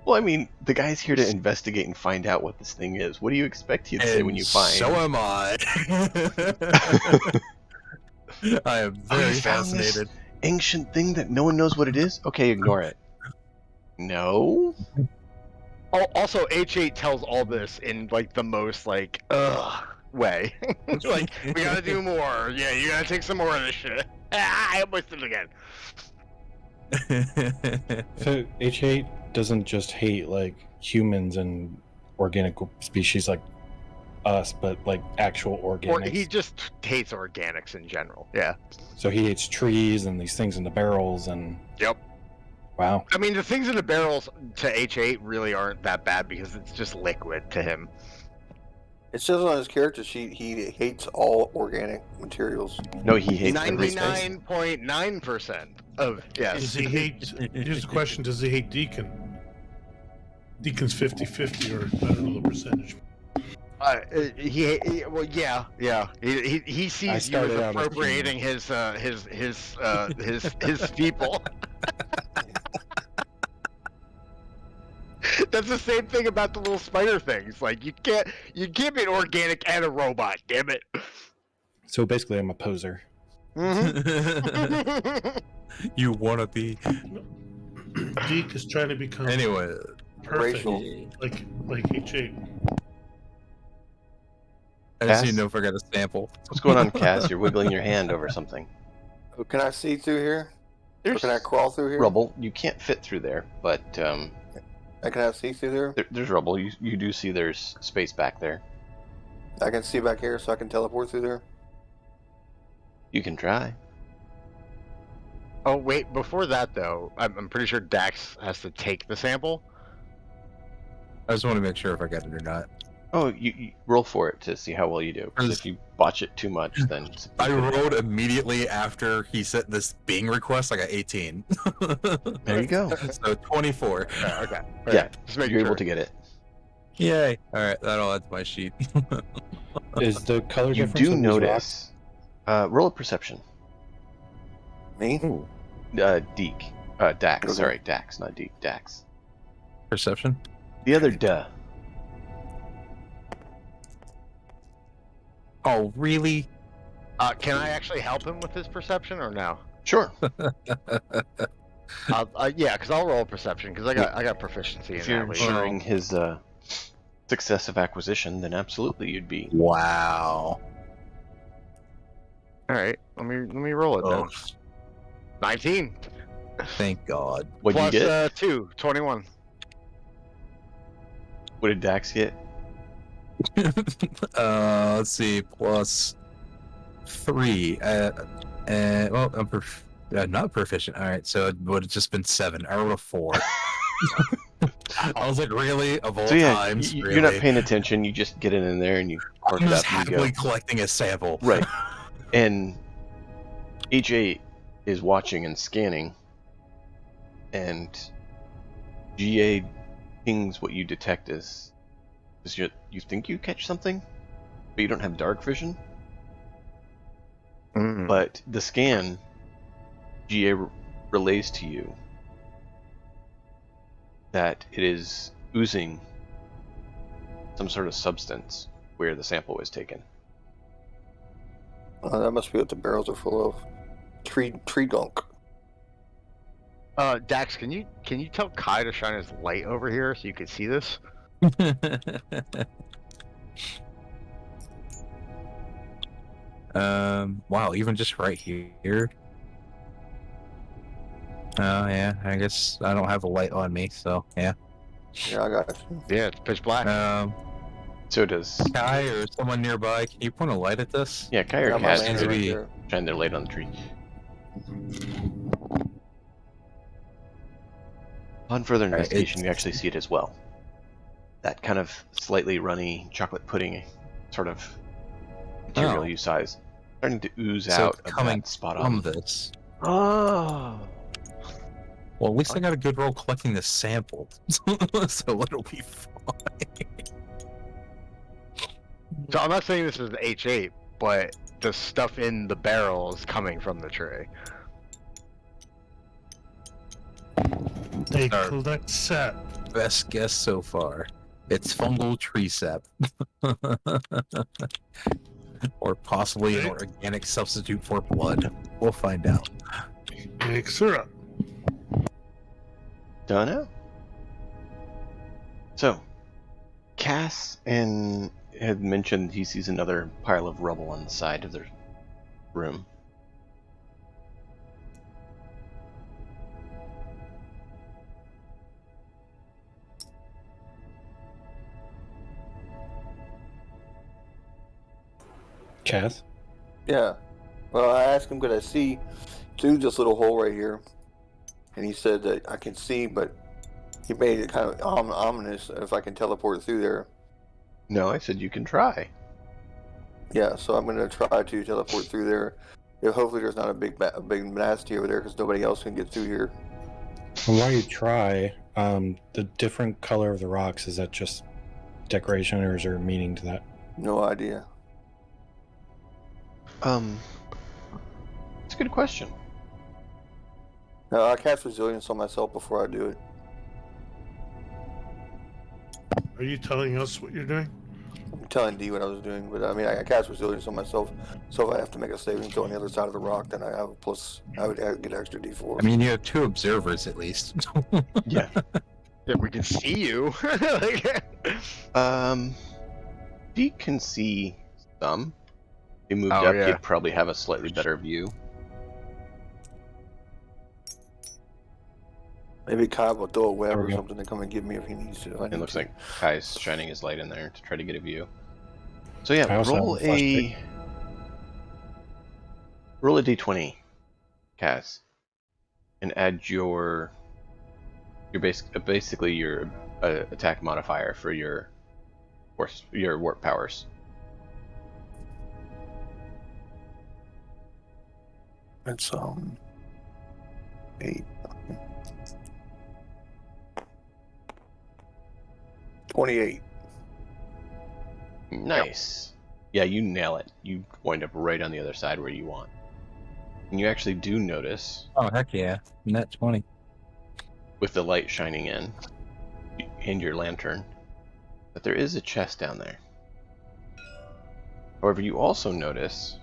Well, I mean, the guy's here to investigate and find out what this thing is. What do you expect he'd say when you find? So am I. I am very you found this fascinated. ancient thing that no one knows what it is? Okay, ignore it. No? Oh, also, H8 tells all this in like the most like way. Like, we gotta do more. Yeah, you gotta take some more of this shit. I almost did it again. So H8 doesn't just hate like humans and organic species like us, but like actual Or organics. he just hates organics in general. Yeah. So he hates trees and these things in the barrels and. Yep. Wow. I mean, the things in the barrels to H8 really aren't that bad because it's just liquid to him. It says on his character sheet he hates all organic materials. No, he hates everything. 99.9% of yes. Does he hate? Here's the question: does he hate Deacon? Deacon's 50-50, or I don't know the percentage. Well, yeah. He sees you as appropriating his people. That's the same thing about the little spider things. Like you can't be an organic and a robot. Damn it. So basically, I'm a poser. Mm-hmm. You wanna be. Deke is trying to become Anyway. perfect, Racial. like H8. I just need to know if I got a sample. What's going on, Cass? You're wiggling your hand over something. Oh, can I see through here? Or can I crawl through here? Rubble. You can't fit through there, but I can see through there? there's rubble. You do see there's space back there. I can see back here, so I can teleport through there? You can try. Oh wait, before that though, I'm pretty sure Dax has to take the sample. I just want to make sure if I got it or not. Oh, you roll for it to see how well you do. 'Cause if you botch it too much, then I rolled immediately after he sent this Bing request. I got 18. there you go. So 24. Okay. Yeah, Just make you're sure. able to get it. Yay! All right, that'll add to my sheet. Is the color You difference do on these notice. Roll a perception. Me? Deke. Dax. Okay. Sorry, Dax, not Deke. Dax. Perception. The other duh. Oh, really? Can I actually help him with his perception or no? Sure. Yeah, because I'll roll a perception because I got proficiency in If you're that. ensuring his success of acquisition, then absolutely you'd be. Wow. All right, let me roll it then. 19 Thank God. What'd you plus get? 2, 21. What did Dax get? Let's see. Plus 3. Well, I'm not proficient. All right, so it would have just been 7. I rolled a 4. I was like, really? Of all So yeah, times, you're really? not paying attention. You just get it in there and you park I'm it just up and you go. happily collecting a sample. Right. And H8 is watching and scanning, and GA pings what you detect as you think you catch something, but you don't have dark vision. Mm. But the scan GA relays to you that it is oozing some sort of substance where the sample was taken. That must be what the barrels are full of. Tree gunk. Dax, can you tell Kai to shine his light over here so you can see this? Wow, even just right here. Oh yeah, I guess I don't have a light on me, so yeah. Yeah, I got it. Yeah, it's pitch black. So does Kai or someone nearby, can you point a light at this? yeah, Kai or Got my Cass lantern to right be- there. shine their light on the tree. On further Alright, investigation, it's- you actually see it as well. That kind of slightly runny chocolate pudding sort of material Oh. you size, starting to ooze So out it's of coming that spot from on. this. Oh. Well, at least I got a good roll collecting the sample, so it'll be fine. So I'm not saying this is the H8, but the stuff in the barrel is coming from the tray. They Our- collect sap. Best guess so far. It's fungal tree sap. Or possibly an organic substitute for blood. We'll find out. Make syrup. Don't know. So, Cass had mentioned he sees another pile of rubble on the side of the room. Cass? Yeah. Well, I asked him, could I see through this little hole right here? And he said that I can see, but he made it kind of ominous if I can teleport through there. No, I said you can try. Yeah, so I'm going to try to teleport through there. Yeah, hopefully there's not a big nasty over there because nobody else can get through here. And while you try, the different color of the rocks, is that just decoration or is there meaning to that? No idea. It's a good question. No, I cast resilience on myself before I do it. Are you telling us what you're doing? I'm telling D what I was doing, but I mean, I cast resilience on myself, so if I have to make a saving throw on the other side of the rock, then I have a plus. I would get extra D4. I mean, you have 2 observers at least. Yeah. Yeah, we can see you. Deke can see some. If you moved Oh, up, yeah. you'd probably have a slightly better view. Maybe Kai will throw a web There we or go. something to come and get me if he needs to. It looks like Kai's shining his light in there to try to get a view. So yeah, I also roll have a flashlight. roll a d20, Kaz, and add your basically your attack modifier for your warp powers. It's 8. 28. Nice. Yeah, you nail it. You wind up right on the other side where you want. And you actually do notice, Oh, heck yeah. Net 20. with the light shining in, and your lantern, that there is a chest down there. However, you also notice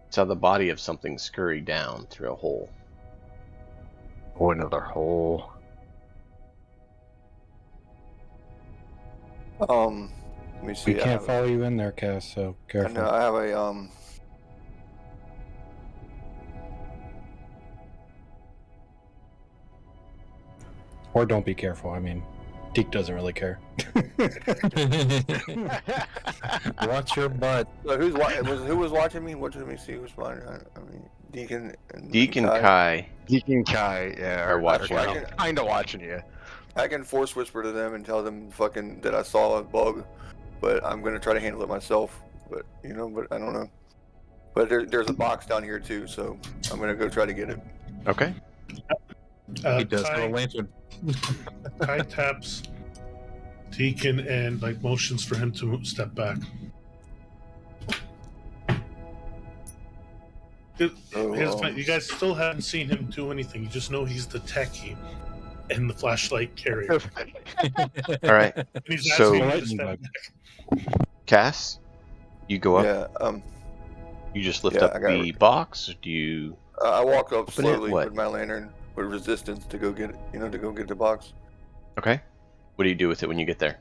saw the body of something scurry down through a hole. Oh, another hole. Let me see. We can't follow you in there, Cass, so I careful. know, I have a Or don't be careful. I mean, Deke doesn't really care. Watch your butt. So who was watching me? What did me see? Who's mine? I mean, Deacon and Kai. Deke and Kai, yeah, Are watching you. Kind of watching you. I can force whisper to them and tell them fucking that I saw a bug, but I'm gonna try to handle it myself. But but I don't know. But there's a box down here too, so I'm gonna go try to get it. Okay. He does have a lantern. Kai taps Deacon and motions for him to step back. Here's the thing, you guys still haven't seen him do anything. You just know he's the techie and the flashlight carrier. All right. And he's So- asking you to step back. Cass, you go up. Yeah. You just lift Yeah, up I got the it. box. Do you? I walk up Open it, slowly what? with my lantern with resistance to go get it. To go get the box. Okay. What do you do with it when you get there?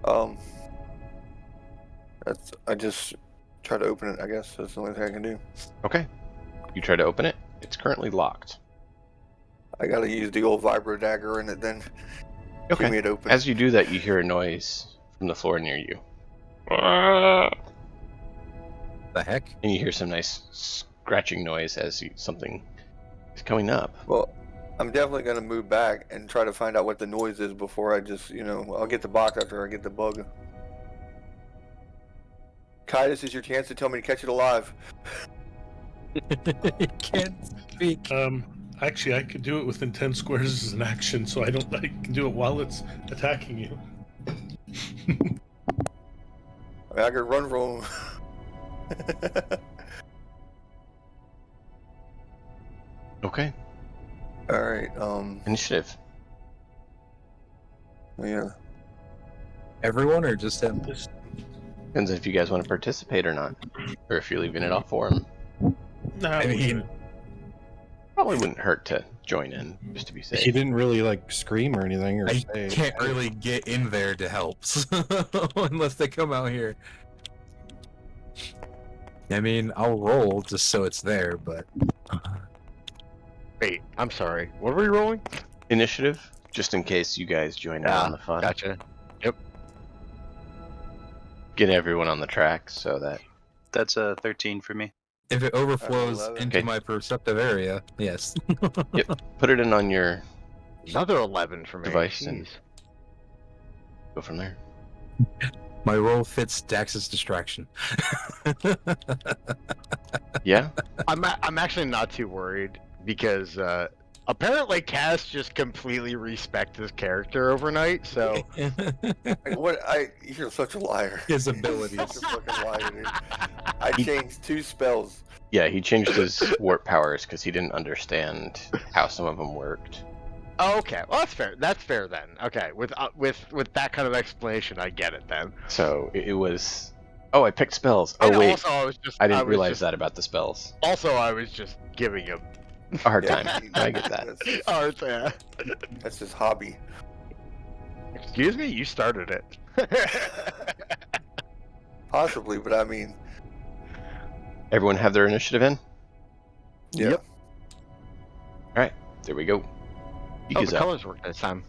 I just try to open it. I guess that's the only thing I can do. Okay. You try to open it. It's currently locked. I gotta use the old vibro dagger in it then. Give me Okay. it open. As you do that, you hear a noise from the floor near you, The heck? and you hear some nice scratching noise as something is coming up. Well, I'm definitely gonna move back and try to find out what the noise is before I just, I'll get the box after I get the bug. Kai, this is your chance to tell me to catch it alive. Can't speak. Actually, I could do it within 10 squares as an action, so I can do it while it's attacking you. I could run from him. Okay. Alright, Initiative. yeah. Everyone or just him? This, Depends if you guys want to participate or not. Or if you're leaving it off for him. I mean- Probably wouldn't hurt to join in, just to be safe. He didn't really like scream or anything or I say. can't really get in there to help unless they come out here. I mean, I'll roll just so it's there, but Wait, I'm sorry. What are we rolling? Initiative, just in case you guys join in on the fun. Gotcha. Get everyone on the track so that... That's a 13 for me. if it overflows 11. into Okay. my perceptive area, yes. Put it in on your... Another 11 for me. Device and- Jeez. Go from there. My roll fits Dax's distraction. Yeah? I'm actually not too worried because apparently Cass just completely respects his character overnight. So You're such a liar. His You're abilities. such a fucking liar, dude. I changed 2 spells. Yeah, he changed his warp powers because he didn't understand how some of them worked. oh, okay, well that's fair. That's fair then. Okay, with that kind of explanation, I get it then. So it was... Oh, I picked spells. And Oh, wait. Also, I didn't realize that about the spells. Also, I was just giving him. A hard Yeah, time. I get that. Oh, yeah. That's his hobby. Excuse me, you started it. Possibly, but I mean, Everyone have their initiative in? yeah. Yep. Alright, there we go. Oh, Ika's the up. colors worked this time.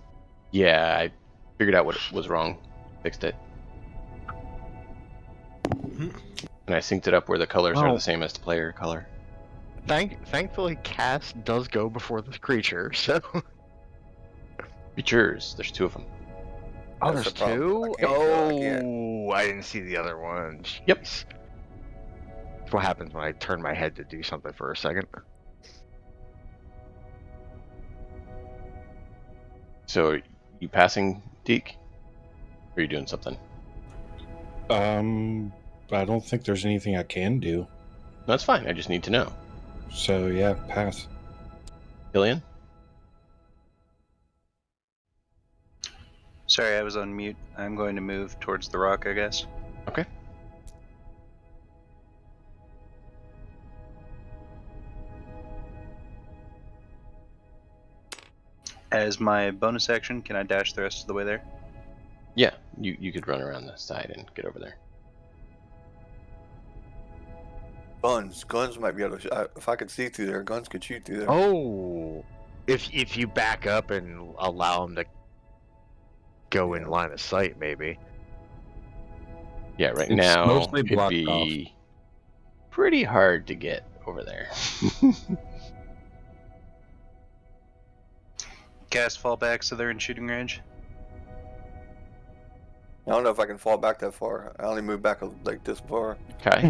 Yeah, I figured out what was wrong. Fixed it. And I synced it up where the colors are Oh. the same as the player color. Thankfully, Cass does go before the creature, so. Creatures, there's 2 of them. Oh, That's there's the problem. 2? I can't tell, I can't. Oh, I didn't see the other one. Yep. Jeez. That's what happens when I turn my head to do something for a second. So, you passing, Deke? Or are you doing something? I don't think there's anything I can do. No, that's fine, I just need to know. So yeah, pass. Killian? Sorry, I was on mute. I'm going to move towards the rock, I guess. Okay. As my bonus action, can I dash the rest of the way there? Yeah, you could run around the side and get over there. Guns might be able to. If I could see through there, guns could shoot through there. Oh, if you back up and allow him to go in line of sight, maybe. Yeah, right It's now mostly it'd blocked be pretty hard to get over there. Cast fall back so they're in shooting range. I don't know if I can fall back that far. I only move back like this far. Okay.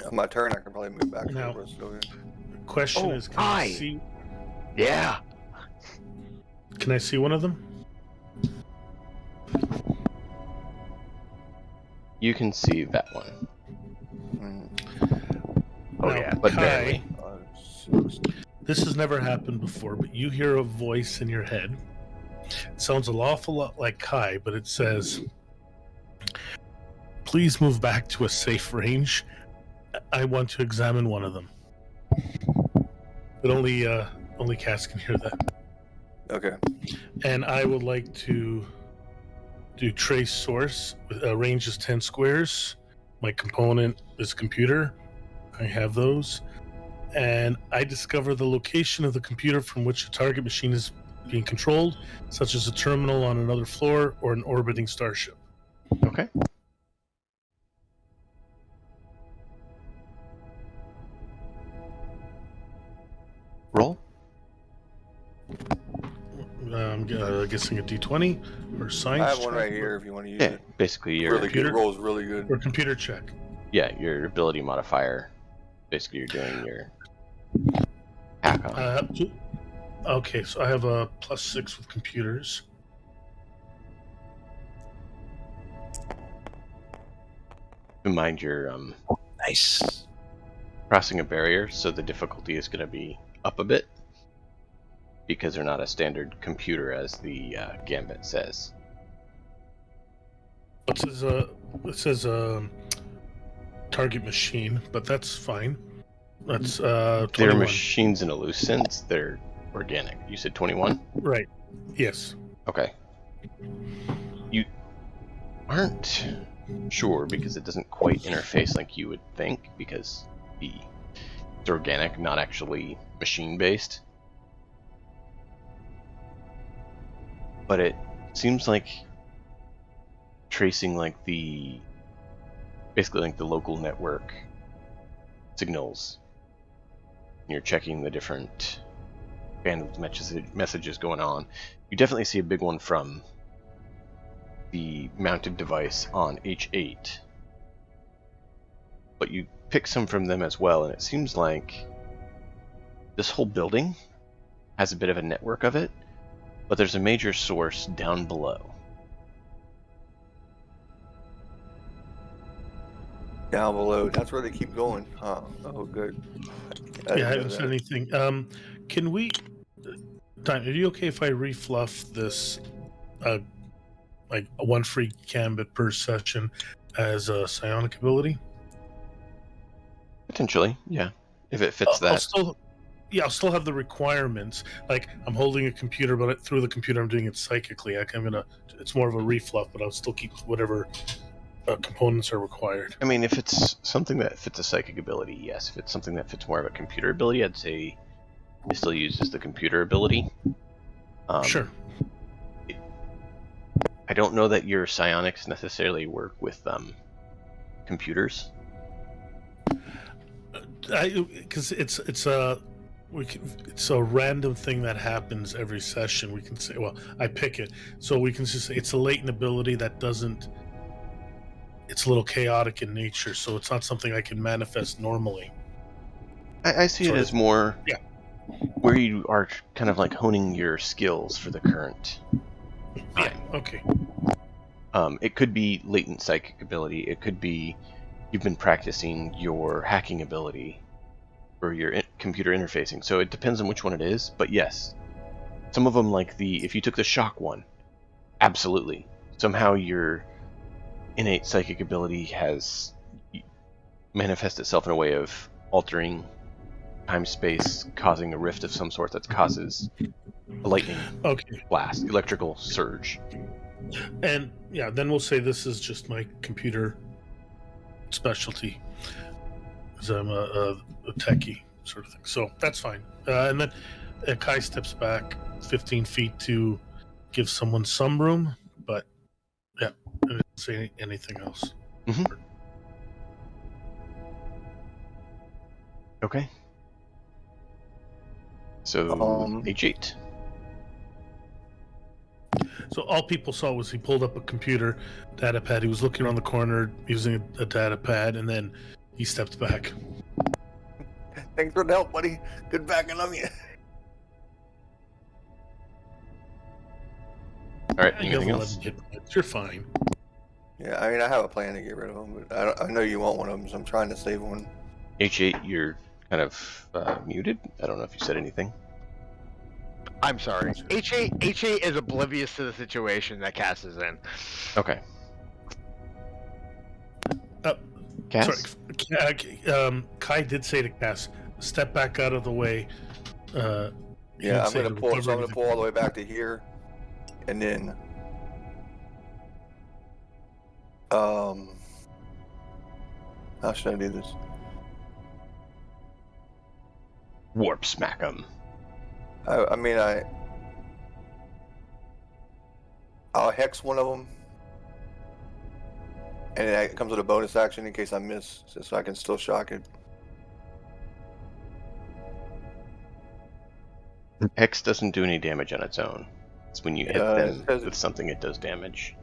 On my turn, I can probably move back. No. over, so, yeah. the question Oh, is, hi. Yeah. Can I see one of them? You can see that one. Mm. Oh Now, yeah. But Kai, barely. 5, 6. this has never happened before, but you hear a voice in your head. It sounds an awful lot like Kai, but it says, "Please move back to a safe range. I want to examine one of them." But only Cass can hear that. Okay. And I would like to do trace source. Range is 10 squares. My component is computer. I have those. And I discover the location of the computer from which the target machine is being controlled, such as a terminal on another floor or an orbiting starship. Okay. Roll. I'm guessing a D20 or science. I have one check right here if you want to use Yeah, it. basically your Really good. Computer? Rolls really good. Or computer check. your ability modifier. Basically, you're doing your Okay, so I have a +6 with computers. Mind your Nice. crossing a barrier, so the difficulty is going to be up a bit because they're not a standard computer, as the Gambit says. It says target machine, but that's fine. That's 21. They're machines in a loose sense. They're organic. You said 21? Right. Yes. Okay. You aren't sure because it doesn't quite interface like you would think, because it's organic, not actually machine-based. But it seems like tracing like basically like the local network signals. You're checking the different bandwidth messages going on. You definitely see a big one from the mounted device on H8, but you pick some from them as well, and it seems like this whole building has a bit of a network of it, but there's a major source down below. Down below. That's where they keep going. Huh. Oh, good. I haven't said anything. Can we... Time, are you okay if I refluff this, like one free gambit per session as a psionic ability? Potentially, yeah, if it fits that. I'll still have the requirements. Like, I'm holding a computer, but through the computer I'm doing it psychically. It's more of a refluff, but I'll still keep whatever components are required. I mean, if it's something that fits a psychic ability, yes. If it's something that fits more of a computer ability, I'd say it still uses the computer ability. Sure. I don't know that your psionics necessarily work with computers. Because it's a random thing that happens every session. We can say, well, I pick it, so we can just say it's a latent ability that doesn't. It's a little chaotic in nature, so it's not something I can manifest normally. I see it as more where you are kind of like honing your skills for the current time. Yeah, okay. It could be latent psychic ability. It could be you've been practicing your hacking ability or your computer interfacing. So it depends on which one it is. But yes, some of them, like if you took the shock one, absolutely. Somehow your innate psychic ability has manifested itself in a way of altering time-space, causing a rift of some sort that causes a lightning blast, electrical surge. And yeah, then we'll say this is just my computer specialty, because I'm a techie sort of thing. So that's fine. And then Kai steps back 15 feet to give someone some room, but yeah, I didn't say anything else. Mm-hmm. Okay. So H8. So all people saw was he pulled up a computer data pad. He was looking around the corner using a data pad, and then he stepped back. Thanks for the help, buddy. Good backing of you. All right, anything else? You're fine. Yeah, I mean, I have a plan to get rid of them, but I know you want one of them, so I'm trying to save one. H8, you're kind of muted. I don't know if you said anything. I'm sorry. H8 is oblivious to the situation that Cass is in. Okay. Cass? Sorry, Kai did say to Cass, step back out of the way. Yeah, I'm gonna pull all the way back to here, and then how should I do this? Warp smack 'em. I mean, I'll hex one of them, and it comes with a bonus action in case I miss, so I can still shock it. Hex doesn't do any damage on its own. It's when you hit them with something it does damage.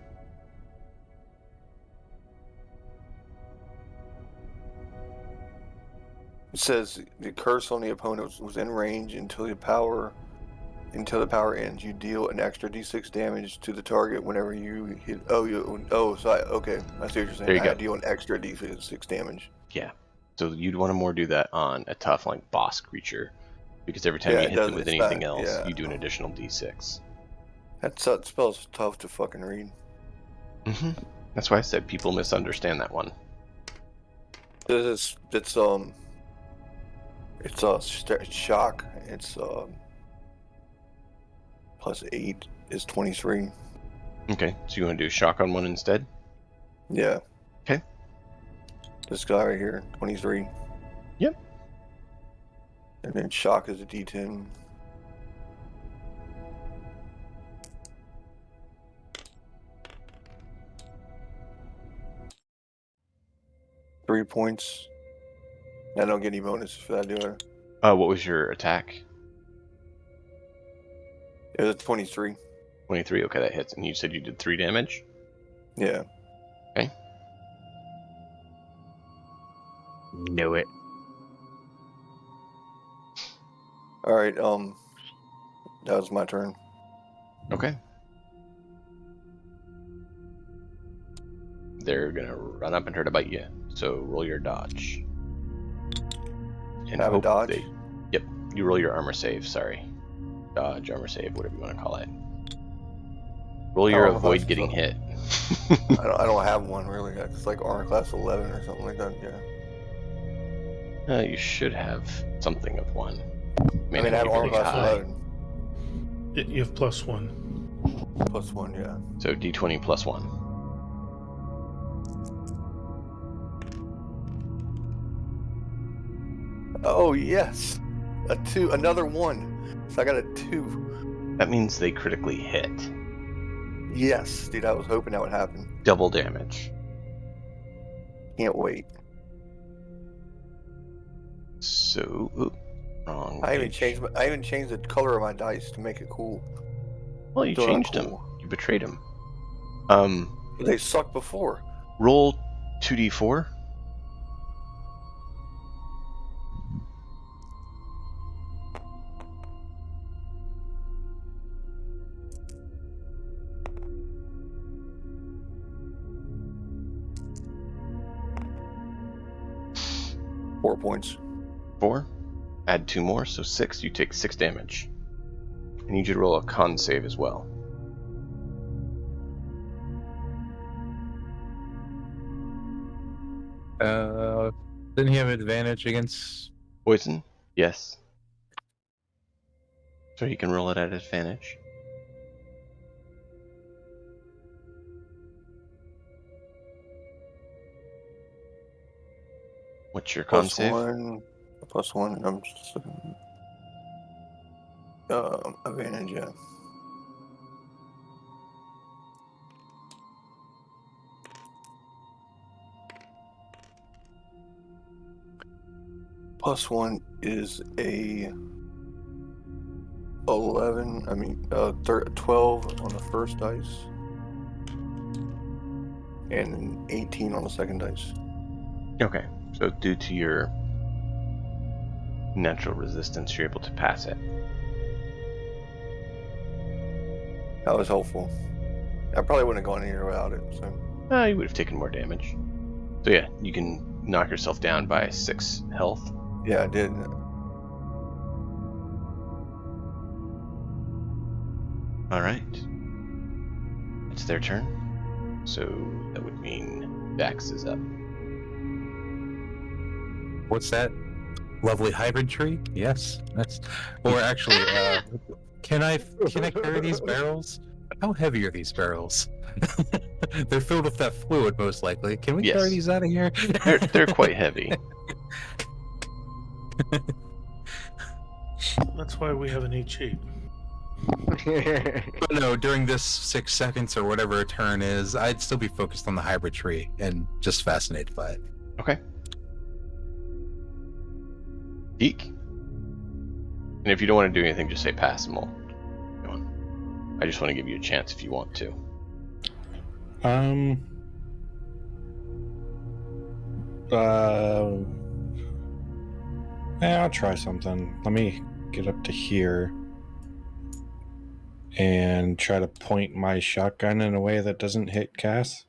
It says the curse on the opponent was in range until the power ends. You deal an extra d6 damage to the target whenever you hit. Okay. I see what you're saying. There you go. I deal an extra d6 damage. Yeah. So you'd want to more do that on a tough like boss creature, because every time Yeah, you it hit does. them with It's anything not- else, yeah. you do an additional d6. That spell's tough to fucking read. That's why I said people misunderstand that one. It's shock. It's plus 8 is 23. Okay, so you want to do shock on one instead? Yeah. Okay. This guy right here, 23. Yep. And then shock is a d10. Three points. I don't get any bonuses for that, do I? What was your attack? It was 23. 23. Okay, that hits. And you said you did 3 damage? Yeah. Okay. Knew it. Alright, that was my turn. Okay. They're gonna run up and try to bite you. So roll your dodge. And Have a hope dodge? Yep. You roll your armor save. Sorry. Dodge, armor save, whatever you want to call it. Roll your avoid getting hit. I don't have one really. It's like armor class 11 or something like that. Yeah. You should have something of one. I mean, I have armor class high. 11. You have +1. Plus 1, yeah. So d20 plus 1. Oh yes, a 2, another 1. So I got a 2. That means they critically hit. Yes, dude. I was hoping that would happen. Double damage. Can't wait. So, wrong. I even page. changed the color of my dice to make it cool. Well, you Still not changed them. cool. You betrayed them. They sucked before. Roll 2d4. Four points. 4. Add 2 more, so 6. You take 6 damage. I need you to roll a con save as well. Didn't he have advantage against? Poison? Yes. So he can roll it at advantage. What's your con Plus save? 1. Plus 1. I'm just looking. Advantage, yeah. Plus 1 is a 11. 12 on the first dice, and an 18 on the second dice. Okay, so due to your natural resistance, you're able to pass it. That was helpful. I probably wouldn't have gone anywhere without it. So You would have taken more damage. So yeah, you can knock yourself down by 6 health. yeah, I did. Alright. It's their turn. So that would mean Dax is up. What's that? Lovely hybrid tree? Yes, that's. Or actually, can I carry these barrels? How heavy are these barrels? They're filled with that fluid, most likely. Can we Yes. carry these out of here? They're quite heavy. That's why we have an H8. But no, during this 6 seconds or whatever a turn is, I'd still be focused on the hybrid tree and just fascinated by it. Okay. Deke. And if you don't want to do anything, just say pass and we'll go on. I just want to give you a chance if you want to. I'll try something. Let me get up to here and try to point my shotgun in a way that doesn't hit Cass.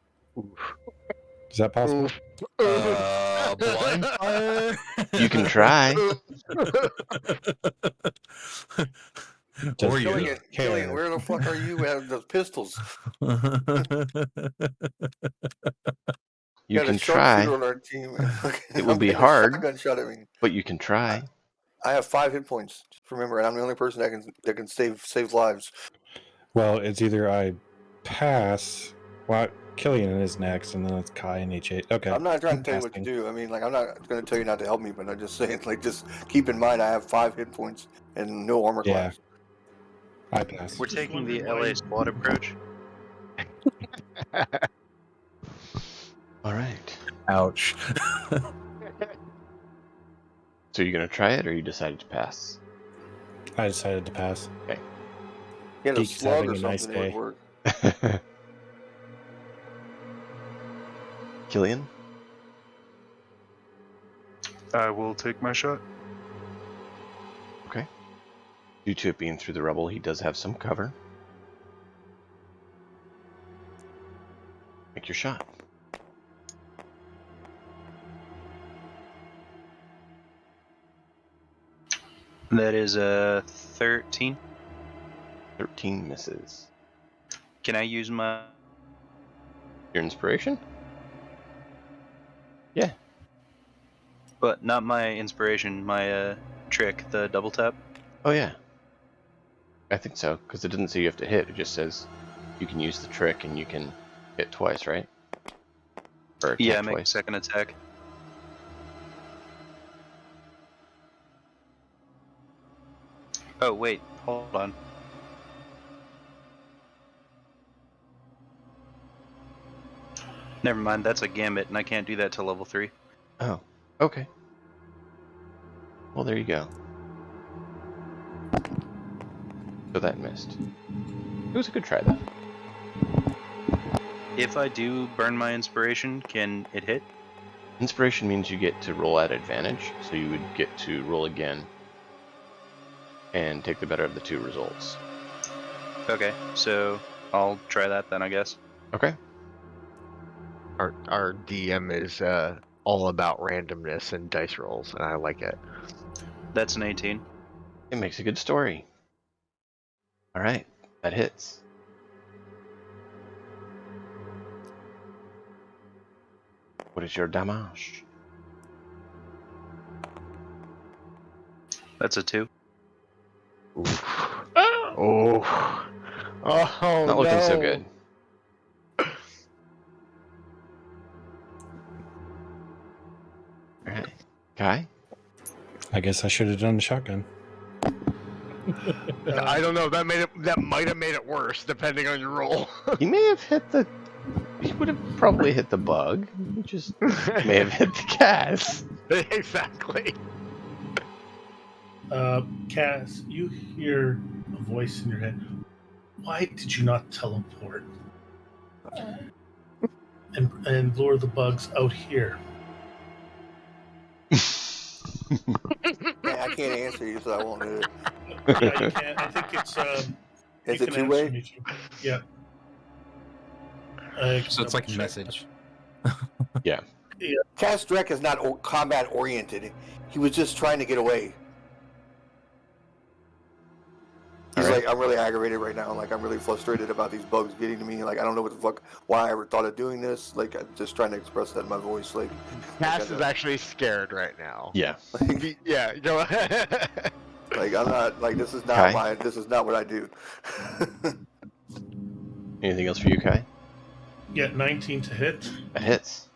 Is that possible? Blind fire? You can try. Does Or Killian, you. Killian, where the fuck are you with those pistols? You got can a sharpshooter try. on our team. And It would I'm be getting hard. a shotgun shot at me. But you can try. I have 5 hit points. Just remember, and I'm the only person that can save lives. Well, it's either I pass. Well, Killian is next, and then it's Kai and H8. Okay. I'm not trying to tell you what to passing. do. I mean, like, I'm not going to tell you not to help me, but I'm just saying, like, just keep in mind I have 5 hit points and no armor Yeah. class. I pass. We're Just taking the wondering why LA squad approach. All right. Ouch. So you're gonna try it, or you decided to pass? I decided to pass. Get a Geek's slug having or a nice something, it day. would work. Killian? I will take my shot. Okay. Due to it being through the rubble, he does have some cover. Make your shot. That is a 13. 13 misses. Can I use my... Your inspiration? But not my inspiration, my trick, the double tap? Oh yeah. I think so, because it doesn't say you have to hit, it just says you can use the trick and you can hit twice, right? Or attack Yeah, make a twice. second attack. Oh, wait, hold on. Never mind, that's a gambit, and I can't do that till level 3. Oh, okay. Well, there you go. So that missed. It was a good try, though. If I do burn my inspiration, can it hit? Inspiration means you get to roll at advantage, so you would get to roll again and take the better of the 2 results. Okay, so I'll try that then, I guess. Okay. Our DM is all about randomness and dice rolls, and I like it. That's an 18. It makes a good story. Alright, that hits. What is your damage? That's a 2. Oof. Oh. Oh, Not looking so no. good. Alright. Kai? I guess I should have done the shotgun. I don't know. That might have made it worse, depending on your roll. You may have hit the... You would have probably hit the bug. You just may have hit the Cass. Exactly. Cass, you hear a voice in your head. Why did you not teleport and lure the bugs out here? Yeah, I can't answer you, so I won't do it. Yeah, you can. I think it's. Is you it can answer 2-way? me too. Yeah. So it's like a message. Cass Drek is not combat oriented. He was just trying to get away. He's Alright. like, I'm really aggravated right now. Like, I'm really frustrated about these bugs getting to me. Like, I don't know what the fuck, why I ever thought of doing this. Like, I'm just trying to express that in my voice. Like, Cass is actually scared right now. Yeah. Yeah, go ahead. like I'm not, like, this is not Kai? this is not what I do. Anything else for you, Kai? Yeah, 19 to hit, That hits.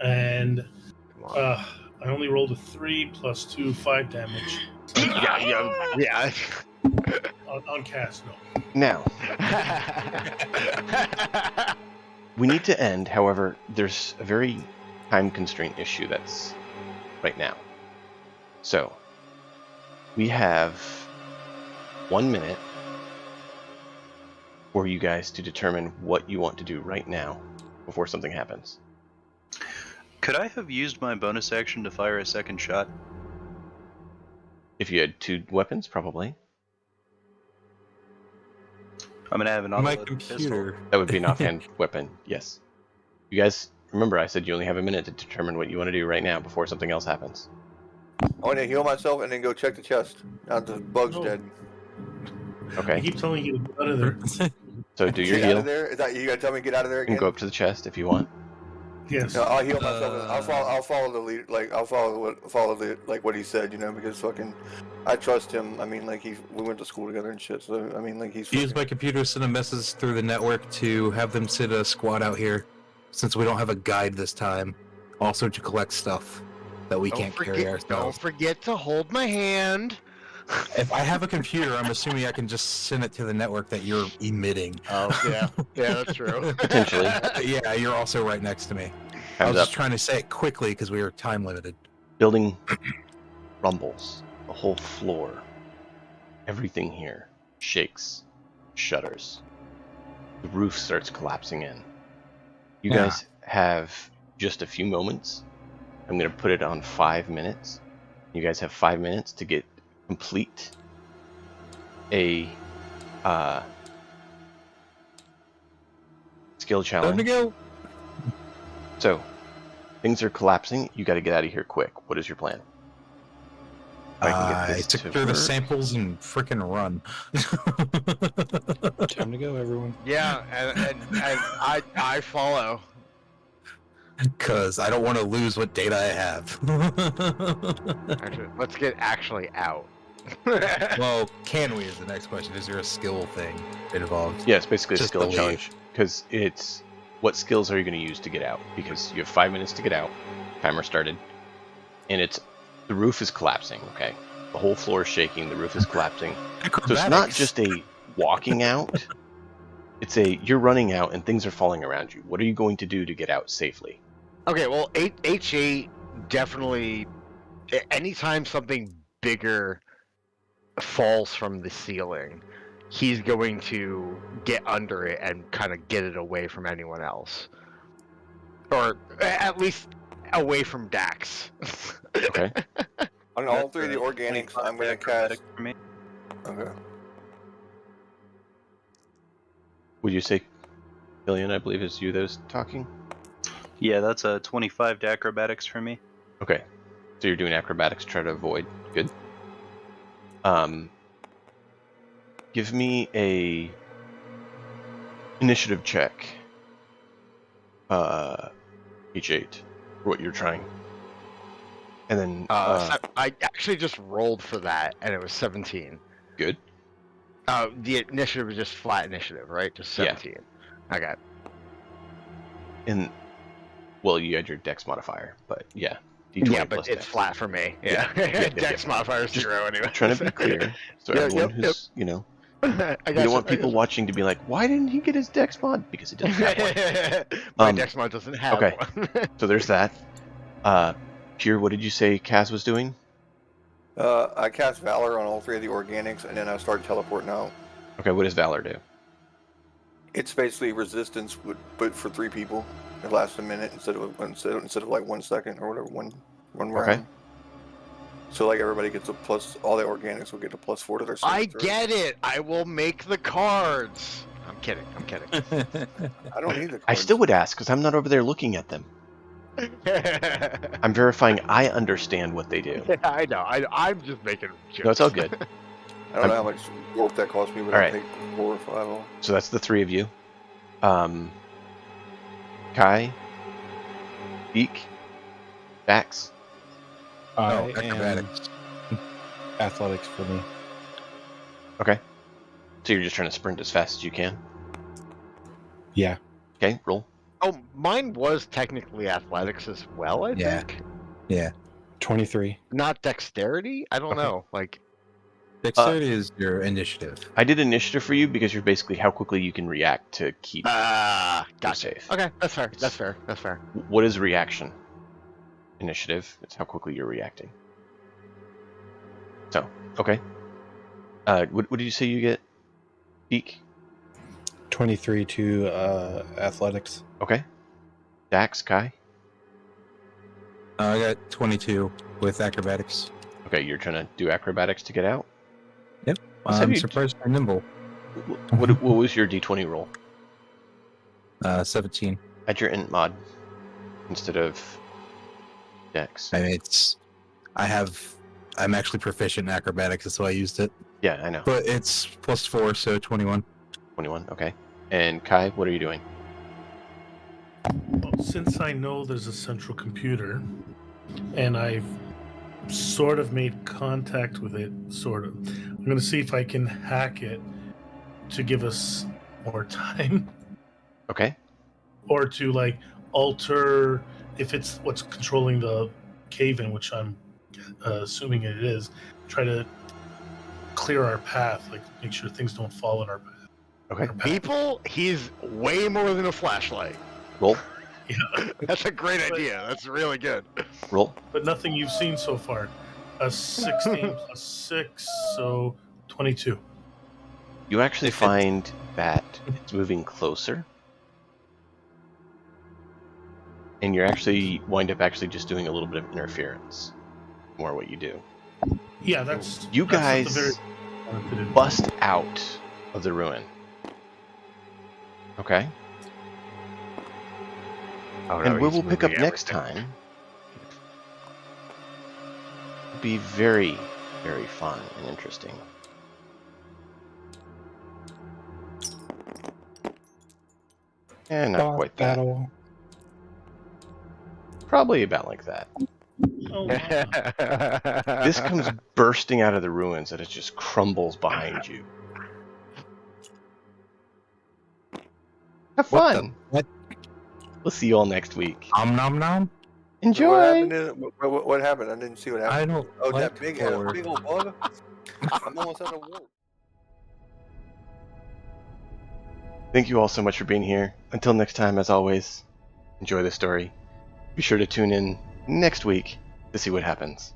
and Come on. I only rolled a 3 plus 2, 5 damage. Yeah. On Cass, no. Now, we need to end. However, there's a very time constraint issue that's right now. So, we have 1 minute for you guys to determine what you want to do right now before something happens. Could I have used my bonus action to fire a second shot? If you had 2 weapons, probably. I'm gonna have an My autoloaded pistol. computer. That would be an offhand weapon, yes. You guys, remember I said you only have a minute to determine what you want to do right now before something else happens. I want to heal myself and then go check the chest. Now the bug's Oh. dead. I Okay, keep telling you to get out of there. so do your Get out heal of there? Is that you gotta tell me to get out of there and again? go up to the chest if you want. Yes. No, I'll heal myself. And I'll follow the lead. Like I'll follow the like what he said. You know, because fucking, I trust him. I mean, like we went to school together and shit. So I mean, like he's. Use Fucking, my computer to send a message through the network to have them send a squad out here, since we don't have a guide this time. Also to collect stuff that we can't carry Don't ourselves. forget to hold my hand. If I have a computer, I'm assuming I can just send it to the network that you're emitting. Oh, yeah. Yeah, that's true. Potentially. Yeah, you're also right next to me. I Time's was up. just trying to say it quickly because we were time limited. Building rumbles. The whole floor. Everything here shakes, shudders. The roof starts collapsing in. You Yeah. guys have just a few moments. I'm going to put it on 5 minutes. You guys have 5 minutes to complete a skill Time to challenge. go. So, things are collapsing. You got to get out of here quick. What is your plan? I secure the samples and frickin' run. Time to go, everyone. Yeah, and I follow. Because I don't want to lose what data I have. Actually, let's get actually out. Well, can we is the next question. Is there a skill thing involved? Yeah, it's basically a Just skill believe. challenge. Because it's what skills are you going to use to get out? Because you have 5 minutes to get out. Timer started. And the roof is collapsing, okay? The whole floor is shaking, the roof is collapsing. So it's not just a walking out. It's you're running out and things are falling around you. What are you going to do to get out safely? Okay, well, H8 definitely. Anytime something bigger falls from the ceiling, he's going to get under it and kind of get it away from anyone else, or at least away from Dax. Okay. on all 3 of the organics, I'm gonna cast. For me. Okay. Would you say, Killian, I believe is you that was talking? Yeah, that's a 25 to acrobatics for me. Okay. So you're doing acrobatics to try to avoid. Good. Give me a initiative check. H8 for what you're trying. And then I actually just rolled for that, and it was 17. good. The initiative was just flat initiative, right? Just 17. Yeah. Okay. And well, you had your dex modifier, but yeah. D20 Yeah, but plus it's dex. flat for me. Yeah. Yeah. Dex modifier is Just 0 anyway. Trying to be clear, so Yeah, everyone yep, who's you know, I you don't want people watching to be like, why didn't he get his dex mod? Because it doesn't have one. My dex mod doesn't have okay. one. So there's that. Pure, what did you say Kaz was doing? I cast Valor on all 3 of the organics, and then I start teleporting out. Okay, what does Valor do? It's basically resistance, but for 3 people. It lasts a minute instead of like 1 second or whatever, one round. Okay. So like everybody gets a plus. All the organics will get a +4 to their. I saving throw. get it. I will make the cards. I'm kidding. I don't need the. I still would ask because I'm not over there looking at them. I'm verifying I understand what they do. I know. I'm just making jokes. No, it's all good. I don't know how much warp that cost me, but All I'll right. take 4 or 5 off. So that's the 3 of you. Kai, Beak, Dax. I am acrobatics. athletics for me. Okay. So you're just trying to sprint as fast as you can. Yeah. Okay, roll. Oh, mine was technically athletics as well, I Yeah. think. Yeah. 23. Not dexterity? I don't Okay. know. Like, Dexterity is your initiative. I did initiative for you because you're basically how quickly you can react to keep gotcha. safe. Okay, that's fair. That's fair. That's fair. What is reaction? Initiative. It's how quickly you're reacting. So, okay. What did you say you get? Beak? 23 to athletics. Okay. Dax, Kai? I got 22 with acrobatics. Okay, you're trying to do acrobatics to get out? Yep. Let's have I'm you- surprisingly nimble. What was your d20 roll? 17. Add your int mod instead of dex. I mean, I'm actually proficient in acrobatics, that's why I used it. Yeah, I know. But it's +4, so 21. 21, okay. And Kai, what are you doing? Well, since I know there's a central computer, and I've sort of made contact with it, I'm going to see if I can hack it to give us more time, Okay. or to like alter if it's what's controlling the cave-in, which I'm assuming it is. Try to clear our path, like make sure things don't fall in our path. Okay. People, he's way more than a flashlight. Roll. Yeah, That's a great idea. That's really good. Roll. but nothing you've seen so far. A 16 plus 6, so 22. You actually find that it's moving closer. And you're actually wind up actually just doing a little bit of interference. More what you do. Yeah, that's You that's guys at the very wanted to do. bust out of the ruin. Okay? Oh, And no, where he's we'll pick up moving next everything. time will be very, very fun and interesting. And not Boss quite that. battle. Probably about like that. Oh, wow. This comes bursting out of the ruins and it just crumbles behind you. Have What fun. What? We'll see you all next week. Nom nom. Enjoy. What happened? What happened? I didn't see what happened. I don't Oh, like that big horror. old bug. I'm almost out of wool. Thank you all so much for being here. Until next time, as always, enjoy the story. Be sure to tune in next week to see what happens.